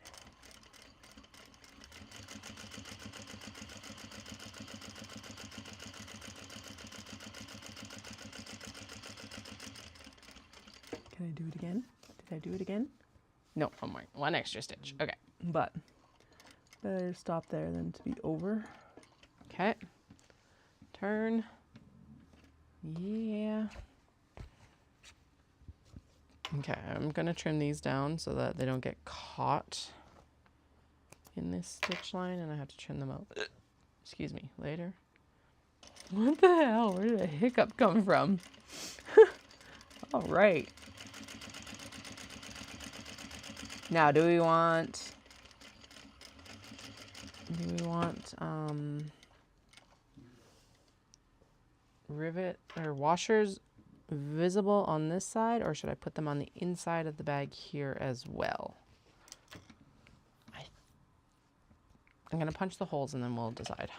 Can I do it again? Did I do it again? No, one more. One extra stitch. Okay. But better stop there than to be over. Okay. Turn. Yeah. Okay, I'm gonna trim these down so that they don't get caught in this stitch line, and I have to trim them out. Excuse me, later. What the hell? Where did a hiccup come from? All right. Now, do we want rivet or washers visible on this side, or should I put them on the inside of the bag here as well? I'm gonna punch the holes and then we'll decide,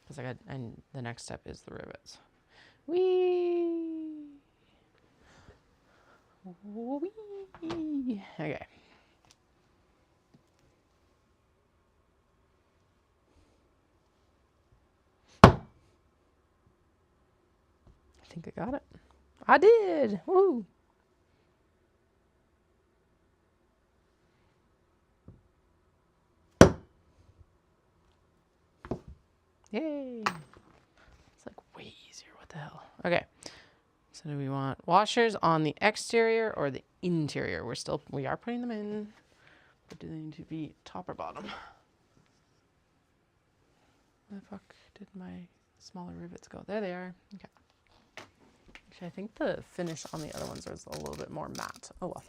because and the next step is the rivets. Whee! Whee! Okay. I think I got it. I did! Woo! Yay! It's like way easier. What the hell? Okay. So do we want washers on the exterior or the interior? We are putting them in, but do they need to be top or bottom? Where the fuck did my smaller rivets go? There they are. Okay. Actually, I think the finish on the other ones is a little bit more matte. Oh well.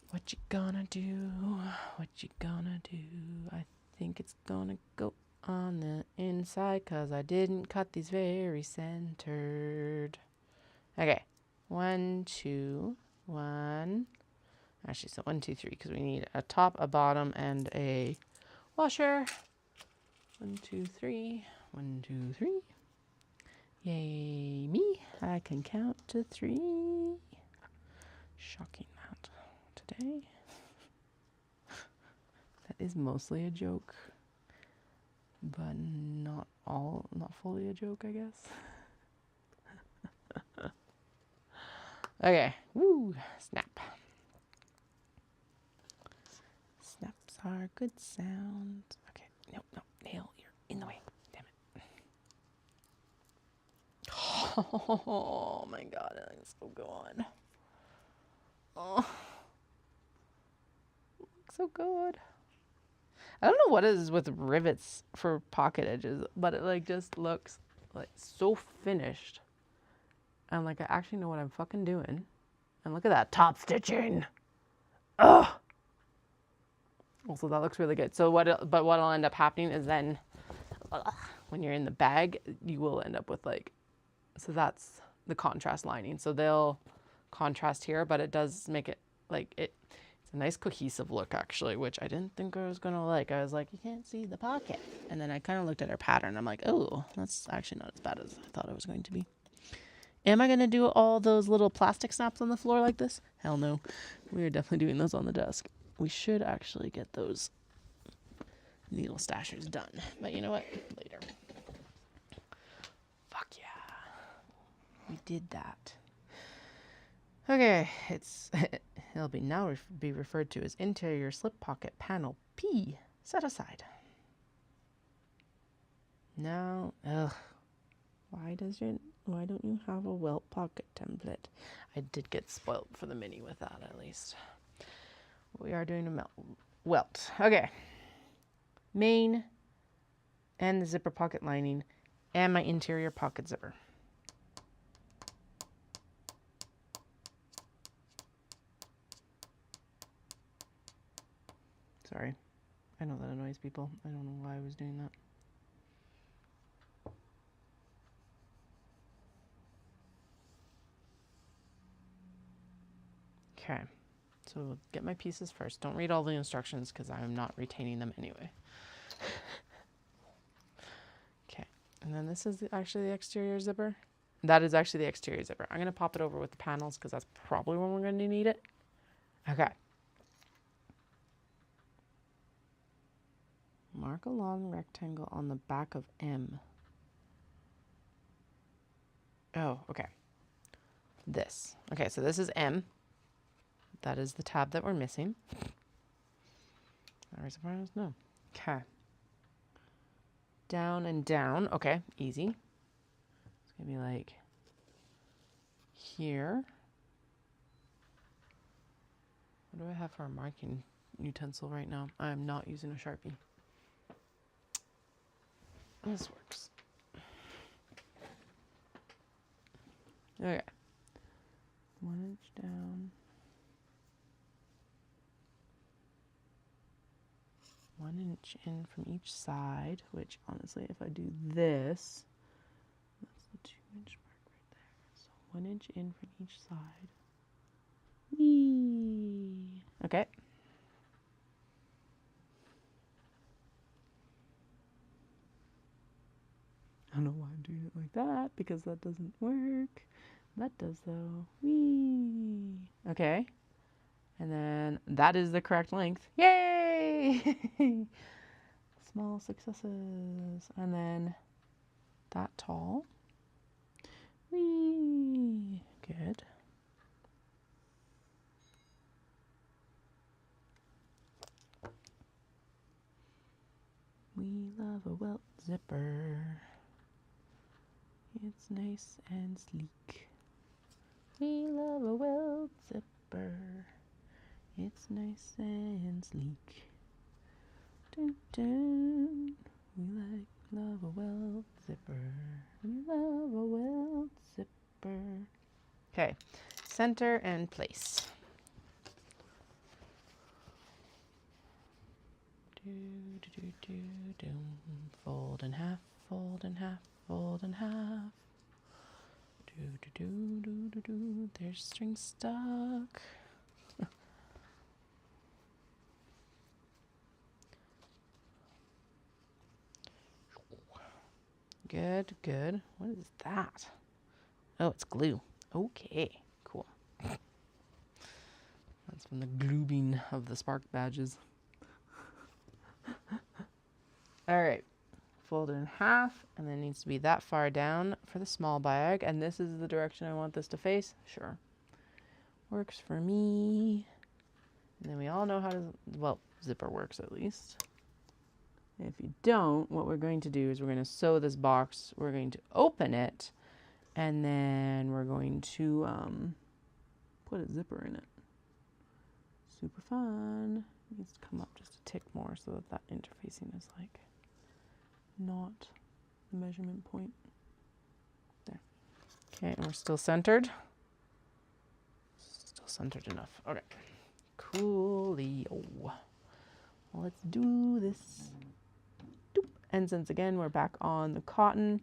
What you gonna do? What you gonna do? I think it's gonna go on the inside because I didn't cut these very centered. Okay. 1, 2, 1. Actually, so 1, 2, 3, because we need a top, a bottom, and a washer. 1, 2, 3. 1, 2, 3. Yay, me. I can count to 3. Shocking that today. That is mostly a joke, but not fully a joke, I guess. Okay, woo, snap. Snaps are a good sound. Okay, no, nail, you're in the way. Damn it. Oh my god, that looks so good. Oh, looks so good. I don't know what it is with rivets for pocket edges, but it like just looks like so finished. And like I actually know what I'm fucking doing. And look at that top stitching. Ugh. Also, that looks really good. So what'll end up happening is then when you're in the bag, you will end up with like, so that's the contrast lining. So they'll contrast here, but it does make it like it's a nice cohesive look actually, which I didn't think I was gonna like. I was like, you can't see the pocket. And then I kind of looked at our pattern. I'm like, oh, that's actually not as bad as I thought it was going to be. Am I gonna do all those little plastic snaps on the floor like this? Hell no. We are definitely doing those on the desk. We should actually get those needle stashers done. But you know what? Later. Fuck yeah. We did that. Okay, it'll be now be referred to as interior slip pocket panel P. Set aside. Now, why don't you have a welt pocket template? I did get spoiled for the mini with that at least. We are doing a welt. Okay. Main and the zipper pocket lining and my interior pocket zipper. Sorry. I know that annoys people. I don't know why I was doing that. Okay. So get my pieces first. Don't read all the instructions because I'm not retaining them anyway. Okay. And then this is actually the exterior zipper. That is actually the exterior zipper. I'm going to pop it over with the panels because that's probably when we're going to need it. Okay. Mark a long rectangle on the back of M. Oh, okay. This. Okay, so this is M. That is the tab that we're missing. Are we surprised? No. Okay. Down and down. Okay, easy. It's going to be like here. What do I have for a marking utensil right now? I'm not using a Sharpie. This works. Okay. 1 inch down. 1 inch in from each side, which honestly, if I do this, that's the 2 inch mark right there. So 1 inch in from each side. Whee! Okay. I don't know why I'm doing it like that, because that doesn't work. That does though. Whee! Okay. And then that is the correct length. Yay! Small successes. And then that tall. Whee! Good. We love a welt zipper. It's nice and sleek. We love a welt zipper. It's nice and sleek. Dun, dun. We love a welt zipper. We love a welt zipper. Okay, center and place. Do, do, do, do, do. Fold in half, fold in half, fold in half. Do, do, do, do, do, do. There's string stuck. Good, good. What is that? Oh, it's glue. Okay, cool. That's from the gloobing of the spark badges. All right, fold it in half, and then it needs to be that far down for the small bag, and this is the direction I want this to face. Sure. Works for me. And then we all know how to, well, zipper works at least. If you don't, what we're going to do is we're going to sew this box, we're going to open it, and then we're going to put a zipper in it. Super fun. It needs to come up just a tick more so that that interfacing is like not the measurement point. There. Okay, and we're still centered. Still centered enough. Okay. Coolio. Let's do this. Doop. And since again we're back on the cotton,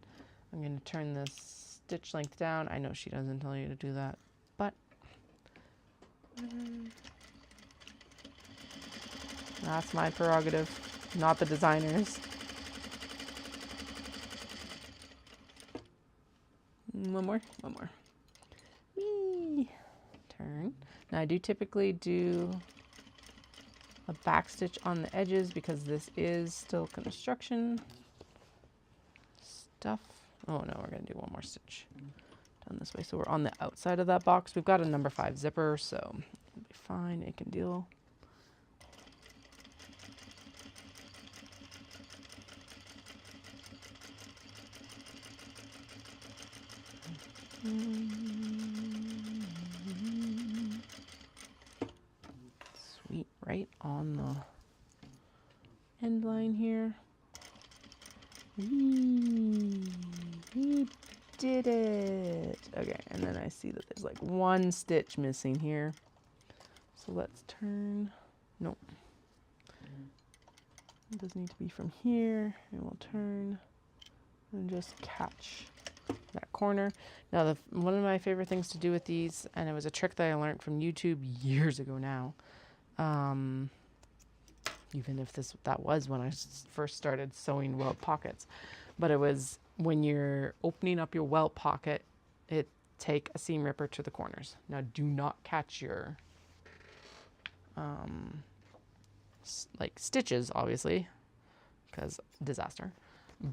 I'm going to turn this stitch length down. I know she doesn't tell you to do that, but that's my prerogative, not the designer's. One more. Whee! Turn. Now I do typically do a back stitch on the edges because this is still construction stuff. Oh no, we're gonna do one more stitch down this way. So we're on the outside of that box. We've got a number 5 zipper, so it'll be fine. It can deal. Sweet, right on the end line here. We did it. Okay, and then I see that there's like one stitch missing here. So let's turn. Nope. It does need to be from here, and we'll turn and just catch that corner. Now, one of my favorite things to do with these, and it was a trick that I learned from YouTube years ago now, even if that was when I first started sewing welt pockets, but it was when you're opening up your welt pocket, take a seam ripper to the corners. Now, do not catch your like stitches, obviously, because disaster,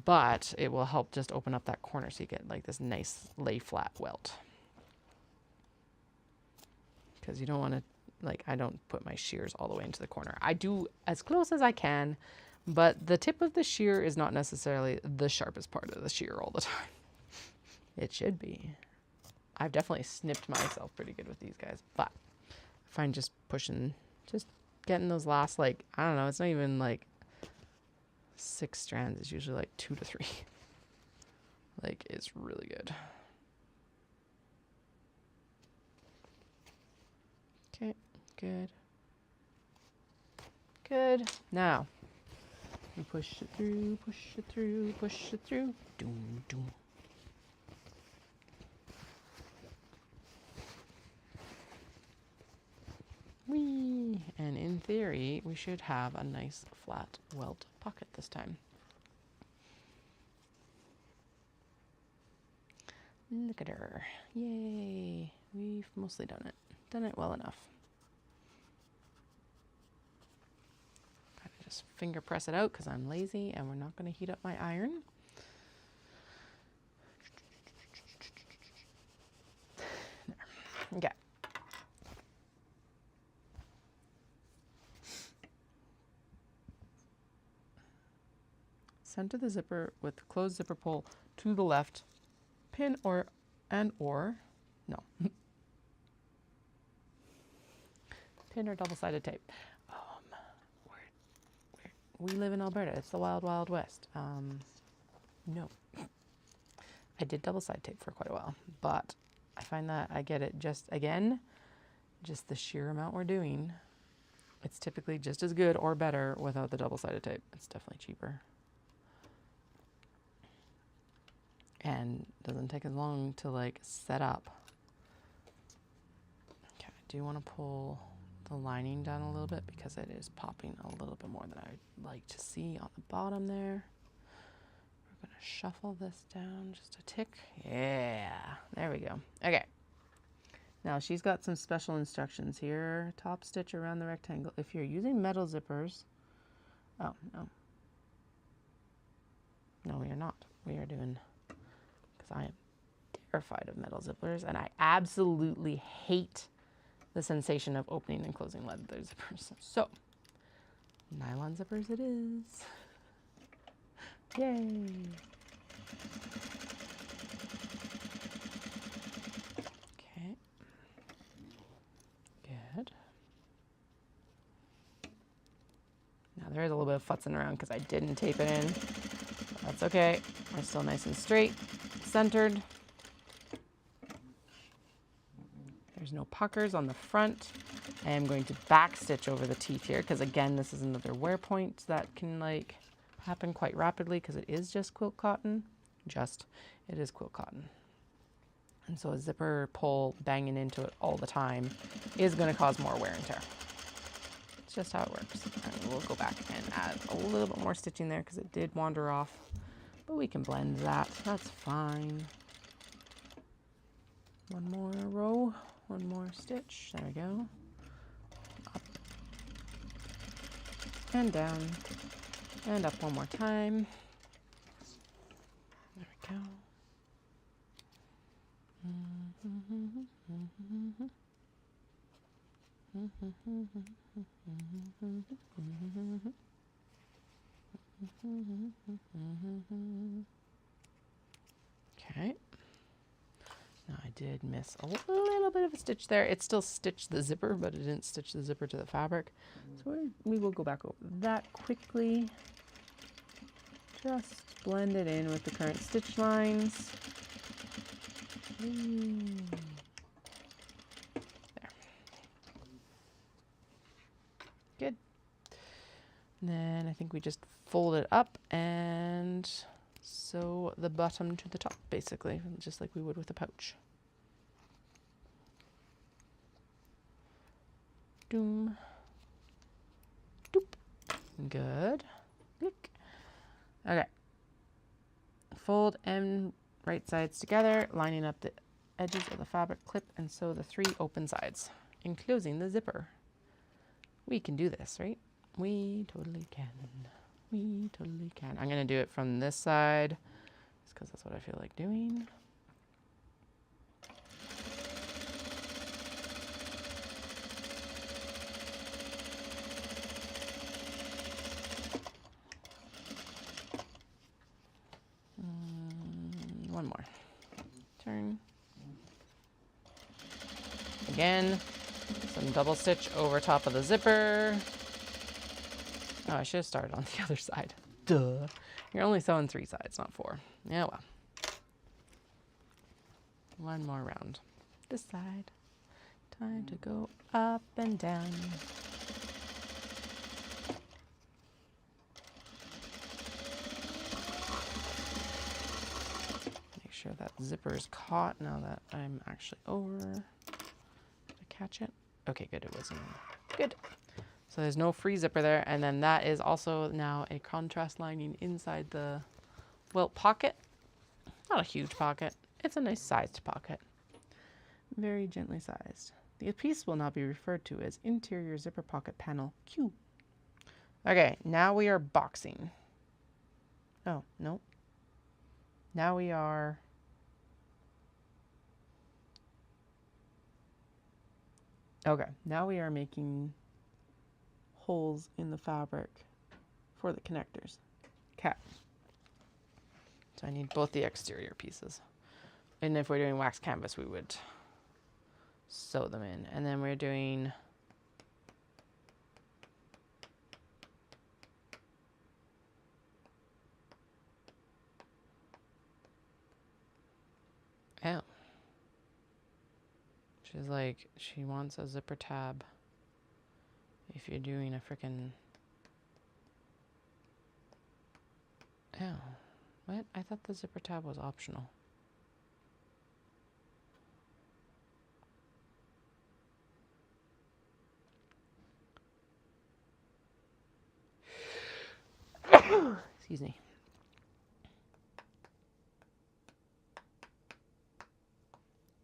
but it will help just open up that corner so you get like this nice lay flat welt, because you don't want to, like, I don't put my shears all the way into the corner. I do as close as I can, but the tip of the shear is not necessarily the sharpest part of the shear all the time. It should be. I've definitely snipped myself pretty good with these guys, but I find just getting those last, like, I don't know, it's not even like 6 strands. It's usually like 2 to 3. Like, it's really good. Okay, good. Good. Now, we push it through, push it through, push it through. Doom, doom. Whee! And in theory, we should have a nice flat welt pocket this time. Look at her. Yay! We've mostly done it. Done it well enough. Gotta just finger press it out because I'm lazy and we're not going to heat up my iron. There. Okay. Center the zipper with closed zipper pull to the left, pin or pin or double-sided tape. We live in Alberta. It's the wild, wild west. No. I did double-sided tape for quite a while, but I find that I get it just the sheer amount we're doing. It's typically just as good or better without the double-sided tape. It's definitely cheaper. And doesn't take as long to like set up. Okay, I do want to pull the lining down a little bit because it is popping a little bit more than I'd like to see on the bottom there. We're going to shuffle this down just a tick. Yeah, there we go. Okay. Now she's got some special instructions here. Top stitch around the rectangle. If you're using metal zippers, oh, no. No, we are not. We are doing, because I am terrified of metal zippers, and I absolutely hate the sensation of opening and closing leather zippers. So, nylon zippers it is. Yay! Okay. Good. Now there is a little bit of futzing around because I didn't tape it in. That's okay. We're still nice and straight, centered. There's no puckers on the front. I am going to back stitch over the teeth here because, again, this is another wear point that can like happen quite rapidly because it is just quilt cotton. It is quilt cotton. And so a zipper pull banging into it all the time is going to cause more wear and tear. It's just how it works. And we'll go back and add a little bit more stitching there because it did wander off. But we can blend that. That's fine. One more row. One more stitch. There we go. Up. And down. And up one more time. There we go. Okay. Now I did miss a little bit of a stitch there. It still stitched the zipper, but it didn't stitch the zipper to the fabric. So we will go back over that quickly. Just blend it in with the current stitch lines. There. Good. Then I think we just fold it up and sew the bottom to the top, basically, just like we would with a pouch. Doom. Doop. Good. Click. Okay. Fold end right sides together, lining up the edges of the fabric clip, and sew the 3 open sides, enclosing the zipper. We can do this, right? We totally can. We totally can. I'm going to do it from this side, just because that's what I feel like doing. One more. Turn. Again, some double stitch over top of the zipper. Oh, I should have started on the other side. Duh. You're only sewing 3 sides, not 4. Yeah, well. One more round. This side. Time to go up and down. Make sure that zipper is caught now that I'm actually over to catch it. Okay, good. It wasn't. Good. So there's no free zipper there. And then that is also now a contrast lining inside the welt pocket. Not a huge pocket. It's a nice sized pocket. Very gently sized. The piece will now be referred to as interior zipper pocket panel Q. Okay, now we are boxing. Oh, no. Now we are... Okay, now we are making holes in the fabric for the connectors. Okay. So I need both the exterior pieces. And if we're doing wax canvas, we would sew them in. And then we're doing... Oh. She's like, she wants a zipper tab if you're doing a frickin'... Oh. What? I thought the zipper tab was optional. Excuse me.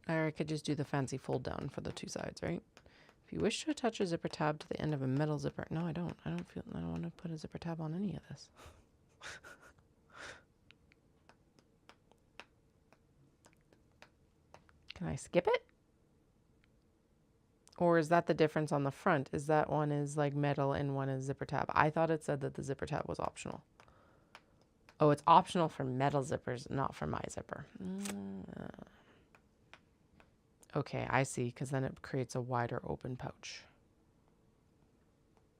Or I could just do the fancy fold down for the 2 sides, right? If you wish to attach a zipper tab to the end of a metal zipper... No, I don't. I don't want to put a zipper tab on any of this. Can I skip it? Or is that the difference on the front? Is that one is like metal and one is zipper tab? I thought it said that the zipper tab was optional. Oh, it's optional for metal zippers, not for my zipper. Okay, I see, because then it creates a wider open pouch.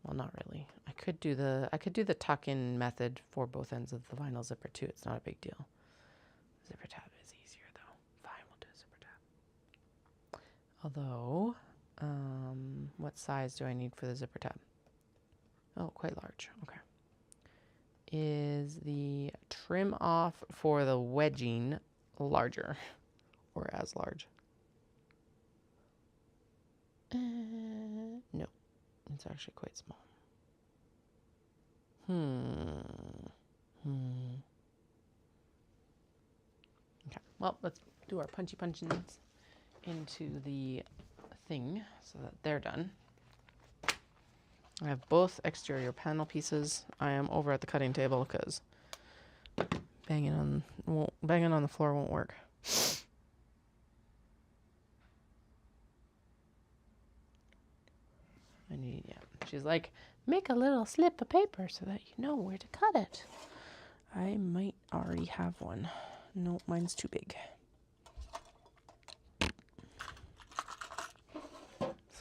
Well, not really. I could do the tuck-in method for both ends of the vinyl zipper too. It's not a big deal. Zipper tab is easier though. Fine, we'll do a zipper tab. Although, what size do I need for the zipper tab? Oh, quite large. Okay. Is the trim off for the wedging larger or as large? No, it's actually quite small. Okay, well, let's do our punchy punchins into the thing so that they're done. I have both exterior panel pieces. I am over at the cutting table because banging on the floor won't work. She's like, make a little slip of paper so that you know where to cut it. I might already have one. No, mine's too big.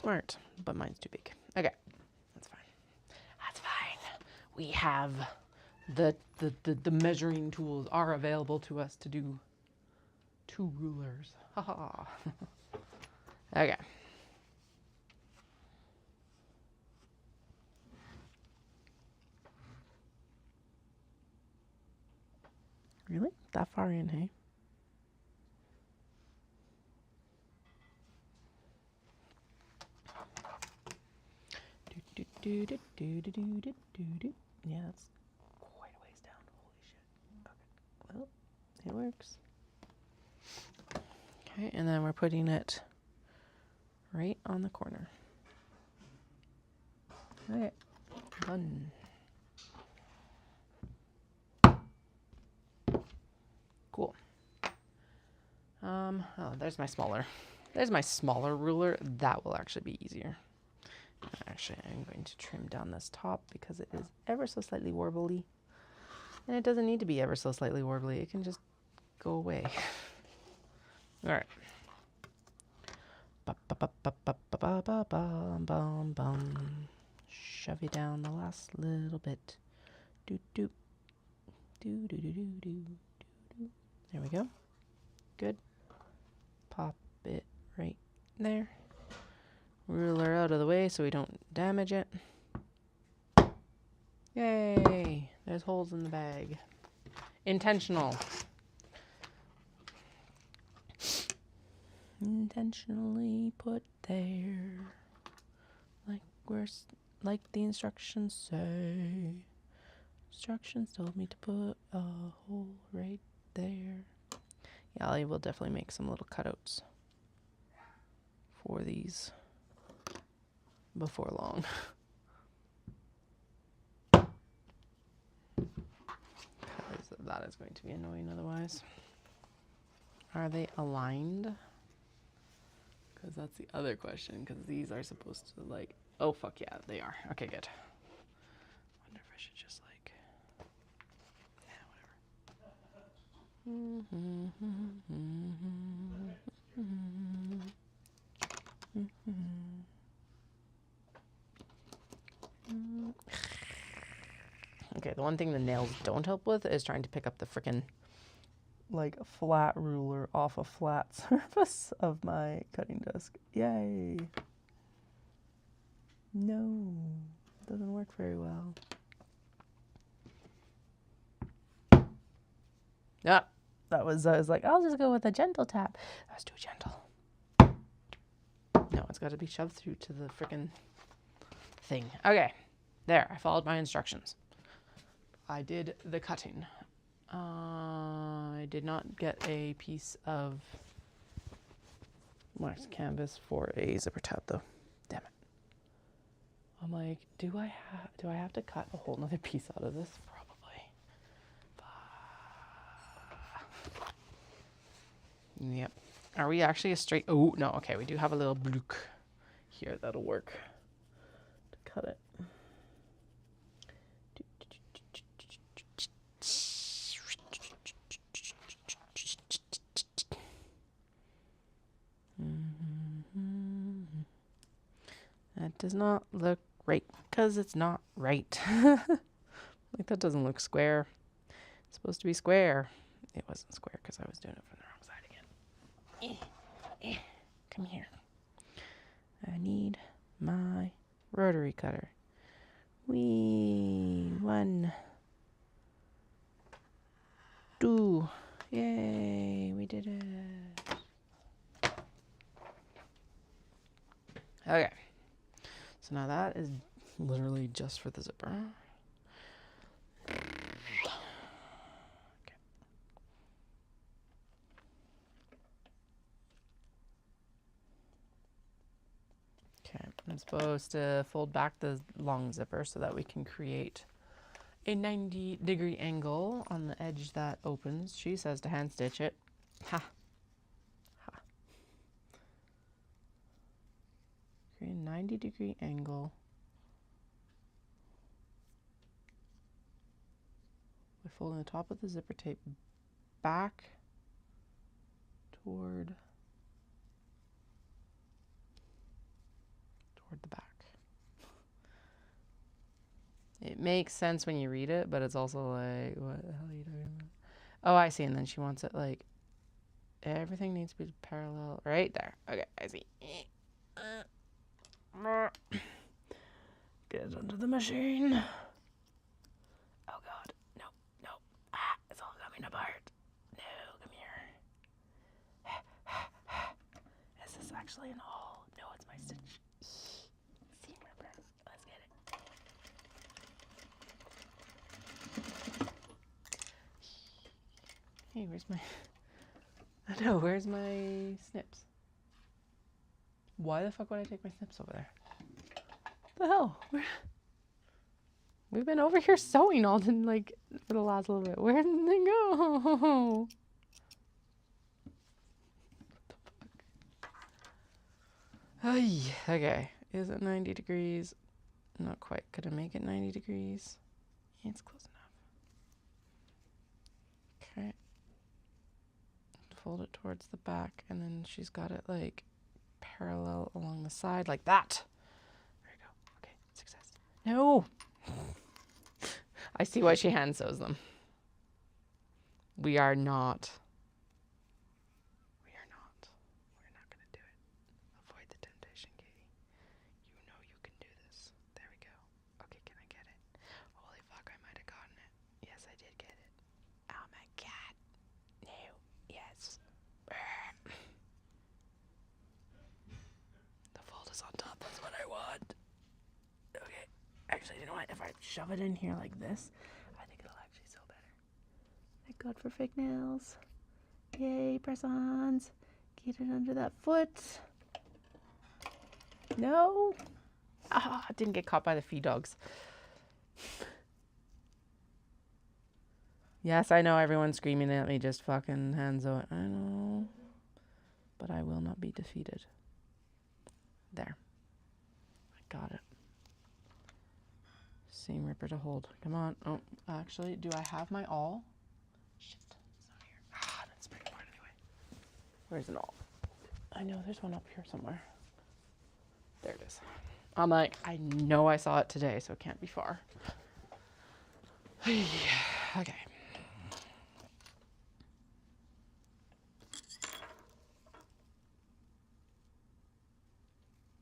Smart, but mine's too big. Okay, that's fine. That's fine. We have the measuring tools are available to us to do 2 rulers. Haha. Okay. Really? That far in, hey? Yeah, that's quite a ways down. Holy shit. Okay. Well, it works. Okay, and then we're putting it right on the corner. Okay, done. Cool. Oh, there's my smaller ruler. That will actually be easier. Actually, I'm going to trim down this top because it is ever so slightly warbly. And it doesn't need to be ever so slightly warbly. It can just go away. All right. Shove it down the last little bit. Doop doop. Doo doo doo doo doo doo. There we go. Good. Pop it right there. Ruler out of the way so we don't damage it. Yay! There's holes in the bag. Intentional. Intentionally put there. Like the instructions say. Instructions told me to put a hole right there. Yeah, I will definitely make some little cutouts for these before long. Because that is going to be annoying otherwise. Are they aligned? Because that's the other question. Because these are supposed to like... Oh, fuck yeah, they are. Okay, good. Wonder if I should just like... Okay, the one thing the nails don't help with is trying to pick up the frickin' like flat ruler off a flat surface of my cutting disc. Yay! No, doesn't work very well. Yeah, I was like, I'll just go with a gentle tap. That was too gentle. No, it's got to be shoved through to the frickin' thing. Okay, there, I followed my instructions. I did the cutting. I did not get a piece of wax canvas for a zipper tab though. Damn it. I'm like, do I have to cut a whole nother piece out of this? Probably. Yep. Are we actually a straight? Oh, no. Okay, we do have a little blook here that'll work to cut it. That does not look right because it's not right. Like that doesn't look square. It's supposed to be square. It wasn't square because I was doing it from the wrong side again. Come here. I need my rotary cutter. Wee. 1, 2. Yay, we did it. Okay. So now that is literally just for the zipper. Okay, I'm supposed to fold back the long zipper so that we can create a 90-degree angle on the edge that opens. She says to hand stitch it. Ha. Ha. Create a 90-degree angle by folding the top of the zipper tape back toward the back. It makes sense when you read it, but it's also like, what the hell are you talking about? Oh, I see. And then she wants it like, everything needs to be parallel right there. Okay, I see. Get it under the machine. Oh God, no. Ah, it's all coming coming apart. No, come here. Is this actually an awl? No, it's my stitch. Seam ripper. Let's get it. Hey, where's my... No, where's my snips? Why the fuck would I take my snips over there? The hell? We've been over here sewing all the, like, for the last little bit. Where did they go? Ay, okay. Is it 90 degrees? Not quite. Could I make it 90 degrees? Yeah, it's close enough. Okay. Fold it towards the back, and then she's got it, like, parallel along the side, like that. There you go. Okay, success. No! I see why she hand sews them. We're not going to do it. Avoid the temptation, Katie. You know you can do this. There we go. Okay, can I get it? Holy fuck, I might have gotten it. Yes, I did get it. Oh my god. No. Yes. The fold is on top. That's what I want. Okay. Actually, you know what? If I shove it in here like this, I think it'll actually sew better. Thank God for fake nails. Yay, press-ons. Get it under that foot. No. Ah, I didn't get caught by the feed dogs. Yes, I know everyone's screaming at me. Just fucking hand sew it. I know. But I will not be defeated. There. I got it. Seam ripper to hold. Come on. Oh, actually, do I have my awl? Shit, it's not here. Ah, that's pretty important anyway. Where's an awl? I know there's one up here somewhere. There it is. I'm like, I know I saw it today, so it can't be far. Okay.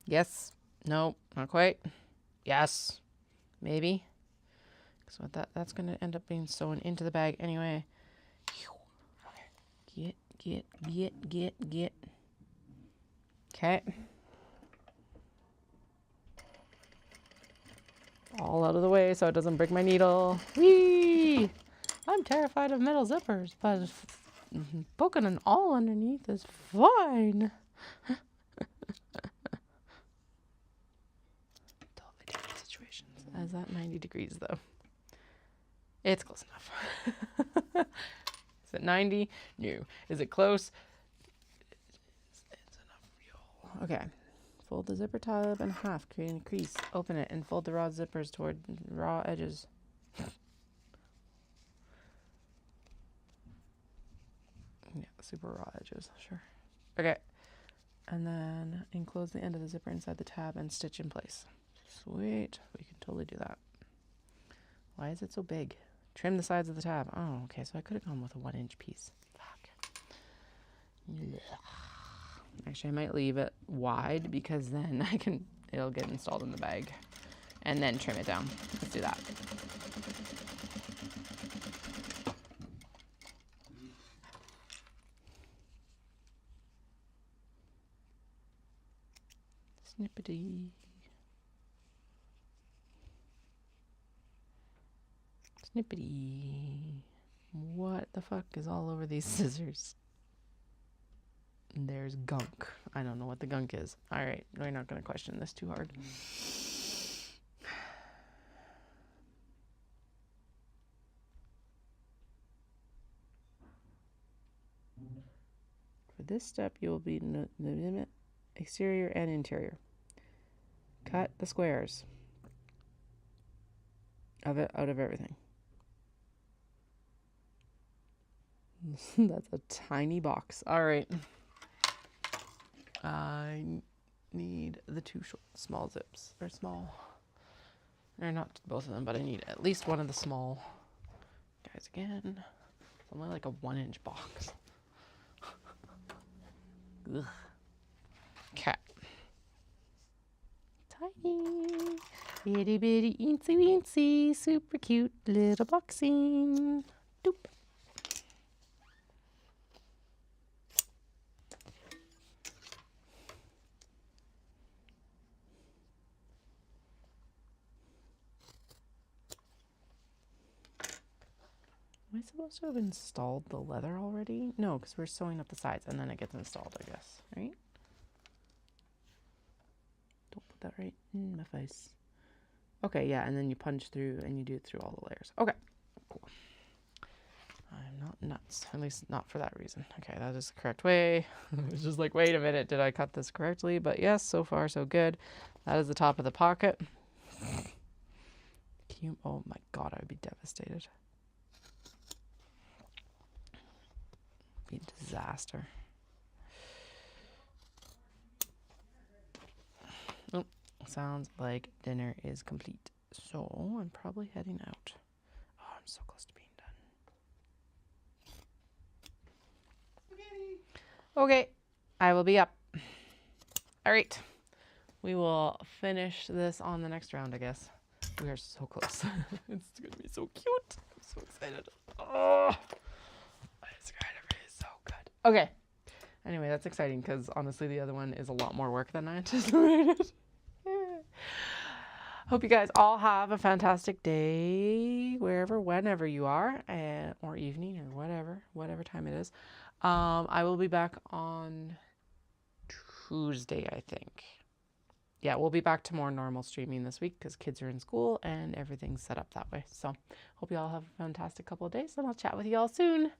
Yes. No, not quite. Yes. Maybe. So that's going to end up being sewn into the bag anyway. Get. Okay. All out of the way so it doesn't break my needle. Whee! I'm terrified of metal zippers, but poking an awl underneath is fine. Totally different situations. Is that 90 degrees though? It's close enough. Is it 90? No. Is it close? It's enough, y'all. Okay. Fold the zipper tab in half, creating a crease. Open it and fold the raw zippers toward raw edges. Yeah, super raw edges, sure. Okay. And then enclose the end of the zipper inside the tab and stitch in place. Sweet. We can totally do that. Why is it so big? Trim the sides of the tab. Oh, okay. So I could have gone with a 1-inch piece. Fuck. Ugh. Actually, I might leave it wide because then it'll get installed in the bag. And then trim it down. Let's do that. Snippety. Snippety. What the fuck is all over these scissors? There's gunk. I don't know what the gunk is. All right, we're not going to question this too hard. For this step, you will be exterior and interior. Cut the squares out of everything. That's a tiny box. All right. I need the two small zips. Or small. Or not both of them, but I need at least one of the small guys again. It's only like a 1-inch box. Ugh. Cat. Tiny. Itty bitty eensy weensy. Super cute little boxing. Doop. Am I supposed to have installed the leather already? No, because we're sewing up the sides and then it gets installed, I guess, right? Don't put that right in my face. Okay, yeah, and then you punch through and you do it through all the layers. Okay, cool. I'm not nuts, at least not for that reason. Okay, that is the correct way. It's just like, wait a minute, did I cut this correctly? But yes, so far so good. That is the top of the pocket. Oh my God, I would be devastated. Be a disaster. Oh, sounds like dinner is complete. So I'm probably heading out. Oh, I'm so close to being done. Okay, I will be up. All right, we will finish this on the next round, I guess. We are so close. It's gonna be so cute. I'm so excited. Oh, it's gonna be so good. Okay. Anyway, that's exciting because honestly, the other one is a lot more work than I anticipated. Hope you guys all have a fantastic day, wherever, whenever you are, or evening, or whatever time it is. I will be back on Tuesday, I think. Yeah, we'll be back to more normal streaming this week because kids are in school and everything's set up that way. So hope you all have a fantastic couple of days and I'll chat with you all soon.